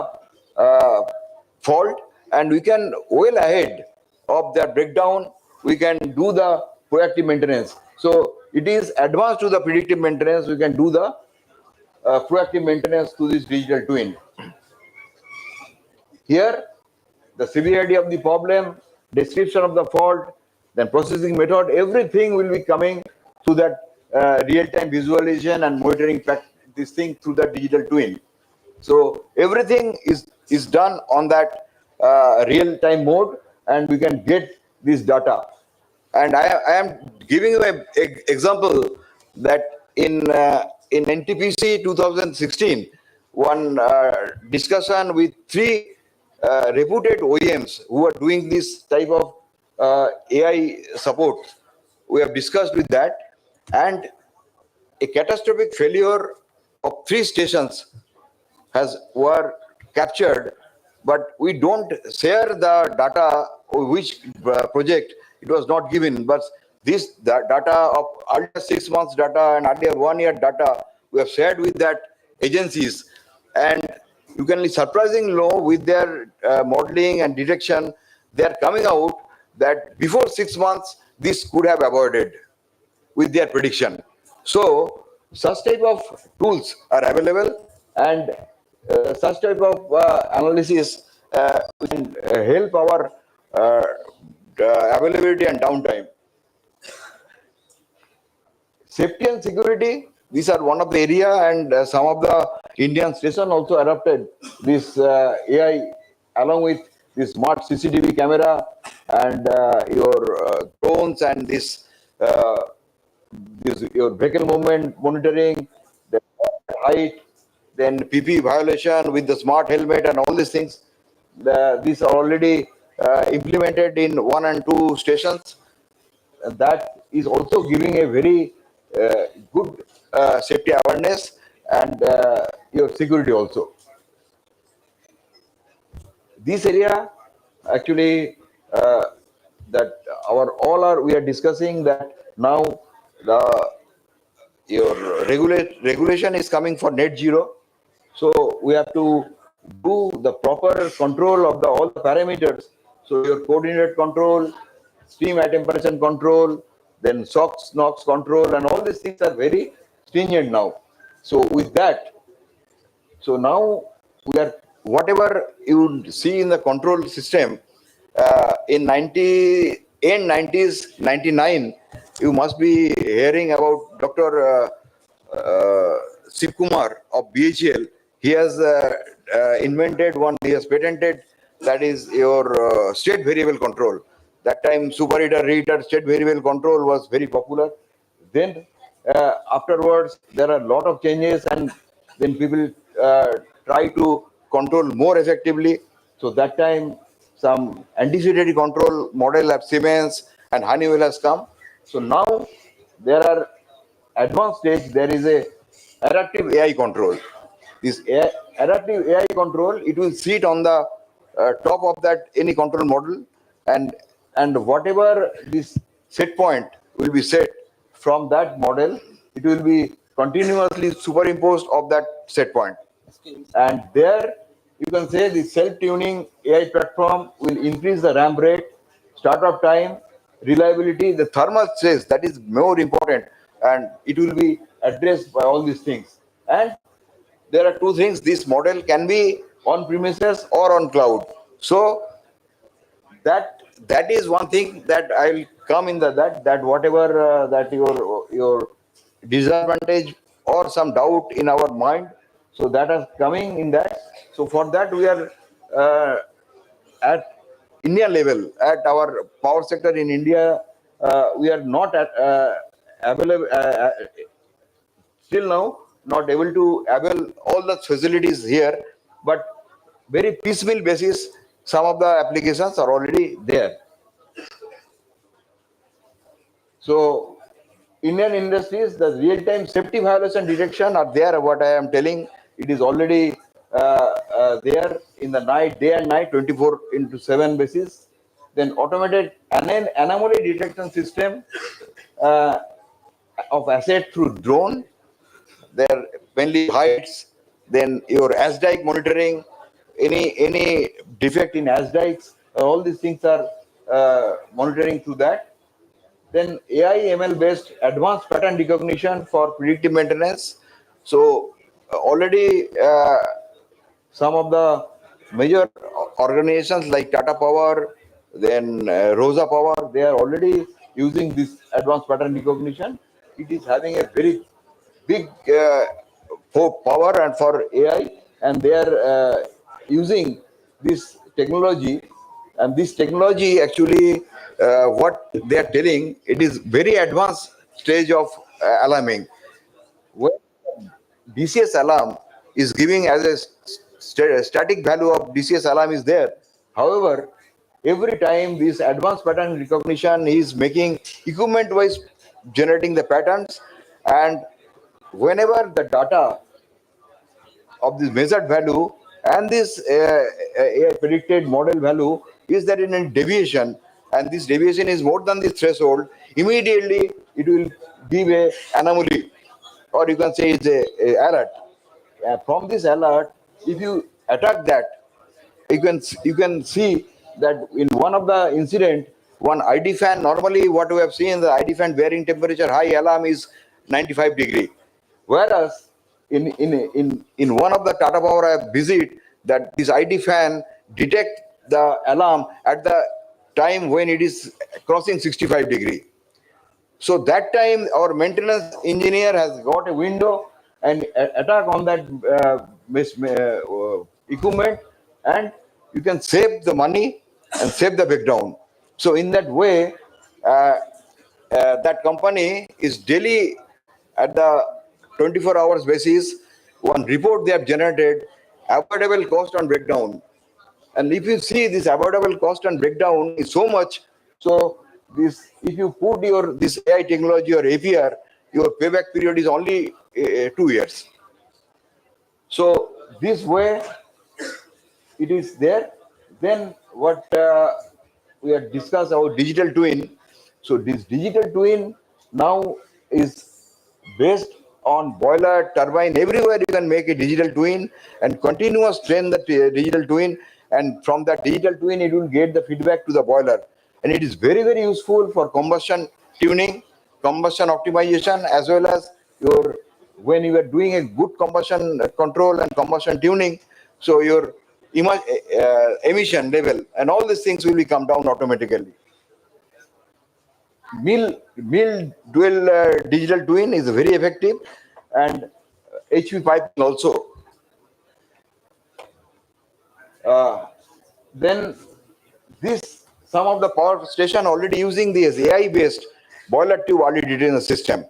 fault, and we can well ahead of the breakdown, we can do the proactive maintenance. So it is advanced to the predictive maintenance, we can do the proactive maintenance to this digital twin. Here, the severity of the problem, description of the fault, then processing method, everything will be coming to that real-time visualization and monitoring this thing through the digital twin. So everything is done on that real-time mode, and we can get this data. And I am giving you an example that in NTPC 2016, one discussion with 3 reputed OEMs who are doing this type of AI support. We have discussed with that, and a catastrophic failure of 3 stations were captured, but we don't share the data which project it was not given, but this data of earlier 6 months data and earlier 1 year data we have shared with that agencies, and you can be surprisingly low with their modeling and detection. They are coming out that before 6 months this could have avoided with their prediction. So such type of tools are available, and such type of analysis can help our availability and downtime. Safety and security, these are one of the area, and some of the Indian stations also adopted this AI along with this smart CCTV camera and your drones and this your vehicle movement monitoring, the height, then PP violation with the smart helmet and all these things. These are already implemented in 1 and 2 stations. That is also giving a very good safety awareness and your security also. This area actually that we are discussing that now your regulation is coming for net zero. So we have to do the proper control of all the parameters. So your coordinated control, steam high temperature control, then SOx, NOx control, and all these things are very stringent now. So with that, so now whatever you see in the control system in 90s, 99, you must be hearing about Dr. Shiv Kumar of BHL. He has invented one, he has patented, that is your state variable control. That time super reader state variable control was very popular. Then afterwards there are a lot of changes, and then people try to control more effectively. So that time some anticipatory control model of Siemens and Honeywell has come. So now there are advanced stage, there is a adaptive AI control. This adaptive AI control, it will sit on the top of that any control model, and whatever this set point will be set from that model, it will be continuously superimposed of that set point. And there you can say the self-tuning AI platform will increase the RAM rate, startup time, reliability, the thermal stress, that is more important, and it will be addressed by all these things. And there are two things, this model can be on premises or on cloud. So that is one thing that I'll come in that whatever that your disadvantage or some doubt in our mind, so that is coming in that. So for that we are at India level, at our power sector in India, we are not at available still now, not able to avail all the facilities here, but very piecemeal basis, some of the applications are already there. So Indian industries, the real-time safety violation detection are there. What I am telling, it is already there in the night, day and night, 24/7 basis. Then automated anomaly detection system of asset through drone. There mainly heights. Then your ASDIC monitoring, any defect in ASDICs, all these things are monitoring through that. Then AI ML based advanced pattern recognition for predictive maintenance. So already some of the major organizations like Tata Power, then Rosa Power, they are already using this advanced pattern recognition. It is having a very big for power and for AI, and they are using this technology. And this technology actually, what they are telling, it is very advanced stage of alarming. When DCS alarm is giving as a static value of DCS alarm is there. However, every time this advanced pattern recognition is making equipment wise generating the patterns, and whenever the data of this measured value and this predicted model value is there in a deviation, and this deviation is more than the threshold, immediately it will give a anomaly, or you can say it's a alert. From this alert, if you attack that, you can see that in one of the incident, one ID fan, normally what we have seen, the ID fan bearing temperature high alarm is 95 degree, whereas in one of the Tata Power I have visit, that this ID fan detect the alarm at the time when it is crossing 65 degree. So that time our maintenance engineer has got a window and attack on that equipment, and you can save the money and save the breakdown. So in that way, that company is daily at the 24 hours basis, one report they have generated, avoidable cost on breakdown. And if you see this avoidable cost and breakdown is so much, so this, if you put your this AI technology or APR, your payback period is only 2 years. So this way it is there. Then what we have discussed about digital twin. So this digital twin now is based on boiler, turbine, everywhere you can make a digital twin and continuous train the digital twin, and from that digital twin it will get the feedback to the boiler, and it is very, very useful for combustion tuning, combustion optimization, as well as when you are doing a good combustion control and combustion tuning. So your emission level, and all these things will be come down automatically. Mill dual digital twin is very effective, and HP piping also. Then some of the power station already using this AI based boiler tube early detection system.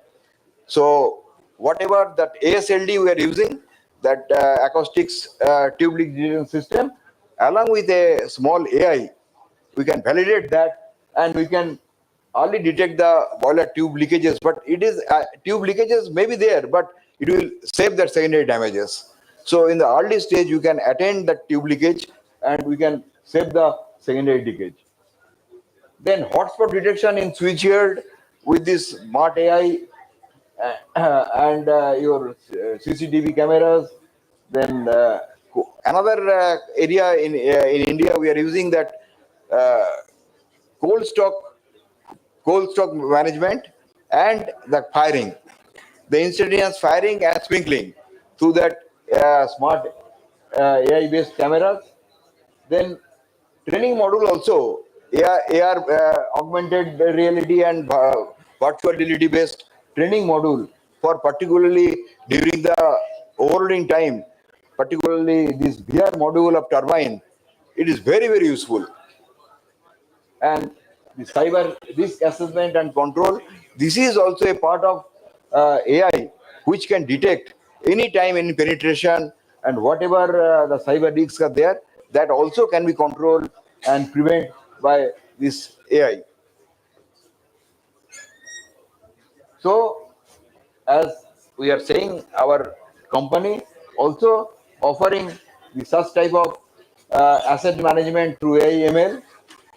So whatever that ASLD we are using, that acoustics tube leak detection system, along with a small AI, we can validate that, and we can early detect the boiler tube leakages. But it is tube leakages may be there, but it will save that secondary damages. So in the early stage, you can attend the tube leakage, and we can save the secondary leakage. Then hotspot detection in switchyard with this smart AI and your CCTV cameras. Then another area in India, we are using that cold stock management and the firing, the instantaneous firing and sprinkling through that smart AI-based cameras. Then training module also, AR augmented reality and virtual reality based training module for particularly during the overloading time, particularly this VR module of turbine. It is very, very useful. And the cyber risk assessment and control, this is also a part of AI, which can detect any time any penetration, and whatever the cyber risks are there, that also can be controlled and prevent by this AI. So as we are saying, our company also offering the such type of asset management through AIML,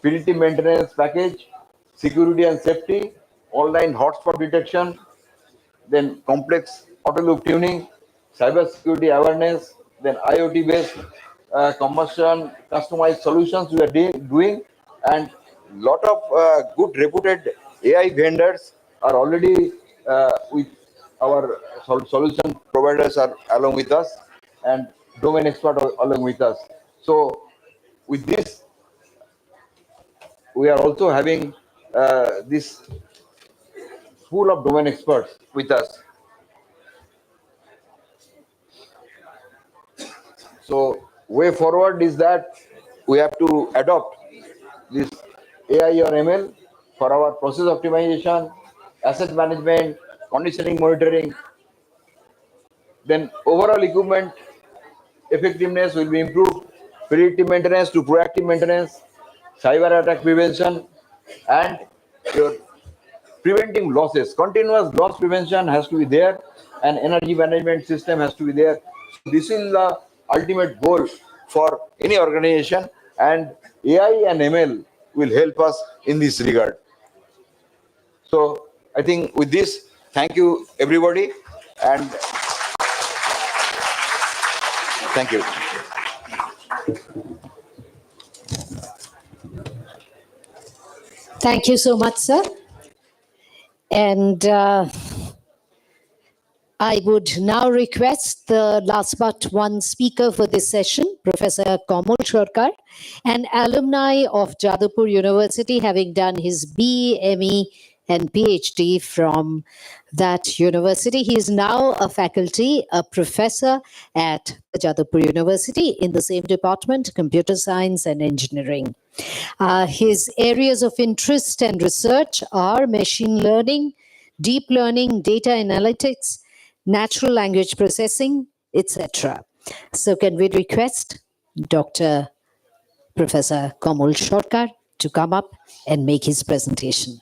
predictive maintenance package, security and safety, online hotspot detection, then complex auto loop tuning, cyber security awareness, then IoT based combustion customized solutions we are doing, and lot of good reputed AI vendors are already with our solution providers are along with us, and domain expert along with us. So with this, we are also having this pool of domain experts with us. So way forward is that we have to adopt this AI or ML for our process optimization, asset management, conditioning monitoring. Then overall equipment effectiveness will be improved, predictive maintenance to proactive maintenance, cyber attack prevention, and your preventing losses. Continuous loss prevention has to be there, and energy management system has to be there. This is the ultimate goal for any organization, and AI and ML will help us in this regard. So I think with this, thank you everybody, and thank you. Thank you so much, sir. And I would now request the last but one speaker for this session, Professor Kamal Sarkar, an alumni of Jadavpur University, having done his BE, ME, and PhD from that university. He is now a faculty, a professor at Jadavpur University in the same department, computer science and engineering. His areas of interest and research are machine learning, deep learning, data analytics, natural language processing, etc. So can we request Dr. Professor Kamal Sarkar to come up and make his presentation.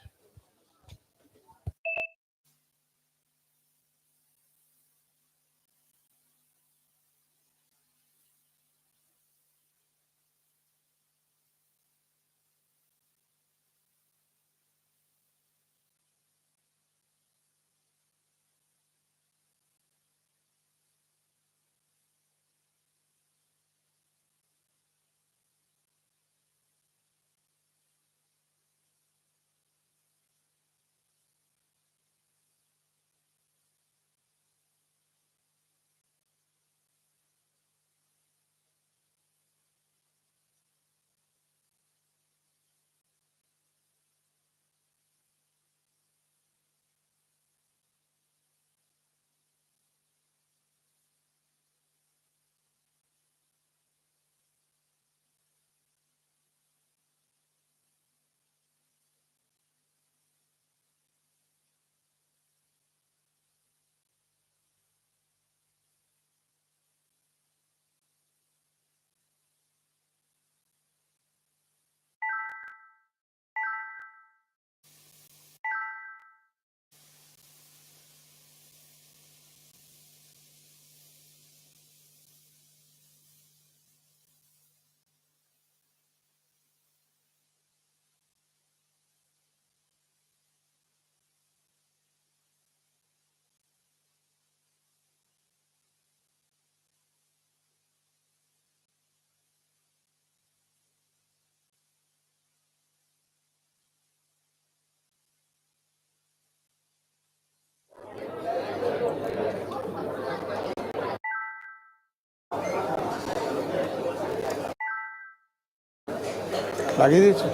লাগিয়ে দিয়েছো?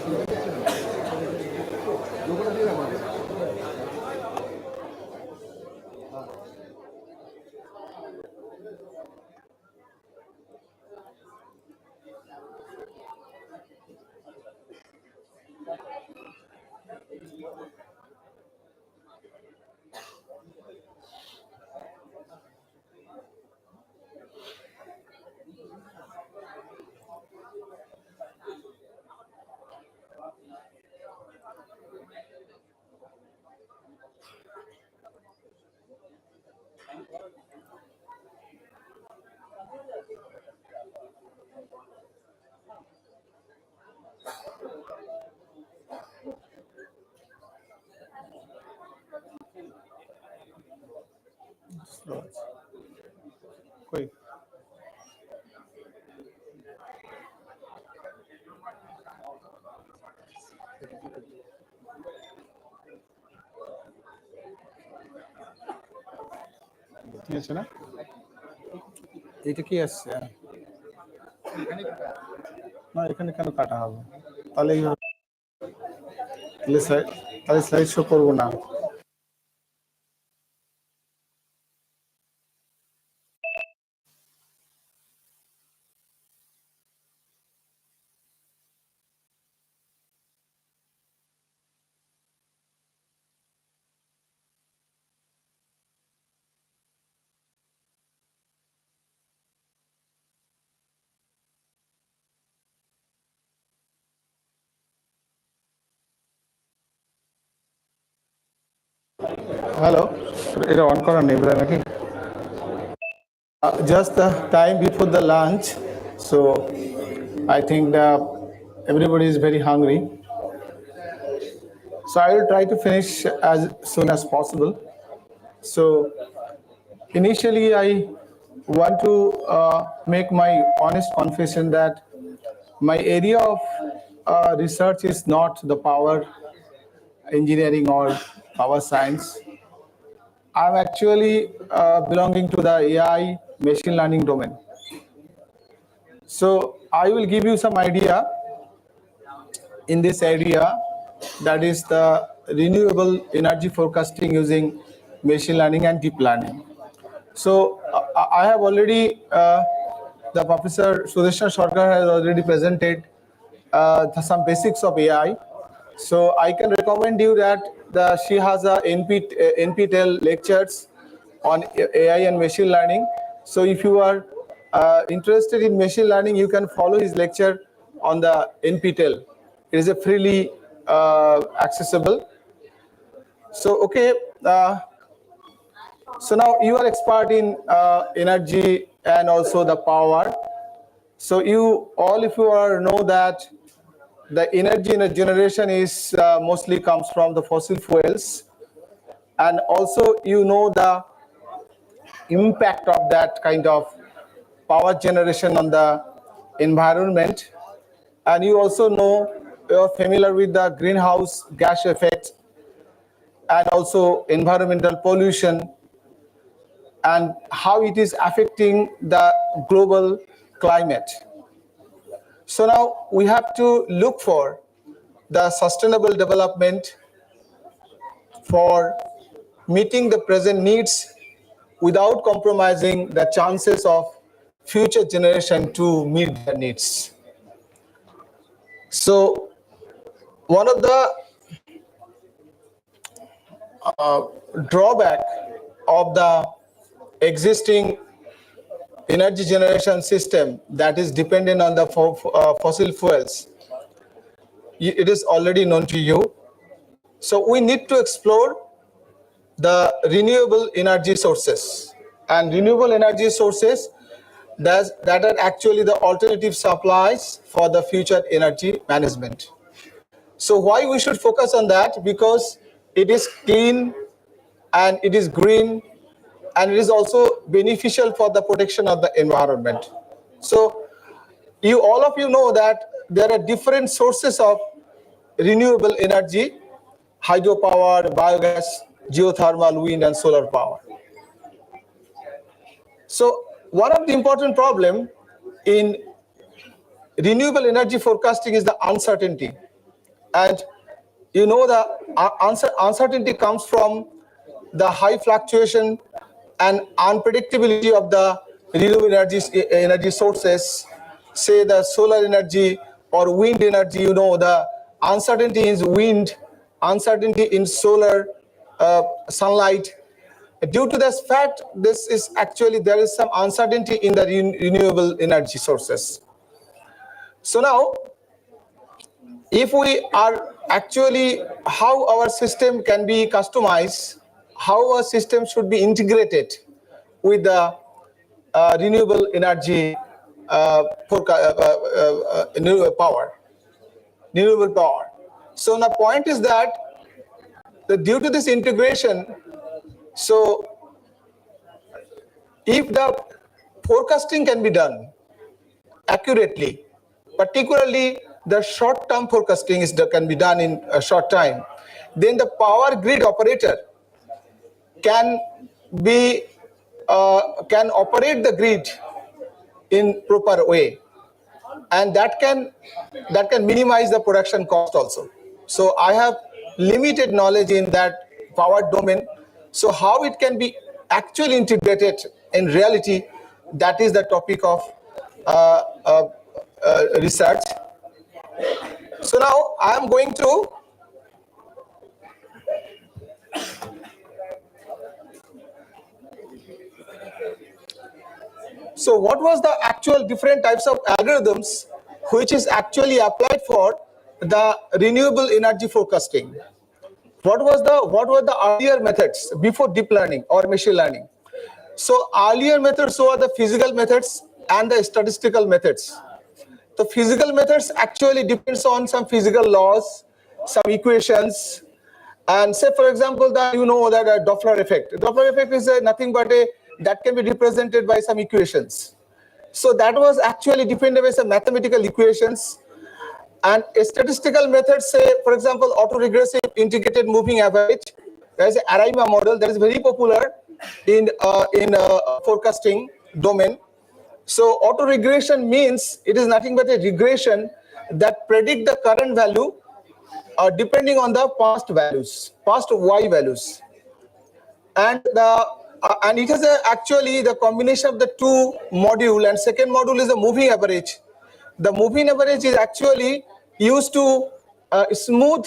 কই? ঠিক আছে না? এটা কি আসছে? না, এখানে কেন কাটা হবে? তাহলে তাহলে স্লাইড শো করবো না। হ্যালো, এটা অন করা নেই বোধহয় নাকি? Just the time before the lunch, so I think everybody is very hungry. So I will try to finish as soon as possible. So initially, I want to make my honest confession that my area of research is not the power engineering or power science. I'm actually belonging to the AI machine learning domain. So I will give you some idea in this area, that is the renewable energy forecasting using machine learning and deep learning. So I have already, the Professor Sudeshna Sarkar has already presented some basics of AI. So I can recommend you that she has a NPTEL lectures on AI and machine learning. So if you are interested in machine learning, you can follow his lecture on the NPTEL. It is a freely accessible. So okay, so now you are expert in energy and also the power. So if you know that the energy in a generation is mostly comes from the fossil fuels, and also you know the impact of that kind of power generation on the environment, and you also know, you're familiar with the greenhouse gas effect and also environmental pollution and how it is affecting the global climate. So now we have to look for the sustainable development for meeting the present needs without compromising the chances of future generation to meet their needs. So one of the drawback of the existing energy generation system that is dependent on the fossil fuels, it is already known to you. So we need to explore the renewable energy sources, and renewable energy sources that are actually the alternative supplies for the future energy management. So why we should focus on that? Because it is clean and it is green, and it is also beneficial for the protection of the environment. So all of you know that there are different sources of renewable energy: hydropower, biogas, geothermal, wind, and solar power. So one of the important problem in renewable energy forecasting is the uncertainty. And you know the uncertainty comes from the high fluctuation and unpredictability of the renewable energy sources, say the solar energy or wind energy. You know, the uncertainty in wind, uncertainty in solar, sunlight. Due to this fact, this is actually, there is some uncertainty in the renewable energy sources. So now, if we are actually, how our system can be customized, how our system should be integrated with the renewable energy renewable power. So the point is that due to this integration, so if the forecasting can be done accurately, particularly the short-term forecasting can be done in a short time, then the power grid operator can operate the grid in proper way, and that can minimize the production cost also. So I have limited knowledge in that power domain. So how it can be actually integrated in reality, that is the topic of research. So now I am going to so what was the actual different types of algorithms which is actually applied for the renewable energy forecasting? What were the earlier methods before deep learning or machine learning? So earlier methods were the physical methods and the statistical methods. The physical methods actually depends on some physical laws, some equations, and say for example that Doppler effect. Doppler effect is nothing but that can be represented by some equations. So that was actually depended by some mathematical equations. And a statistical method, say for example autoregressive integrated moving average. There is an ARIMA model that is very popular in forecasting domain. So autoregression means it is nothing but a regression that predict the current value depending on the past values, past y values, and it has actually the combination of the two module, and second module is the moving average. The moving average is actually used to smooth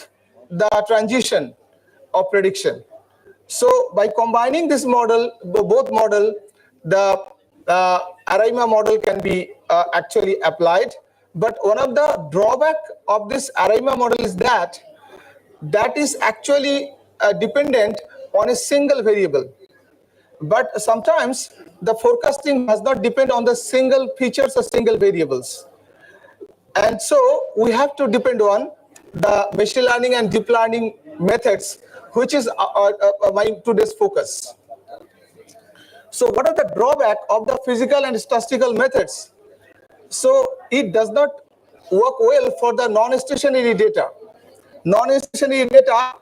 the transition of prediction. So by combining this model, both model, the ARIMA model can be actually applied. But one of the drawback of this ARIMA model is that is actually dependent on a single variable. But sometimes the forecasting does not depend on the single features or single variables. And so we have to depend on the machine learning and deep learning methods, which is my today's focus. So what are the drawback of the physical and statistical methods? So it does not work well for the non-stationary data. Non-stationary data,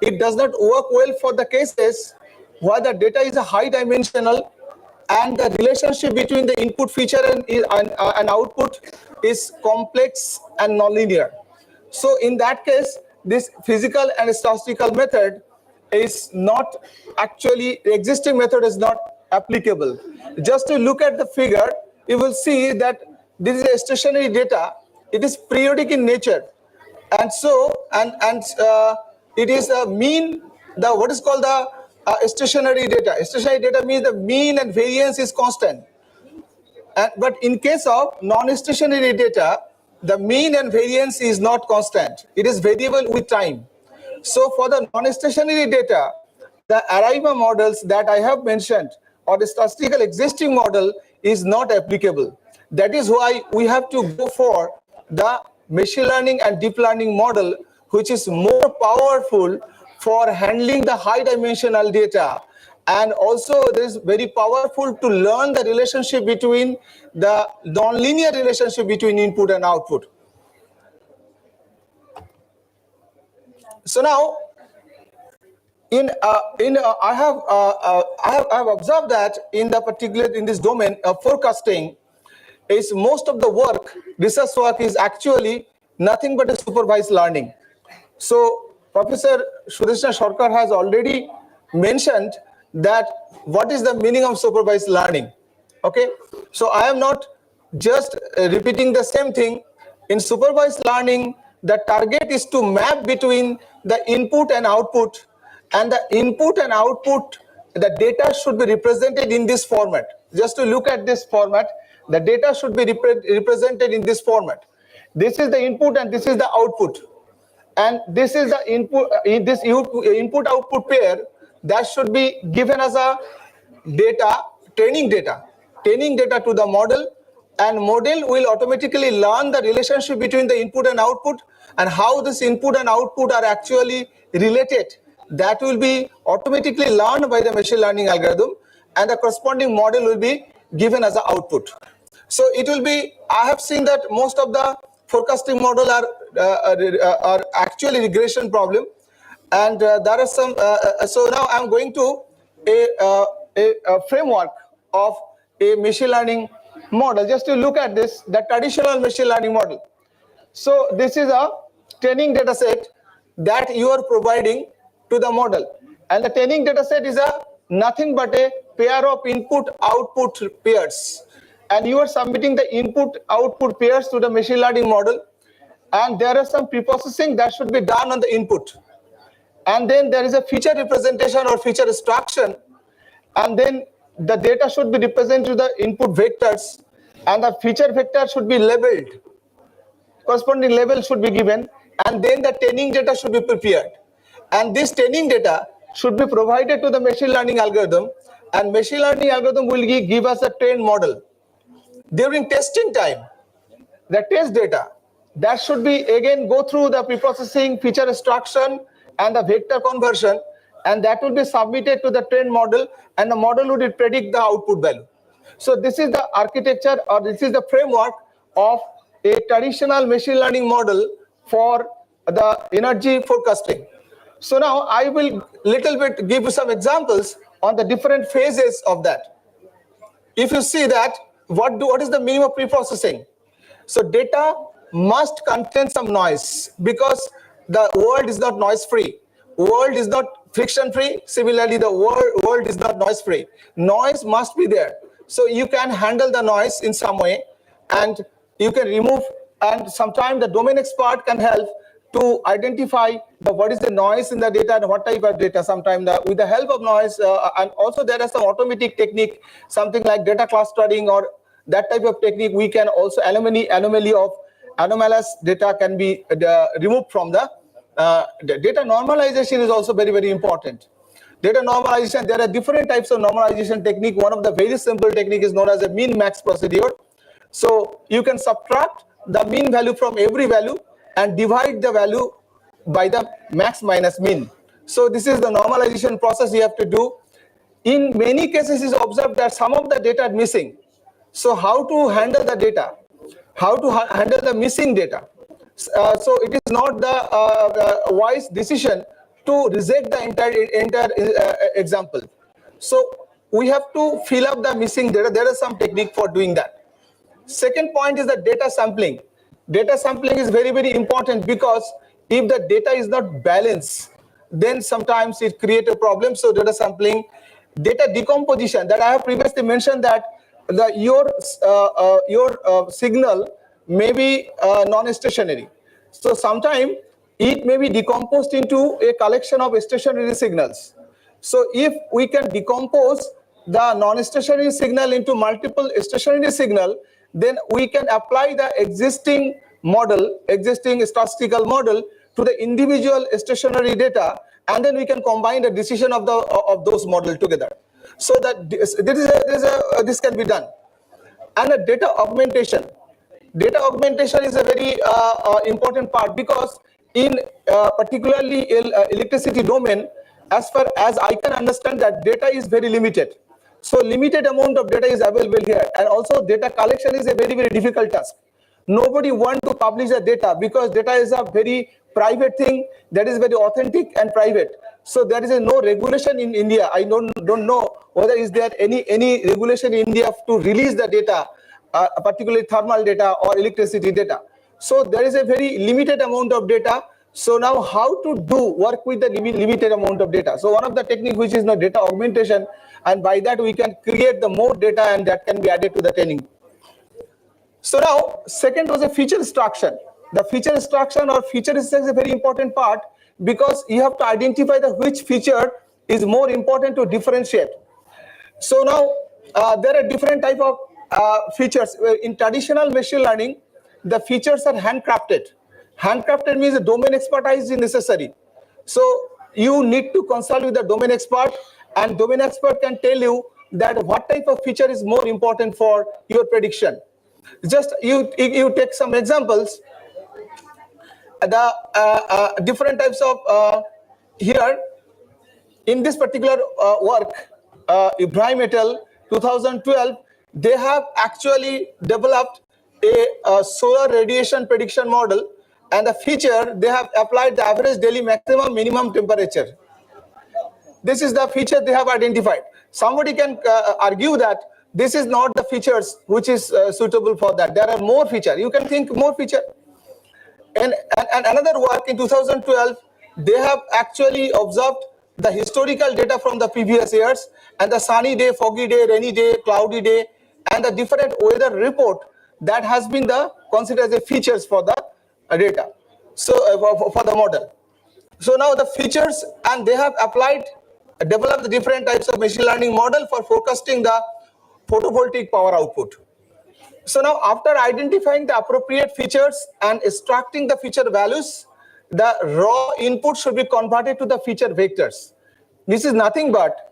it does not work well for the cases where the data is a high dimensional and the relationship between the input feature and output is complex and nonlinear. So in that case, this physical and statistical method is not actually, the existing method is not applicable. Just to look at the figure, you will see that this is a stationary data. It is periodic in nature, and so it is a mean, the what is called the stationary data. Stationary data means the mean and variance is constant. But in case of non-stationary data, the mean and variance is not constant. It is variable with time. So for the non-stationary data, the ARIMA models that I have mentioned or the statistical existing model is not applicable. That is why we have to go for the machine learning and deep learning model, which is more powerful for handling the high dimensional data, and also it is very powerful to learn the relationship between the nonlinear relationship between input and output. So now I have observed that in this domain of forecasting, is most of the work, research work, is actually nothing but a supervised learning. So Professor Sudeshna Sarkar has already mentioned that what is the meaning of supervised learning. Okay, so I am not just repeating the same thing. In supervised learning, the target is to map between the input and output, and the input and output, the data should be represented in this format. Just to look at this format, the data should be represented in this format. This is the input and this is the output, and this is the input, this input output pair that should be given as a training data to the model, and model will automatically learn the relationship between the input and output, and how this input and output are actually related. That will be automatically learned by the machine learning algorithm, and the corresponding model will be given as an output. So it will be, I have seen that most of the forecasting model are actually regression problem, and there are some, so now I'm going to a framework of a machine learning model. Just to look at this, the traditional machine learning model. So this is a training data set that you are providing to the model, and the training data set is a nothing but a pair of input output pairs, and you are submitting the input output pairs to the machine learning model, and there are some preprocessing that should be done on the input, and then there is a feature representation or feature extraction, and then the data should be represented to the input vectors, and the feature vector should be labeled, corresponding label should be given, and then the training data should be prepared, and this training data should be provided to the machine learning algorithm, and machine learning algorithm will give us a trained model. During testing time, the test data that should be again go through the preprocessing, feature extraction, and the vector conversion, and that will be submitted to the trained model, and the model would predict the output value. So this is the architecture, or this is the framework of a traditional machine learning model for the energy forecasting. So now I will little bit give you some examples on the different phases of that. If you see that, what is the meaning of preprocessing? So data must contain some noise, because the world is not noise free. World is not friction free. Similarly, the world is not noise free. Noise must be there. So you can handle the noise in some way, and you can remove, and sometimes the domain expert can help to identify what is the noise in the data and what type of data. Sometimes with the help of noise, and also there are some automatic technique, something like data clustering or that type of technique. We can also anomaly of anomalous data can be removed from the data. Normalization is also very, very important. Data normalization, there are different types of normalization technique. One of the very simple technique is known as a min max procedure. So you can subtract the mean value from every value and divide the value by the max minus min. So this is the normalization process you have to do. In many cases, it's observed that some of the data are missing. So how to handle the data? How to handle the missing data? So it is not the wise decision to reject the entire example. So we have to fill up the missing data. There is some technique for doing that. Second point is the data sampling. Data sampling is very, very important, because if the data is not balanced, then sometimes it creates a problem. So data sampling, data decomposition, that I have previously mentioned, that your signal may be non-stationary. So sometimes it may be decomposed into a collection of stationary signals. So if we can decompose the non-stationary signal into multiple stationary signal, then we can apply the existing statistical model to the individual stationary data, and then we can combine the decision of those models together. So that this can be done. And the data augmentation. Data augmentation is a very important part, because in particularly electricity domain, as far as I can understand, that data is very limited. So limited amount of data is available here, and also data collection is a very, very difficult task. Nobody wants to publish the data, because data is a very private thing that is very authentic and private. So there is no regulation in India. I don't know whether is there any regulation in India to release the data particularly thermal data or electricity data. So there is a very limited amount of data. So now how to work with the limited amount of data? So one of the technique which is data augmentation, and by that we can create the more data and that can be added to the training. So now second was a feature extraction. The feature extraction or feature is a very important part, because you have to identify which feature is more important to differentiate. So now there are different type of features. In traditional machine learning, the features are handcrafted. Handcrafted means the domain expertise is necessary. So you need to consult with the domain expert, and domain expert can tell you that what type of feature is more important for your prediction. Just you take some examples. The different types of here in this particular work, Ibrahim et al. 2012, they have actually developed a solar radiation prediction model, and the feature they have applied the average daily maximum minimum temperature. This is the feature they have identified. Somebody can argue that this is not the features which is suitable for that. There are more features. You can think more feature. And another work in 2012, they have actually observed the historical data from the previous years, and the sunny day, foggy day, rainy day, cloudy day, and the different weather report that has been considered as features for the data. So for the model. So now the features, and they have developed the different types of machine learning model for forecasting the photovoltaic power output. So now after identifying the appropriate features and extracting the feature values, the raw input should be converted to the feature vectors. This is nothing but,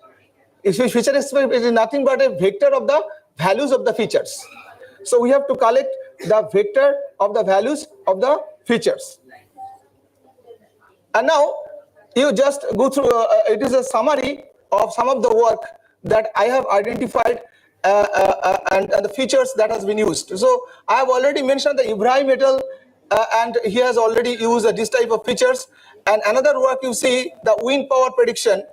feature is nothing but a vector of the values of the features. So we have to collect the vector of the values of the features. And now you just go through, it is a summary of some of the work that I have identified and the features that has been used. So I have already mentioned the Ibrahim et al. And he has already used this type of features. And another work you see, the wind power prediction,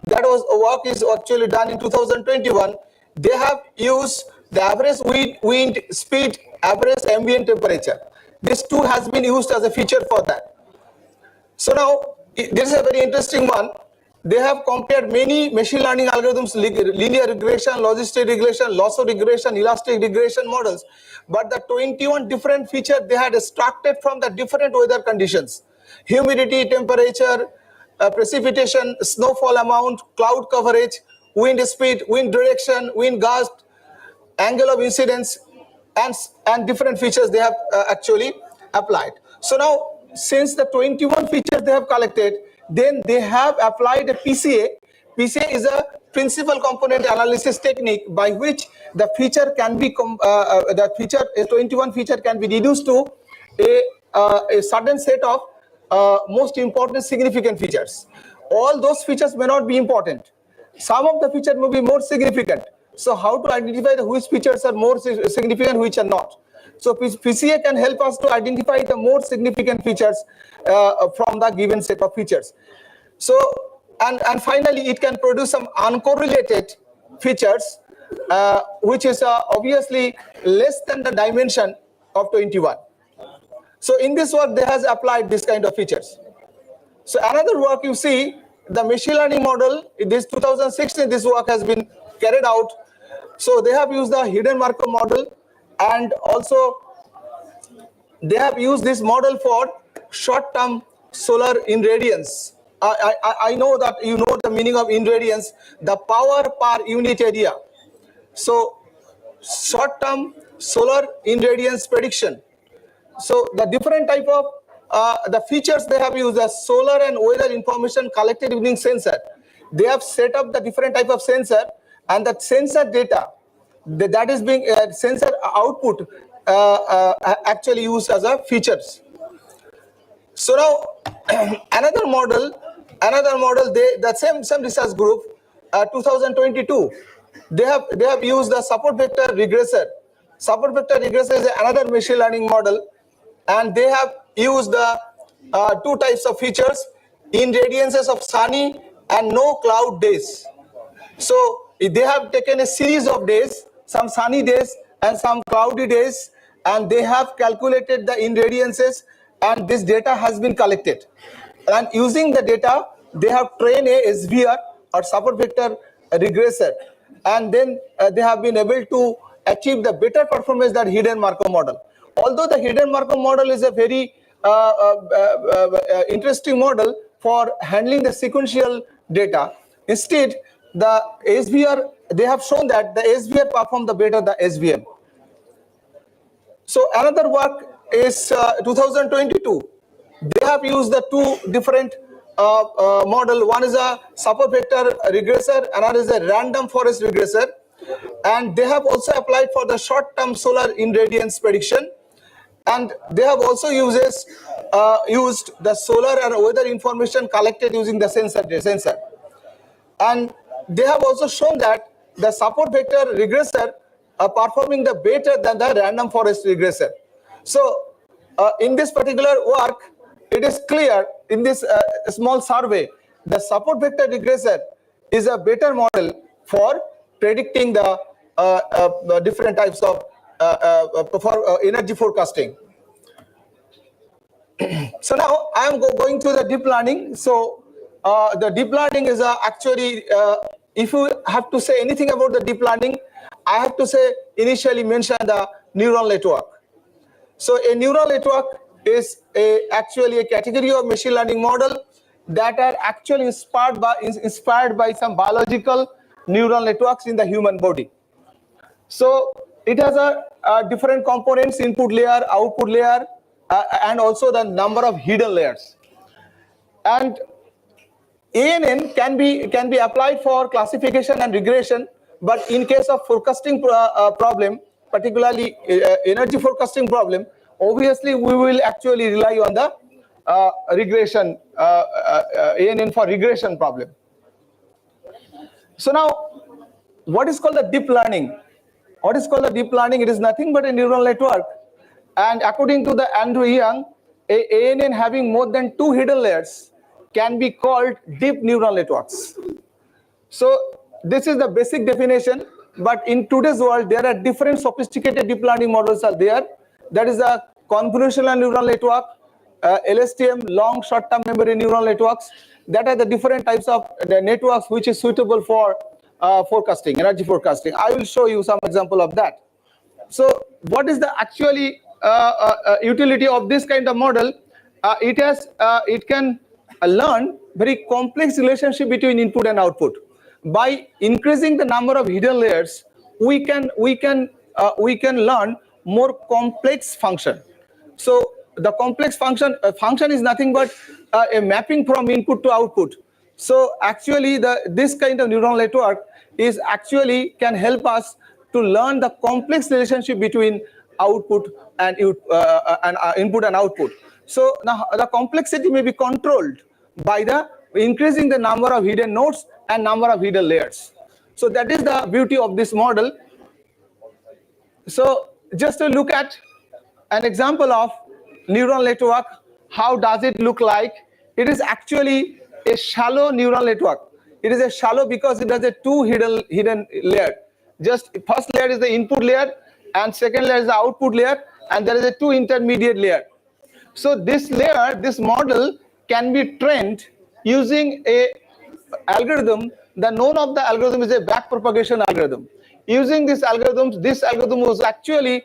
that was a work is actually done in 2021. They have used the average wind speed, average ambient temperature. This too has been used as a feature for that. So now this is a very interesting one. They have compared many machine learning algorithms, linear regression, logistic regression, loss of regression, elastic regression models. But the 21 different features they had extracted from the different weather conditions: humidity, temperature, precipitation, snowfall amount, cloud coverage, wind speed, wind direction, wind gust, angle of incidence, and different features they have actually applied. So now, since the 21 features they have collected, then they have applied a PCA. PCA is a principal component analysis technique by which the feature can be 21 feature can be reduced to a certain set of most important significant features. All those features may not be important. Some of the features may be more significant. So how to identify which features are more significant, which are not? So PCA can help us to identify the more significant features from the given set of features. So, and finally, it can produce some uncorrelated features, which is obviously less than the dimension of 21. So in this work, they has applied this kind of features. So another work you see, the machine learning model, in this 2016, this work has been carried out. So they have used the hidden Markov model, and also they have used this model for short-term solar irradiance. I know that you know the meaning of irradiance, the power per unit area. So short-term solar irradiance prediction. So the different type of the features they have used, the solar and weather information collected using sensor. They have set up the different type of sensor, and that sensor data that is being sensor output actually used as a features. So now another model, the same research group, 2022, they have used the support vector regressor. Support vector regressor is another machine learning model, and they have used the two types of features: irradiances of sunny and no cloud days. So they have taken a series of days, some sunny days and some cloudy days, and they have calculated the irradiances, and this data has been collected. And using the data, they have trained a SVR or support vector regressor, and then they have been able to achieve the better performance than hidden Markov model. Although the hidden Markov model is a very interesting model for handling the sequential data, instead the SVR, they have shown that the SVR perform the better the SVM. So another work is 2022. They have used the two different model. One is a support vector regressor, another is a random forest regressor, and they have also applied for the short-term solar irradiance prediction, and they have also used the solar and weather information collected using the sensor. And they have also shown that the support vector regressor are performing the better than the random forest regressor. So in this particular work, it is clear in this small survey, the support vector regressor is a better model for predicting the different types of energy forecasting. So now I am going to the deep learning. So the deep learning is actually, if you have to say anything about the deep learning, I have to say initially mention the neural network. So a neural network is actually a category of machine learning model that are actually inspired by some biological neural networks in the human body. So it has a different components: input layer, output layer, and also the number of hidden layers. And ANN can be applied for classification and regression, but in case of forecasting problem, particularly energy forecasting problem, obviously we will actually rely on the regression, ANN for regression problem. So now, what is called the deep learning? What is called the deep learning? It is nothing but a neural network. And according to the Andrew Young, a ANN having more than 2 hidden layers can be called deep neural networks. So this is the basic definition, but in today's world, there are different sophisticated deep learning models are there. That is a convolutional neural network, LSTM, long short-term memory neural networks. That are the different types of the networks which is suitable for forecasting, energy forecasting. I will show you some example of that. So what is the actually utility of this kind of model? It can learn very complex relationship between input and output. By increasing the number of hidden layers, we can learn more complex function. So the complex function is nothing but a mapping from input to output. So actually this kind of neural network is actually can help us to learn the complex relationship between output and input and output. So now the complexity may be controlled by the increasing the number of hidden nodes and number of hidden layers. So that is the beauty of this model. So just to look at an example of neural network, how does it look like? It is actually a shallow neural network. It is a shallow because it has a 2 hidden layer. Just first layer is the input layer, and second layer is the output layer, and there is a 2 intermediate layer. So this layer, this model can be trained using a algorithm. The name of the algorithm is a backpropagation algorithm. Using this algorithm was actually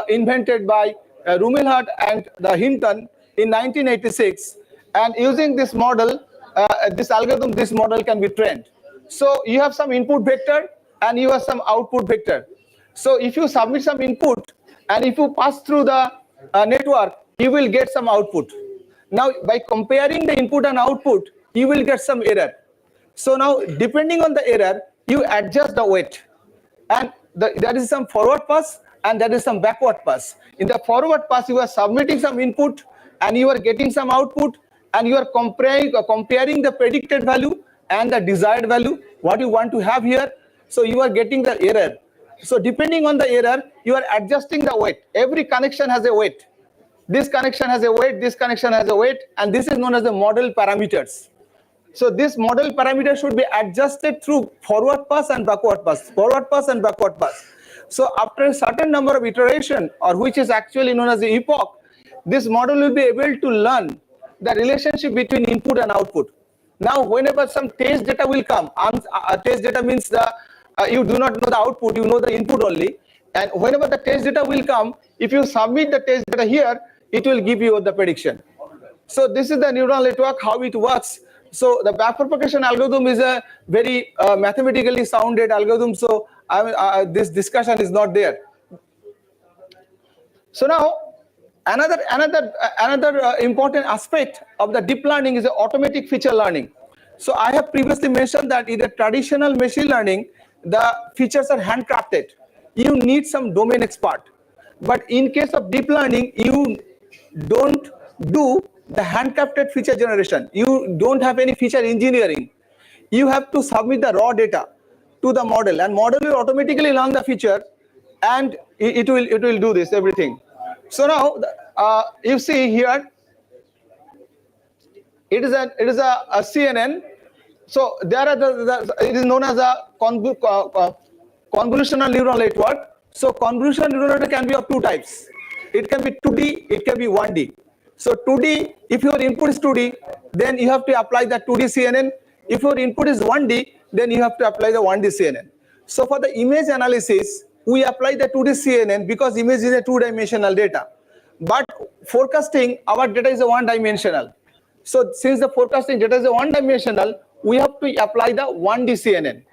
invented by Rumelhart and the Hinton in 1986. And using this model, this model can be trained. So you have some input vector and you have some output vector. So if you submit some input and if you pass through the network, you will get some output. Now, by comparing the input and output, you will get some error. So now, depending on the error, you adjust the weight. And there is some forward pass and there is some backward pass. In the forward pass, you are submitting some input and you are getting some output, and you are comparing the predicted value and the desired value, what you want to have here. So you are getting the error. So depending on the error, you are adjusting the weight. Every connection has a weight. This connection has a weight, this connection has a weight, and this is known as the model parameters. So this model parameter should be adjusted through forward pass and backward pass, forward pass and backward pass. So after a certain number of iteration, or which is actually known as the epoch, this model will be able to learn the relationship between input and output. Now, whenever some test data will come, test data means you do not know the output, you know the input only. And whenever the test data will come, if you submit the test data here, it will give you the prediction. So this is the neural network, how it works. So the backpropagation algorithm is a very mathematically sounded algorithm. So this discussion is not there. So now another important aspect of the deep learning is the automatic feature learning. So I have previously mentioned that in the traditional machine learning, the features are handcrafted. You need some domain expert. But in case of deep learning, you don't do the handcrafted feature generation. You don't have any feature engineering. You have to submit the raw data to the model, and model will automatically learn the feature, and it will do this everything. So now you see here, it is a CNN. So there are it is known as a convolutional neural network. So convolutional neural network can be of two types. It can be 2D, it can be 1D. So 2D, if your input is 2D, then you have to apply the 2D CNN. If your input is 1D, then you have to apply the 1D CNN. So for the image analysis, we apply the 2D CNN because image is a two-dimensional data. But forecasting, our data is a one-dimensional. So since the forecasting data is a one-dimensional, we have to apply the 1D CNN.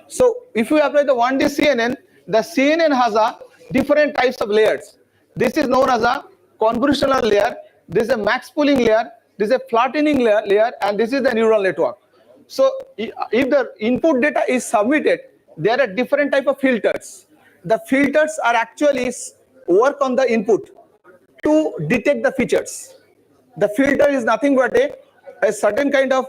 So if we apply the 1D CNN, the CNN has a different types of layers. This is known as a convolutional layer, this is a max pooling layer, this is a flattening layer, and this is the neural network. So if the input data is submitted, there are different type of filters. The filters are actually work on the input to detect the features. The filter is nothing but a certain kind of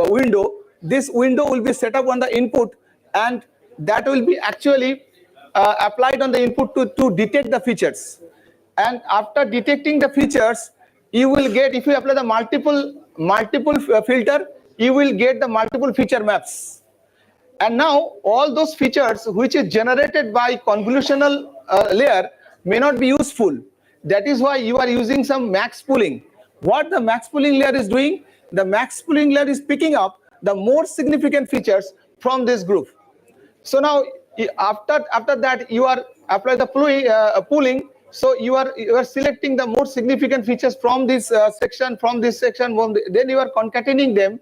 window. This window will be set up on the input, and that will be actually applied on the input to detect the features. And after detecting the features, you will get, if you apply the multiple filter, you will get the multiple feature maps. And now all those features which is generated by convolutional layer may not be useful. That is why you are using some max pooling. What the max pooling layer is doing, the max pooling layer is picking up the more significant features from this group. So now after that you are apply the pooling. So you are selecting the more significant features from this section, then you are concatenating them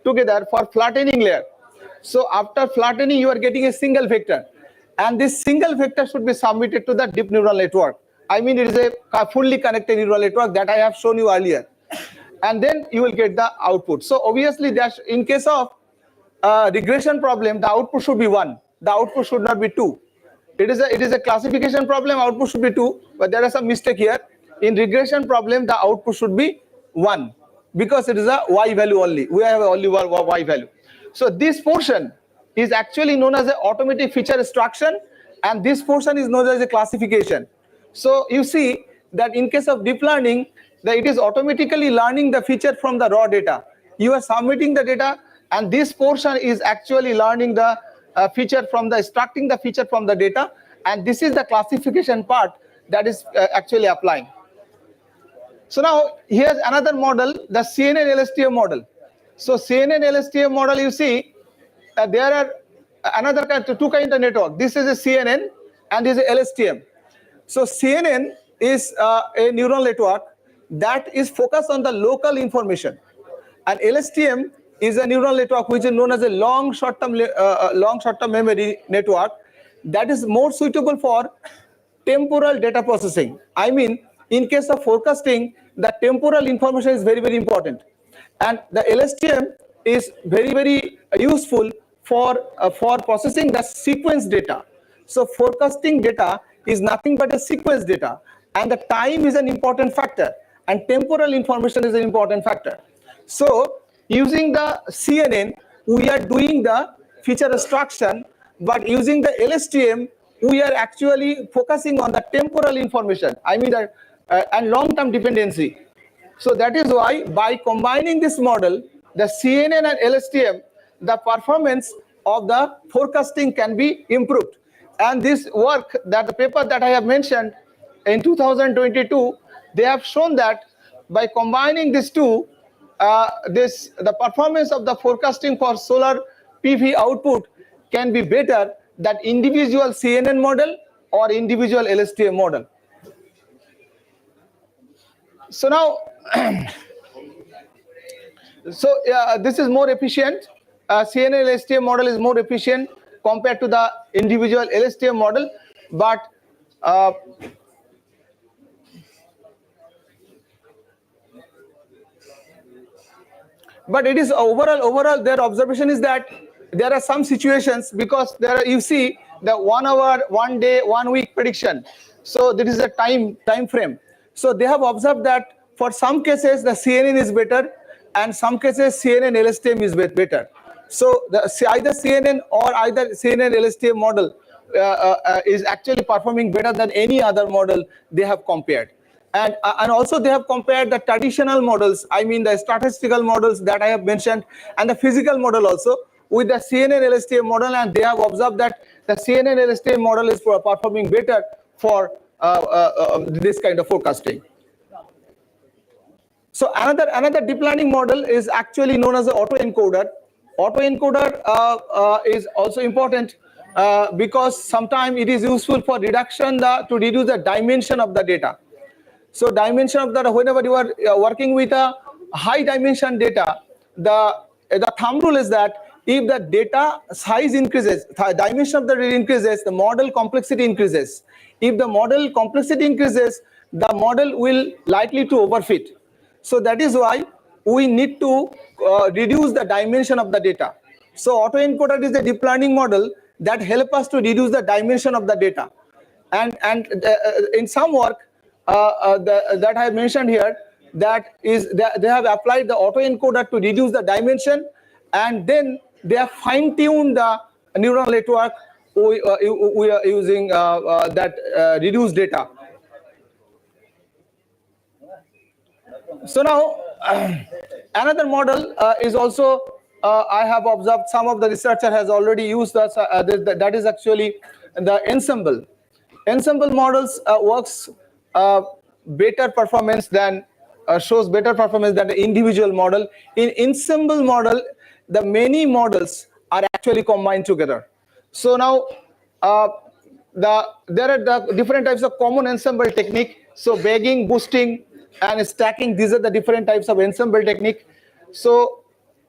together for flattening layer. So after flattening, you are getting a single vector, and this single vector should be submitted to the deep neural network. I mean, it is a fully connected neural network that I have shown you earlier, and then you will get the output. So obviously, in case of regression problem, the output should be 1. The output should not be 2. It is a classification problem. Output should be 2, but there is some mistake here. In regression problem, the output should be 1 because it is a y value only. We have only one y value. So this portion is actually known as an automatic feature extraction, and this portion is known as a classification. So you see that in case of deep learning, that it is automatically learning the feature from the raw data. You are submitting the data, and this portion is actually learning the feature from the extracting the feature from the data, and this is the classification part that is actually applying. So now here's another model, the CNN LSTM model. So CNN LSTM model, you see there are another two kinds of network. This is a CNN and this is a LSTM. So CNN is a neural network that is focused on the local information, and LSTM is a neural network which is known as a long short-term memory network that is more suitable for temporal data processing. I mean, in case of forecasting, the temporal information is very, very important, and the LSTM is very, very useful for processing the sequence data. So forecasting data is nothing but a sequence data, and the time is an important factor, and temporal information is an important factor. So using the CNN, we are doing the feature extraction, but using the LSTM, we are actually focusing on the temporal information. I mean, and long-term dependency. So that is why by combining this model, the CNN and LSTM, the performance of the forecasting can be improved. And this work, that the paper that I have mentioned in 2022, they have shown that by combining these two, the performance of the forecasting for solar PV output can be better than individual CNN model or individual LSTM model. So now, this is more efficient. CNN LSTM model is more efficient compared to the individual LSTM model, but it is overall their observation is that there are some situations, because there are, you see the 1 hour, 1 day, 1 week prediction. So there is a time frame. So they have observed that for some cases the CNN is better, and some cases CNN LSTM is better. So either CNN or either CNN LSTM model is actually performing better than any other model they have compared. And also they have compared the traditional models, I mean the statistical models that I have mentioned, and the physical model also with the CNN LSTM model, and they have observed that the CNN LSTM model is performing better for this kind of forecasting. So another deep learning model is actually known as the autoencoder. Autoencoder is also important because sometimes it is useful for to reduce the dimension of the data. So dimension of the, whenever you are working with a high dimension data, the thumb rule is that if the data size increases, the dimension of the data increases, the model complexity increases. If the model complexity increases, the model will likely to overfit. So that is why we need to reduce the dimension of the data. So autoencoder is a deep learning model that helps us to reduce the dimension of the data. And in some work that I have mentioned here, that is they have applied the autoencoder to reduce the dimension, and then they have fine-tuned the neural network we are using that reduced data. So now another model is also I have observed some of the researcher has already used that is actually the ensemble. Ensemble models works better performance than shows better performance than the individual model. In ensemble model, the many models are actually combined together. So now there are the different types of common ensemble technique. So bagging, boosting, and stacking, these are the different types of ensemble technique. So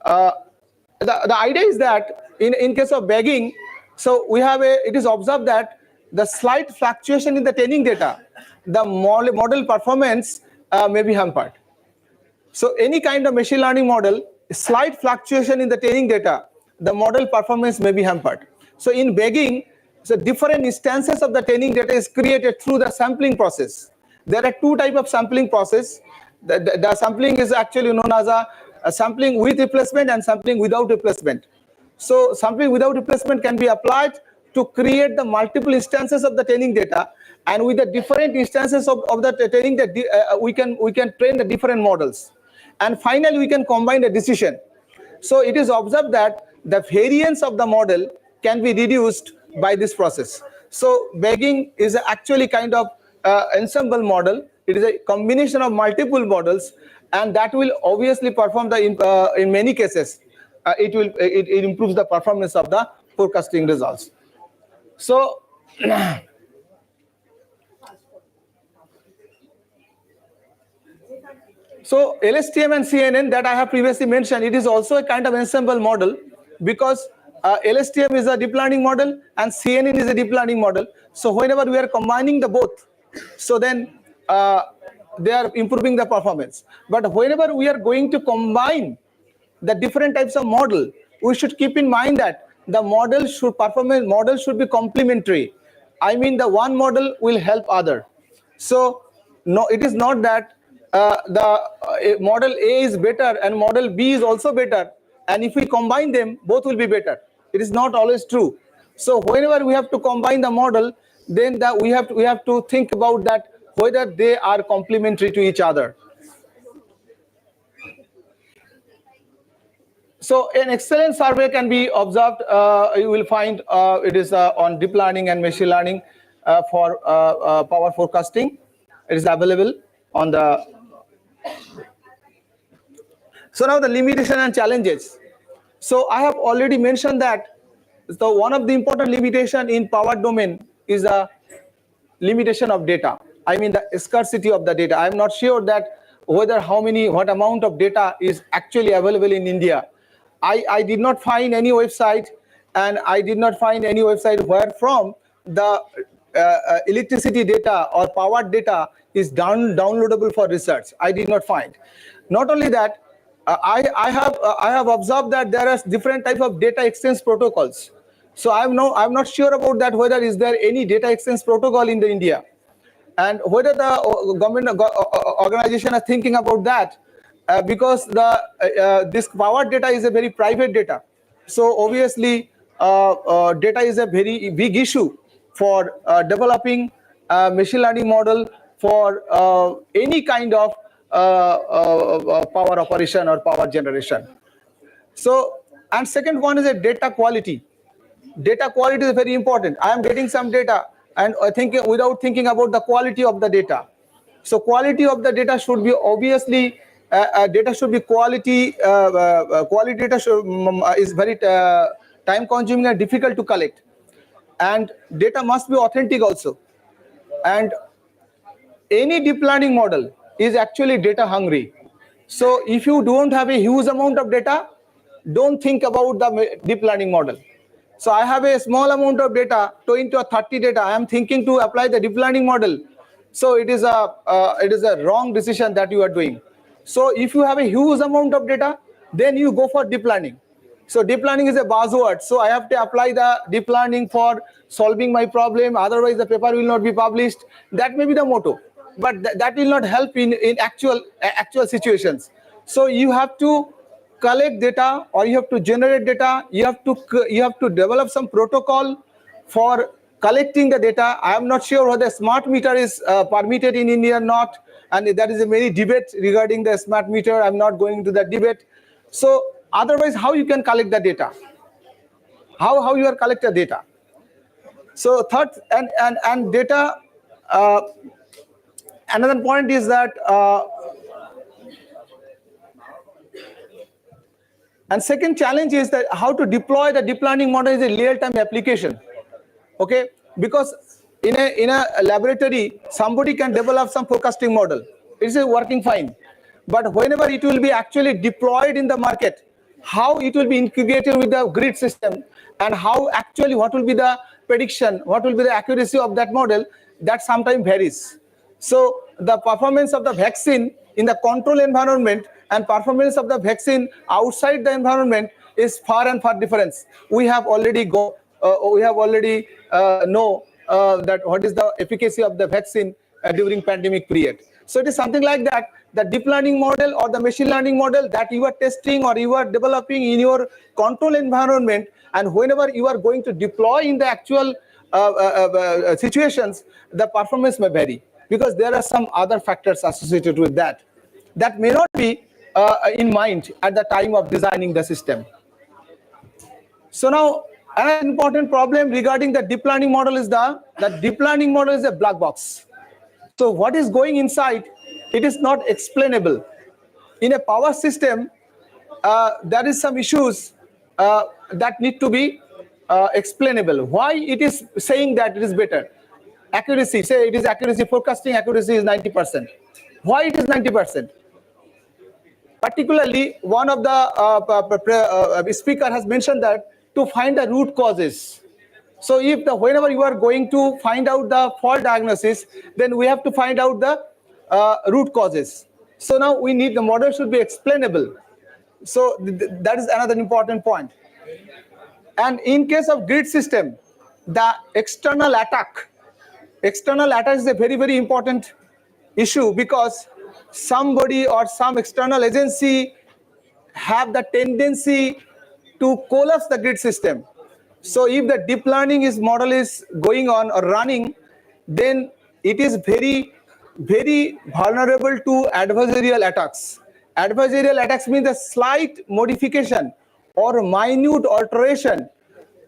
the idea is that in case of bagging, so we have it is observed that the slight fluctuation in the training data, the model performance may be hampered. So any kind of machine learning model, slight fluctuation in the training data, the model performance may be hampered. So in bagging, so different instances of the training data is created through the sampling process. There are two types of sampling process. The sampling is actually known as a sampling with replacement and sampling without replacement. So sampling without replacement can be applied to create the multiple instances of the training data, and with the different instances of the training data, we can train the different models, and finally we can combine the decision. So it is observed that the variance of the model can be reduced by this process. So bagging is actually kind of ensemble model. It is a combination of multiple models, and that will obviously perform in many cases it improves the performance of the forecasting results. So LSTM and CNN that I have previously mentioned, it is also a kind of ensemble model, because LSTM is a deep learning model and CNN is a deep learning model. So whenever we are combining the both, so then they are improving the performance. But whenever we are going to combine the different types of model, we should keep in mind that the model should be complementary. I mean, the one model will help other. So no, it is not that the model A is better and model B is also better, and if we combine them, both will be better. It is not always true. So whenever we have to combine the model, then we have to think about that whether they are complementary to each other. So an excellent survey can be observed. You will find it is on deep learning and machine learning for power forecasting. It is available on the. So now the limitation and challenges. So I have already mentioned that one of the important limitation in power domain is the limitation of data. I mean the scarcity of the data. I am not sure that what amount of data is actually available in India. I did not find any website, and I did not find any website where from the electricity data or power data is downloadable for research. I did not find. Not only that, I have observed that there are different type of data exchange protocols. So I'm not sure about that, whether is there any data exchange protocol in the India, and whether the government organization are thinking about that, because this power data is a very private data. So obviously data is a very big issue for developing machine learning model for any kind of power operation or power generation. So, and second one is a data quality. Data quality is very important. I am getting some data and without thinking about the quality of the data. So quality of the data should be obviously data should be quality. Quality data is very time consuming and difficult to collect, and data must be authentic also. And any deep learning model is actually data hungry. So if you don't have a huge amount of data, don't think about the deep learning model. So I have a small amount of data, 20 or 30 data. I am thinking to apply the deep learning model. So it is a wrong decision that you are doing. So if you have a huge amount of data, then you go for deep learning. So deep learning is a buzzword. So I have to apply the deep learning for solving my problem. Otherwise, the paper will not be published. That may be the motto, but that will not help in actual situations. So you have to collect data, or you have to generate data. You have to develop some protocol for collecting the data. I am not sure whether smart meter is permitted in India or not, and there is a many debate regarding the smart meter. I'm not going into that debate. So otherwise, how you can collect the data? How you are collect the data? So third and data. Another point is that. And second challenge is that how to deploy the deep learning model is a real-time application. Okay, because in a laboratory, somebody can develop some forecasting model. It's working fine, but whenever it will be actually deployed in the market, how it will be integrated with the grid system, and how actually what will be the prediction, what will be the accuracy of that model, that sometimes varies. So the performance of the vaccine in the control environment and performance of the vaccine outside the environment is far and far different. We have already know that what is the efficacy of the vaccine during pandemic period. So it is something like that. The deep learning model or the machine learning model that you are testing or you are developing in your control environment, and whenever you are going to deploy in the actual situations, the performance may vary, because there are some other factors associated with that may not be in mind at the time of designing the system. So now, an important problem regarding the deep learning model is that deep learning model is a black box. So what is going inside, it is not explainable. In a power system, there is some issues that need to be explainable. Why it is saying that it is better? Accuracy, say it is accuracy, forecasting accuracy is 90%. Why it is 90%? Particularly, one of the speaker has mentioned that to find the root causes. So if whenever you are going to find out the fault diagnosis, then we have to find out the root causes. So now we need the model should be explainable. So that is another important point. And in case of grid system, the external attack is a very, very important issue, because somebody or some external agency have the tendency to collapse the grid system. So if the deep learning model is going on or running, then it is very, very vulnerable to adversarial attacks. Adversarial attacks means a slight modification or minute alteration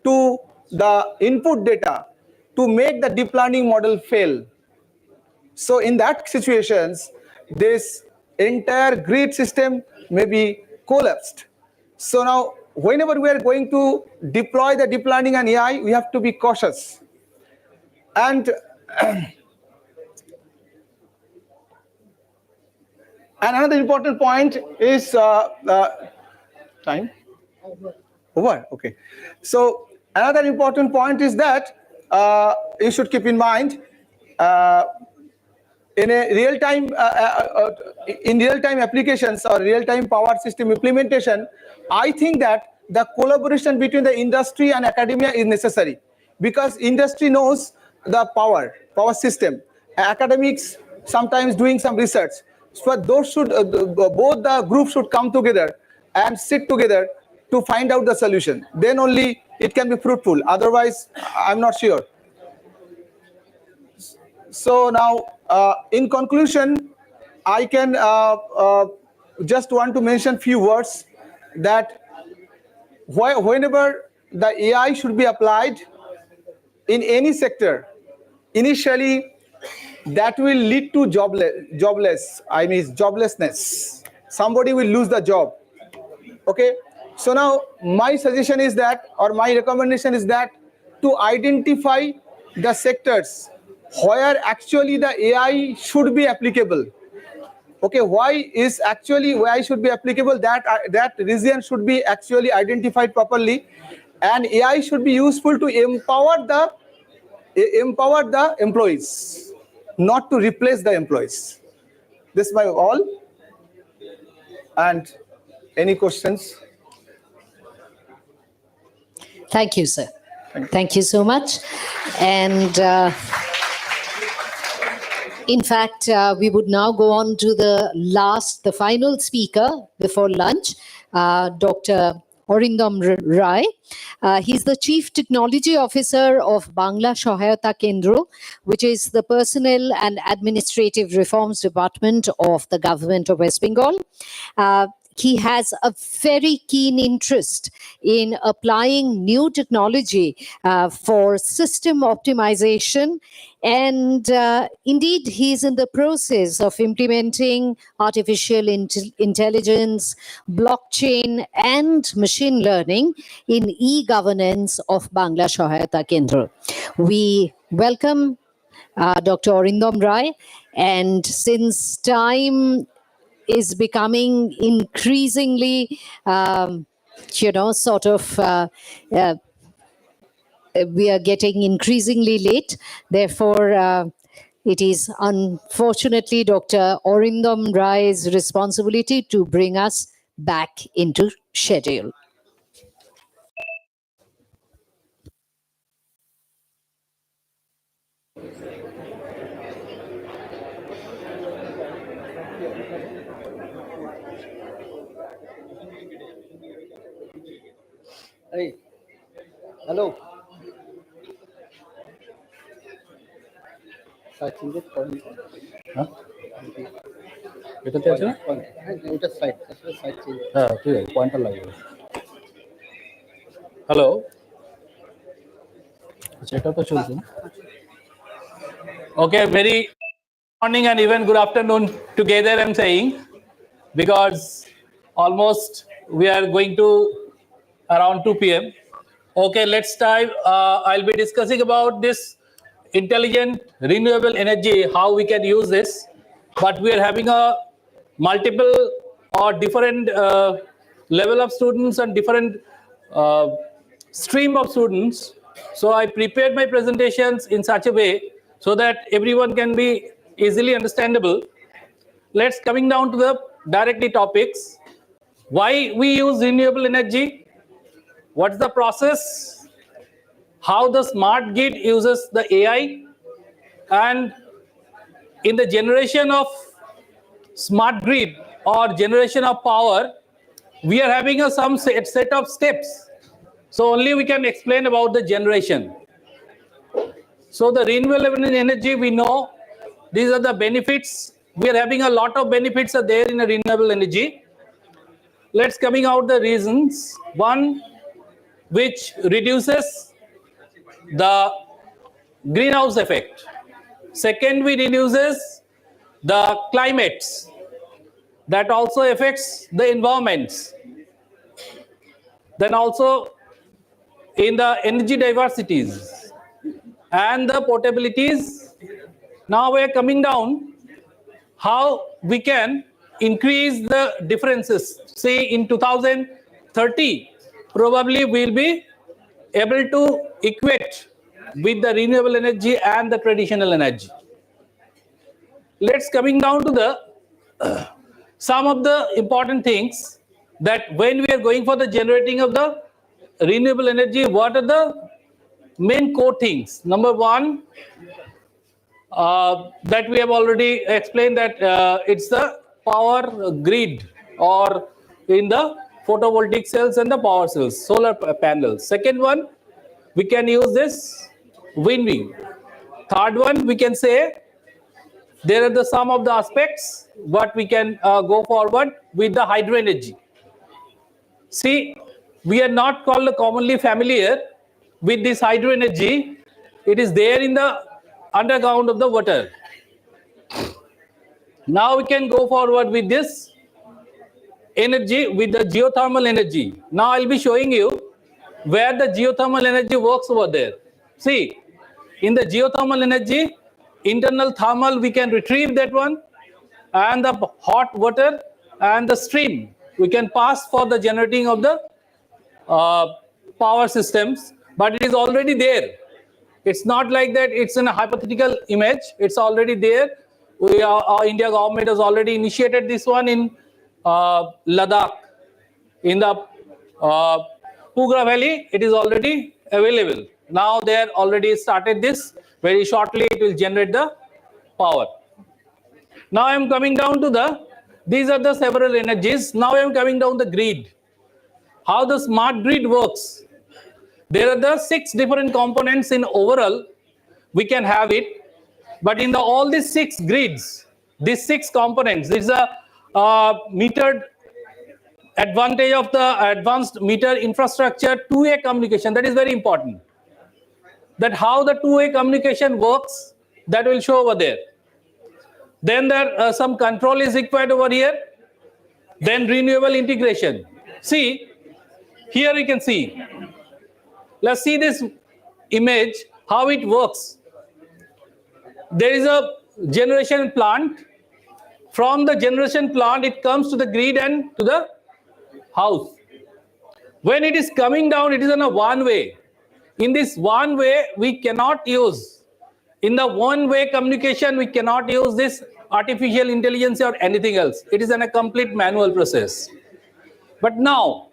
to the input data to make the deep learning model fail. So in that situations, this entire grid system may be collapsed. So now, whenever we are going to deploy the deep learning and AI, we have to be cautious. And another important point is time over. Okay. So another important point is that you should keep in mind in a real-time in real-time applications or real-time power system implementation, I think that the collaboration between the industry and academia is necessary, because industry knows the power system, academics sometimes doing some research. So those should both the groups should come together and sit together to find out the solution. Then only it can be fruitful. Otherwise, I'm not sure. So now, in conclusion, I can just want to mention few words that whenever the AI should be applied in any sector, initially that will lead to joblessness. Somebody will lose the job. Okay. So now my suggestion is that, or my recommendation is that, to identify the sectors where actually the AI should be applicable. Okay, why should be applicable? That region should be actually identified properly, and AI should be useful to empower the employees, not to replace the employees. This is my all. And any questions? Thank you, sir. Thank you so much. And in fact, we would now go on to the final speaker before lunch, Dr. Arindam Rai. He's the Chief Technology Officer of Bangla Shohayata Kendra, which is the Personnel and Administrative Reforms Department of the Government of West Bengal. He has a very keen interest in applying new technology for system optimization. And indeed, he's in the process of implementing artificial intelligence, blockchain, and machine learning in e-governance of Bangla Shohayata Kendra. We welcome Dr. Arindam Rai, and since time is becoming increasingly, we are getting increasingly late. Therefore, it is unfortunately Dr. Arindam Rai's responsibility to bring us back into schedule. Hey, hello. এটাতে আছে না? ওটা side change. হ্যাঁ ঠিক আছে, pointer লাগবে। Hello, আচ্ছা এটা তো চলছে না? Okay, very morning and even good afternoon together, I'm saying, because almost we are going to around 2 p.m. Okay, let's start. I'll be discussing about this intelligent renewable energy, how we can use this. But we are having a multiple or different level of students and different stream of students. So I prepared my presentations in such a way so that everyone can be easily understandable. Let's coming down to the directly topics. Why we use renewable energy? What's the process? How the smart grid uses the AI? And in the generation of smart grid or generation of power, we are having some set of steps. So only we can explain about the generation. So the renewable energy, we know these are the benefits. We are having a lot of benefits are there in a renewable energy. let's coming out the reasons. One, which reduces the greenhouse effect. Second, we reduces the climates. That also affects the environments. Then also in the energy diversities and the portabilities. Now we are coming down how we can increase the differences. Say in 2030, probably we'll be able to equate with the renewable energy and the traditional energy. Let's coming down to the some of the important things that when we are going for the generating of the renewable energy, what are the main core things? Number one, that we have already explained, that it's the power grid, or in the photovoltaic cells and the power cells, solar panels. Second one, we can use this wind. Third one, we can say there are the some of the aspects what we can go forward with the hydro energy. See, we are not called commonly familiar with this hydro energy. It is there in the underground of the water. Now we can go forward with this energy, with the geothermal energy. Now I'll be showing you where the geothermal energy works over there. See, in the geothermal energy, internal thermal, we can retrieve that one, and the hot water and the stream we can pass for the generating of the power systems, but it is already there. It's not like that it's in a hypothetical image. It's already there. Our India government has already initiated this one in Ladakh, in the Pugra Valley. It is already available. Now they are already started this. Very shortly it will generate the power. Now I am coming down to the, these are the several energies. Now I am coming down the grid. How the smart grid works. There are the 6 different components in overall. We can have it. But in the all these 6 grids, these 6 components, this is a metered advantage of the advanced meter infrastructure, two-way communication. That is very important. That how the two-way communication works, that will show over there. Then there some control is required over here. Then renewable integration. See, here you can see. Let's see this image, how it works. There is a generation plant. From the generation plant, it comes to the grid and to the house. When it is coming down, it is in a one way. In this one way, we cannot use. In the one-way communication, we cannot use this artificial intelligence or anything else. It is in a complete manual process. But now,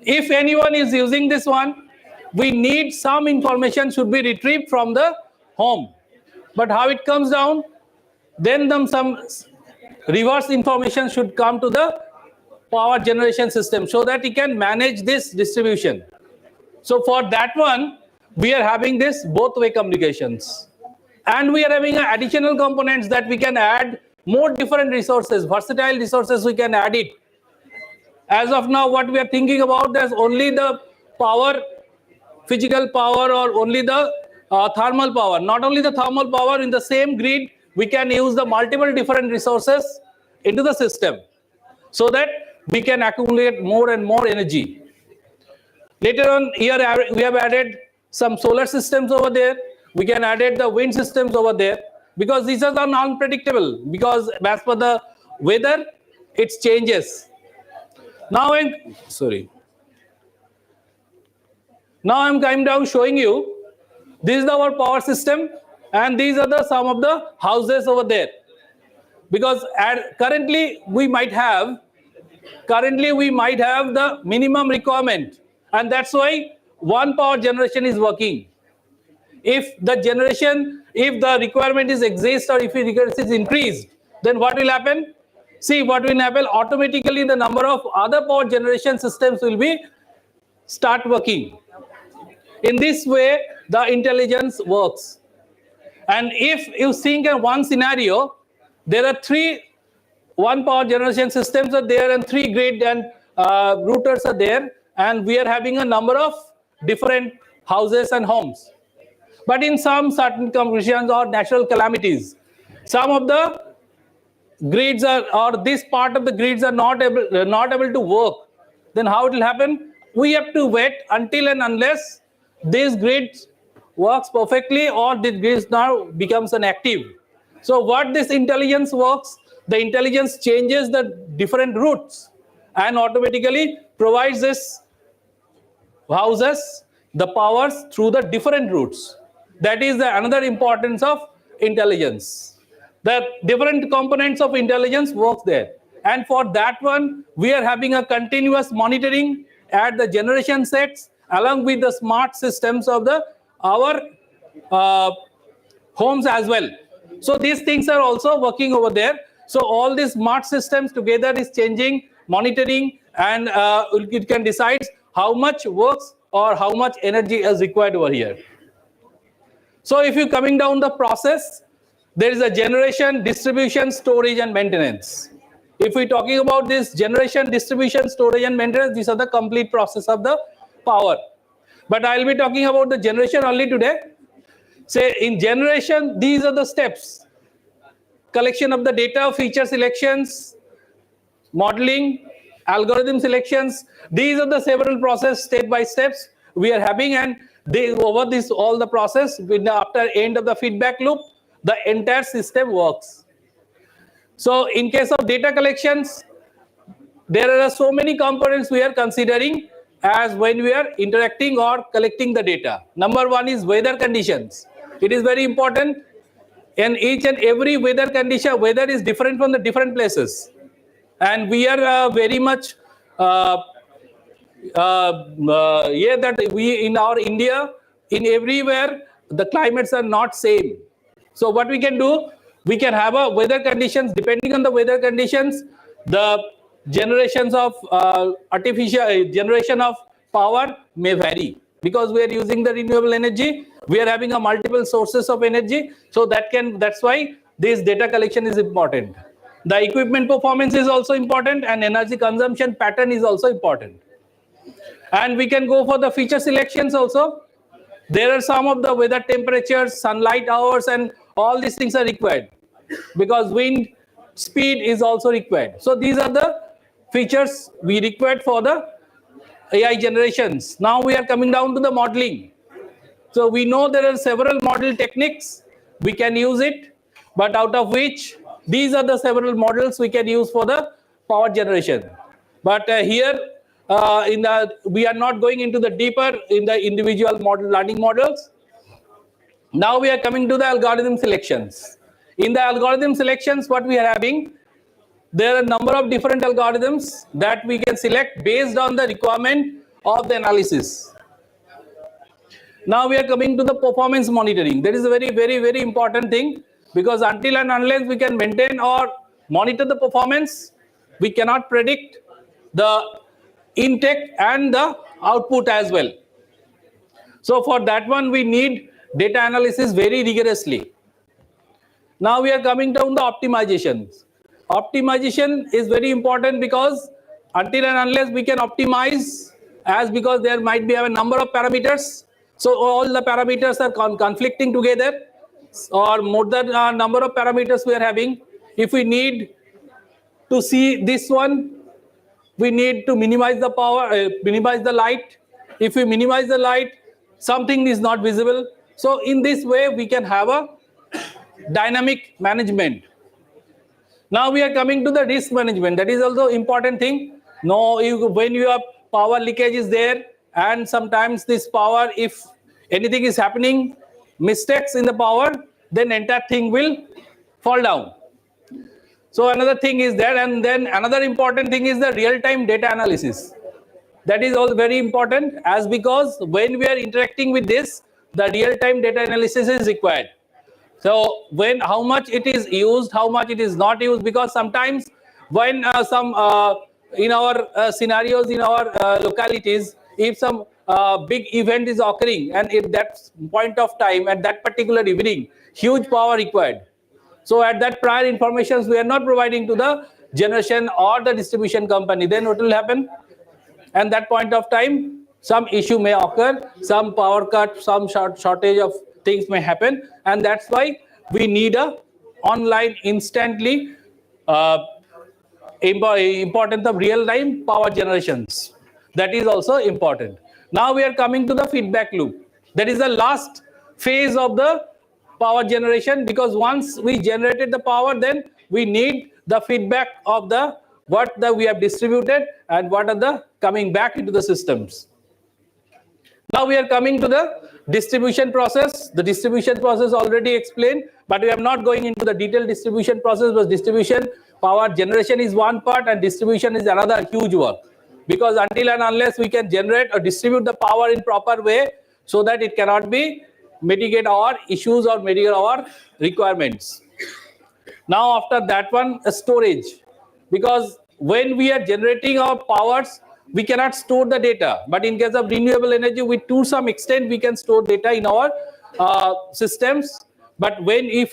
if anyone is using this one, we need some information should be retrieved from the home. But how it comes down, then some reverse information should come to the power generation system so that it can manage this distribution. So for that one, we are having this both-way communications. And we are having additional components that we can add more different resources, versatile resources we can add it. As of now, what we are thinking about, there's only the power, physical power, or only the thermal power. Not only the thermal power, in the same grid, we can use the multiple different resources into the system so that we can accumulate more and more energy. Later on, here we have added some solar systems over there. We can add the wind systems over there because these are unpredictable, because as per the weather, it changes. Now I'm coming down showing you this is our power system, and these are the some of the houses over there. Because currently we might have the minimum requirement, and that's why one power generation is working. If the requirement is exist, or if it is increased, then what will happen? See, what will happen? Automatically the number of other power generation systems will be start working. In this way, the intelligence works. And if you think in one scenario, there are 3 one power generation systems are there and 3 grid and routers are there, and we are having a number of different houses and homes. But in some certain conditions or natural calamities, some of the grids are, or this part of the grids are not able to work. Then how it will happen? We have to wait until and unless this grid works perfectly or this grid now becomes inactive. So what this intelligence works, the intelligence changes the different routes and automatically provides this houses the powers through the different routes. That is another importance of intelligence. The different components of intelligence works there. And for that one, we are having a continuous monitoring at the generation sets along with the smart systems of our homes as well. So these things are also working over there. So all these smart systems together is changing, monitoring, and it can decide how much works or how much energy is required over here. So if you're coming down the process, there is a generation, distribution, storage, and maintenance. If we're talking about this generation, distribution, storage, and maintenance, these are the complete process of the power. But I'll be talking about the generation only today. Say in generation, these are the steps: collection of the data, feature selections, modeling, algorithm selections. These are the several process step by steps we are having, and over this all the process after end of the feedback loop, the entire system works. So in case of data collections, there are so many components we are considering as when we are interacting or collecting the data. Number one is weather conditions. It is very important. In each and every weather condition, weather is different from the different places, and we are very much that we in our India, in everywhere the climates are not same. So what we can do, we can have a weather conditions. Depending on the weather conditions, the generations of artificial generation of power may vary, because we are using the renewable energy. We are having a multiple sources of energy, so that's why this data collection is important. The equipment performance is also important, and energy consumption pattern is also important. And we can go for the feature selections also. There are some of the weather temperatures, sunlight hours, and all these things are required, because wind speed is also required. So these are the features we required for the AI generations. Now we are coming down to the modeling. So we know there are several model techniques we can use it, but out of which these are the several models we can use for the power generation. But here we are not going into the deeper in the individual model learning models. Now we are coming to the algorithm selections. In the algorithm selections, what we are having, there are a number of different algorithms that we can select based on the requirement of the analysis. Now we are coming to the performance monitoring. That is a very, very, very important thing, because until and unless we can maintain or monitor the performance, we cannot predict the intake and the output as well. So for that one, we need data analysis very rigorously. Now we are coming down the optimizations. Optimization is very important, because until and unless we can optimize, because there might be a number of parameters, so all the parameters are conflicting together, or more than a number of parameters we are having. If we need to see this one, we need to minimize the power, minimize the light. If we minimize the light, something is not visible. So in this way, we can have a dynamic management. Now we are coming to the risk management. That is also important thing. When your power leakage is there, and sometimes this power, if anything is happening, mistakes in the power, then entire thing will fall down. So another thing is there, and then another important thing is the real-time data analysis. That is also very important, because when we are interacting with this, the real-time data analysis is required. So how much it is used, how much it is not used, because sometimes when in our scenarios, in our localities, if some big event is occurring, and at that point of time, at that particular evening, huge power required. So at that prior informations we are not providing to the generation or the distribution company, then what will happen? And that point of time, some issue may occur, some power cut, some shortage of things may happen, and that's why we need a online instantly importance of real-time power generations. That is also important. Now we are coming to the feedback loop. That is the last phase of the power generation, because once we generated the power, then we need the feedback of the what we have distributed and what are the coming back into the systems. Now we are coming to the distribution process. The distribution process already explained, but we are not going into the detailed distribution process, because distribution power generation is one part and distribution is another huge work. Because until and unless we can generate or distribute the power in proper way, so that it cannot be mitigate our issues or mitigate our requirements. Now after that one, storage. Because when we are generating our powers, we cannot store the data. But in case of renewable energy, to some extent we can store data in our systems. But if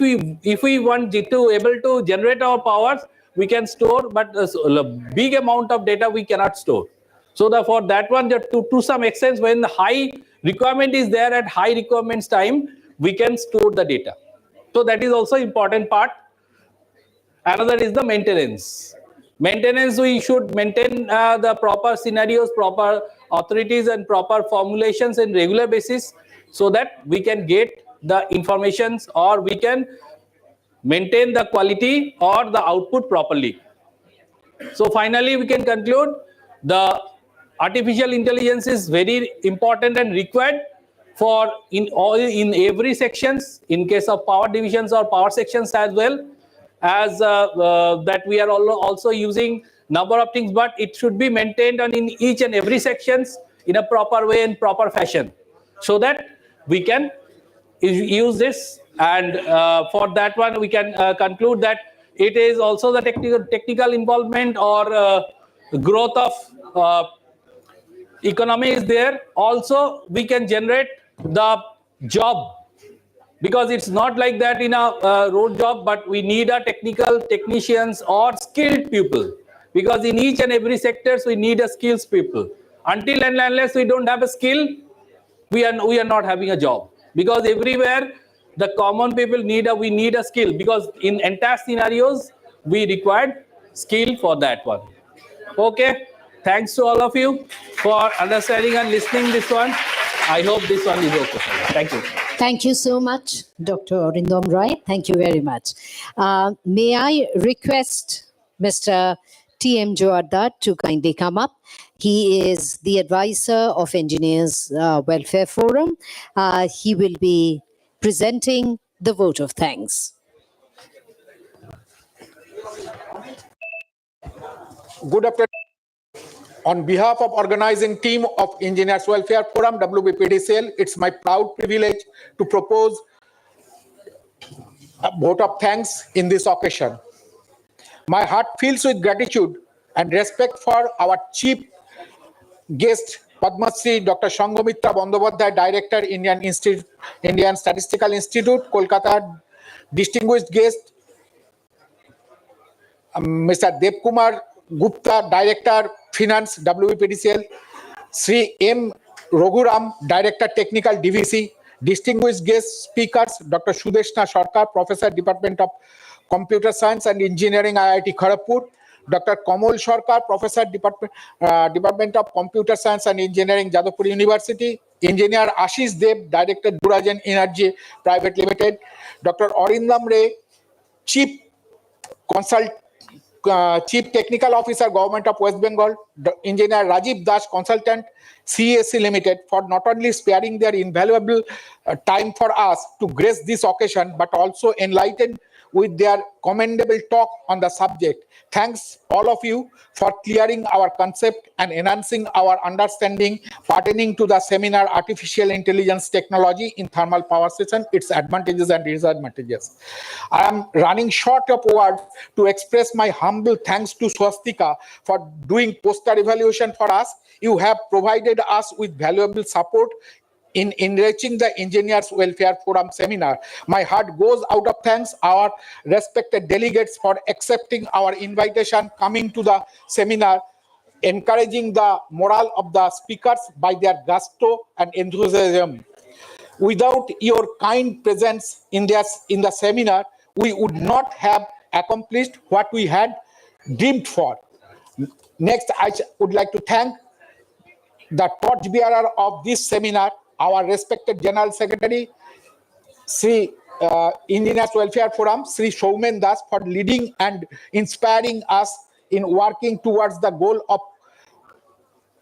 we want to able to generate our powers, we can store, but a big amount of data we cannot store. So for that one, to some extent, when the high requirement is there at high requirements time, we can store the data. So that is also important part. Another is the maintenance. Maintenance, we should maintain the proper scenarios, proper authorities and proper formulations in regular basis, so that we can get the informations or we can maintain the quality or the output properly. So finally, we can conclude the artificial intelligence is very important and required for in every sections, in case of power divisions or power sections as well, as that we are also using number of things, but it should be maintained on in each and every sections in a proper way and proper fashion, so that we can use this. And for that one, we can conclude that it is also the technical involvement or growth of economy is there. Also, we can generate the job, because it's not like that in a road job, but we need a technicians or skilled people, because in each and every sectors we need a skills people. Until and unless we don't have a skill, we are not having a job, because everywhere the common people we need a skill, because in entire scenarios we required skill for that one. Okay, thanks to all of you for understanding and listening this one. I hope this one is okay. Thank you. Thank you so much, Dr. Arindam Roy. Thank you very much. May I request Mr. T.M. Joaddar to kindly come up. He is the advisor of Engineers Welfare Forum. He will be presenting the vote of thanks. Good afternoon. On behalf of organizing team of Engineers Welfare Forum, WBPDCL, it's my proud privilege to propose a vote of thanks in this occasion. My heart fills with gratitude and respect for our chief guest, Padma Shri Dr. Sanghamitra Bandyopadhyay, Director, Indian Statistical Institute, Kolkata, distinguished guest, Mr. Devkumar Gupta, Director, Finance, WBPDCL, Sri M. Raghuram, Director, Technical, DVC, distinguished guest speakers, Dr. Sudeshna Sarkar, Professor, Department of Computer Science and Engineering, IIT Kharagpur, Dr. Kamal Sarkar, Professor, Department of Computer Science and Engineering, Jadavpur University, Engineer Ashish Dev, Director, Duragen Energy Private Limited, Dr. Arindam Ray, Chief Technical Officer, Government of West Bengal, Engineer Rajiv Das, Consultant, CESC Limited, for not only sparing their invaluable time for us to grace this occasion, but also enlighten with their commendable talk on the subject. Thanks all of you for clearing our concept and enhancing our understanding pertaining to the seminar Artificial Intelligence Technology in Thermal Power Station, its advantages and disadvantages. I am running short of words to express my humble thanks to Swastika for doing poster evaluation for us. You have provided us with valuable support in enriching the Engineers Welfare Forum seminar. My heart goes out of thanks our respected delegates for accepting our invitation, coming to the seminar, encouraging the morale of the speakers by their gusto and enthusiasm. Without your kind presence in the seminar, we would not have accomplished what we had dreamed for. Next, I would like to thank the torchbearer of this seminar, our respected General Secretary, Sri Engineers Welfare Forum, Sri Soumen Das, for leading and inspiring us in working towards the goal of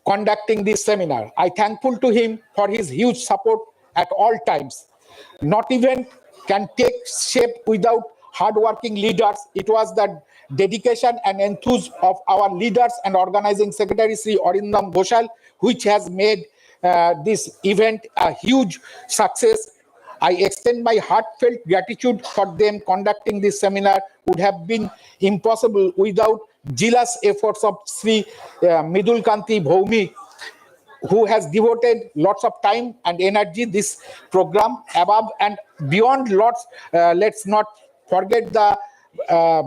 conducting this seminar. I thankful to him for his huge support at all times. Not even can take shape without hardworking leaders. It was the dedication and enthusiasm of our leaders and organizing secretary, Sri Arindam Ghoshal, which has made this event a huge success. I extend my heartfelt gratitude for them. Conducting this seminar would have been impossible without zealous efforts of Sri Midul Kanti Bhaumik, who has devoted lots of time and energy this program. Above and beyond lots, let's not forget the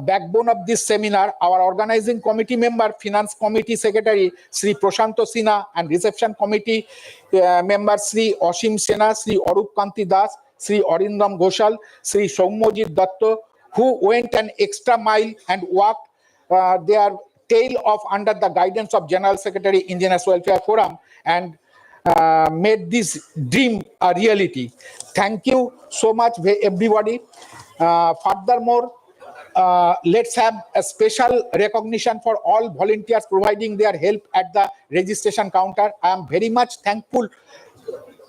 backbone of this seminar, our organizing committee member, finance committee secretary Sri Prashanto Sinha, and reception committee member Sri Oshim Sena, Sri Arup Kanti Das, Sri Arindam Ghoshal, Sri Soumyajit Datta, who went an extra mile and walked their tail off under the guidance of General Secretary Engineers Welfare Forum and made this dream a reality. Thank you so much, everybody. Furthermore, let's have a special recognition for all volunteers providing their help at the registration counter. I am very much thankful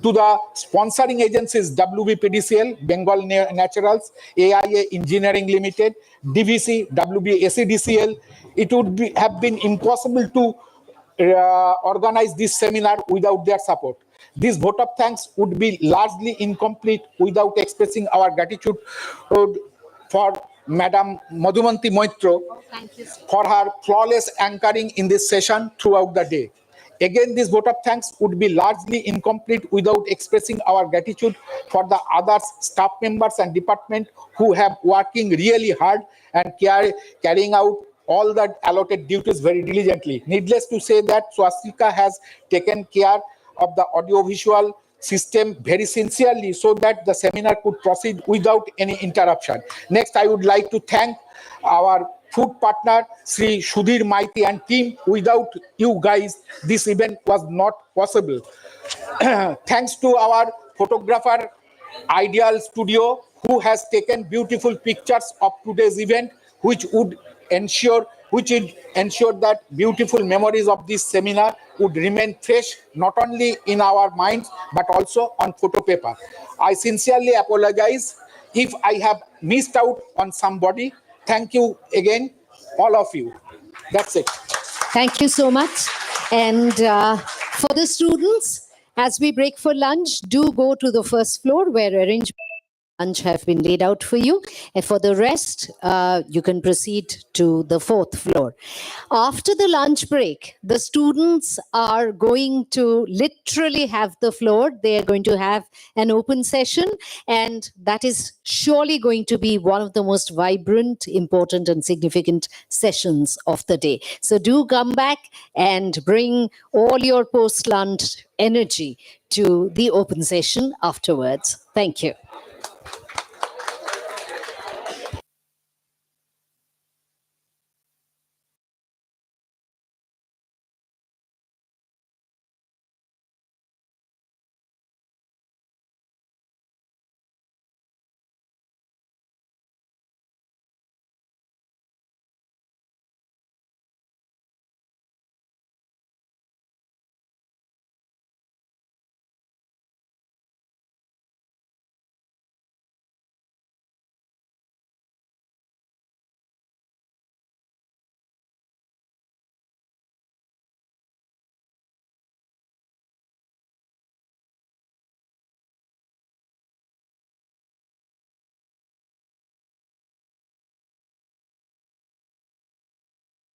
to the sponsoring agencies WBPDCL, Bengal Naturals, AIA Engineering Limited, DVC, WBACDCL. It would have been impossible to organize this seminar without their support. This vote of thanks would be largely incomplete without expressing our gratitude for Madam Madhumanti Moitro for her flawless anchoring in this session throughout the day. Again, this vote of thanks would be largely incomplete without expressing our gratitude for the other staff members and department who have working really hard and carrying out all the allotted duties very diligently. Needless to say that Swastika has taken care of the audiovisual system very sincerely so that the seminar could proceed without any interruption. Next, I would like to thank our food partner, Sri Sudhir Maiti and team. Without you guys, this event was not possible. Thanks to our photographer, Ideal Studio, who has taken beautiful pictures of today's event, which would ensure that beautiful memories of this seminar would remain fresh, not only in our minds, but also on photo paper. I sincerely apologize if I have missed out on somebody. Thank you again, all of you. That's it. Thank you so much. And for the students, as we break for lunch, do go to the first floor where arrangements lunch have been laid out for you. And for the rest, you can proceed to the fourth floor. After the lunch break, the students are going to literally have the floor. They are going to have an open session, and that is surely going to be one of the most vibrant, important, and significant sessions of the day. So do come back and bring all your post-lunch energy to the open session afterwards. Thank you.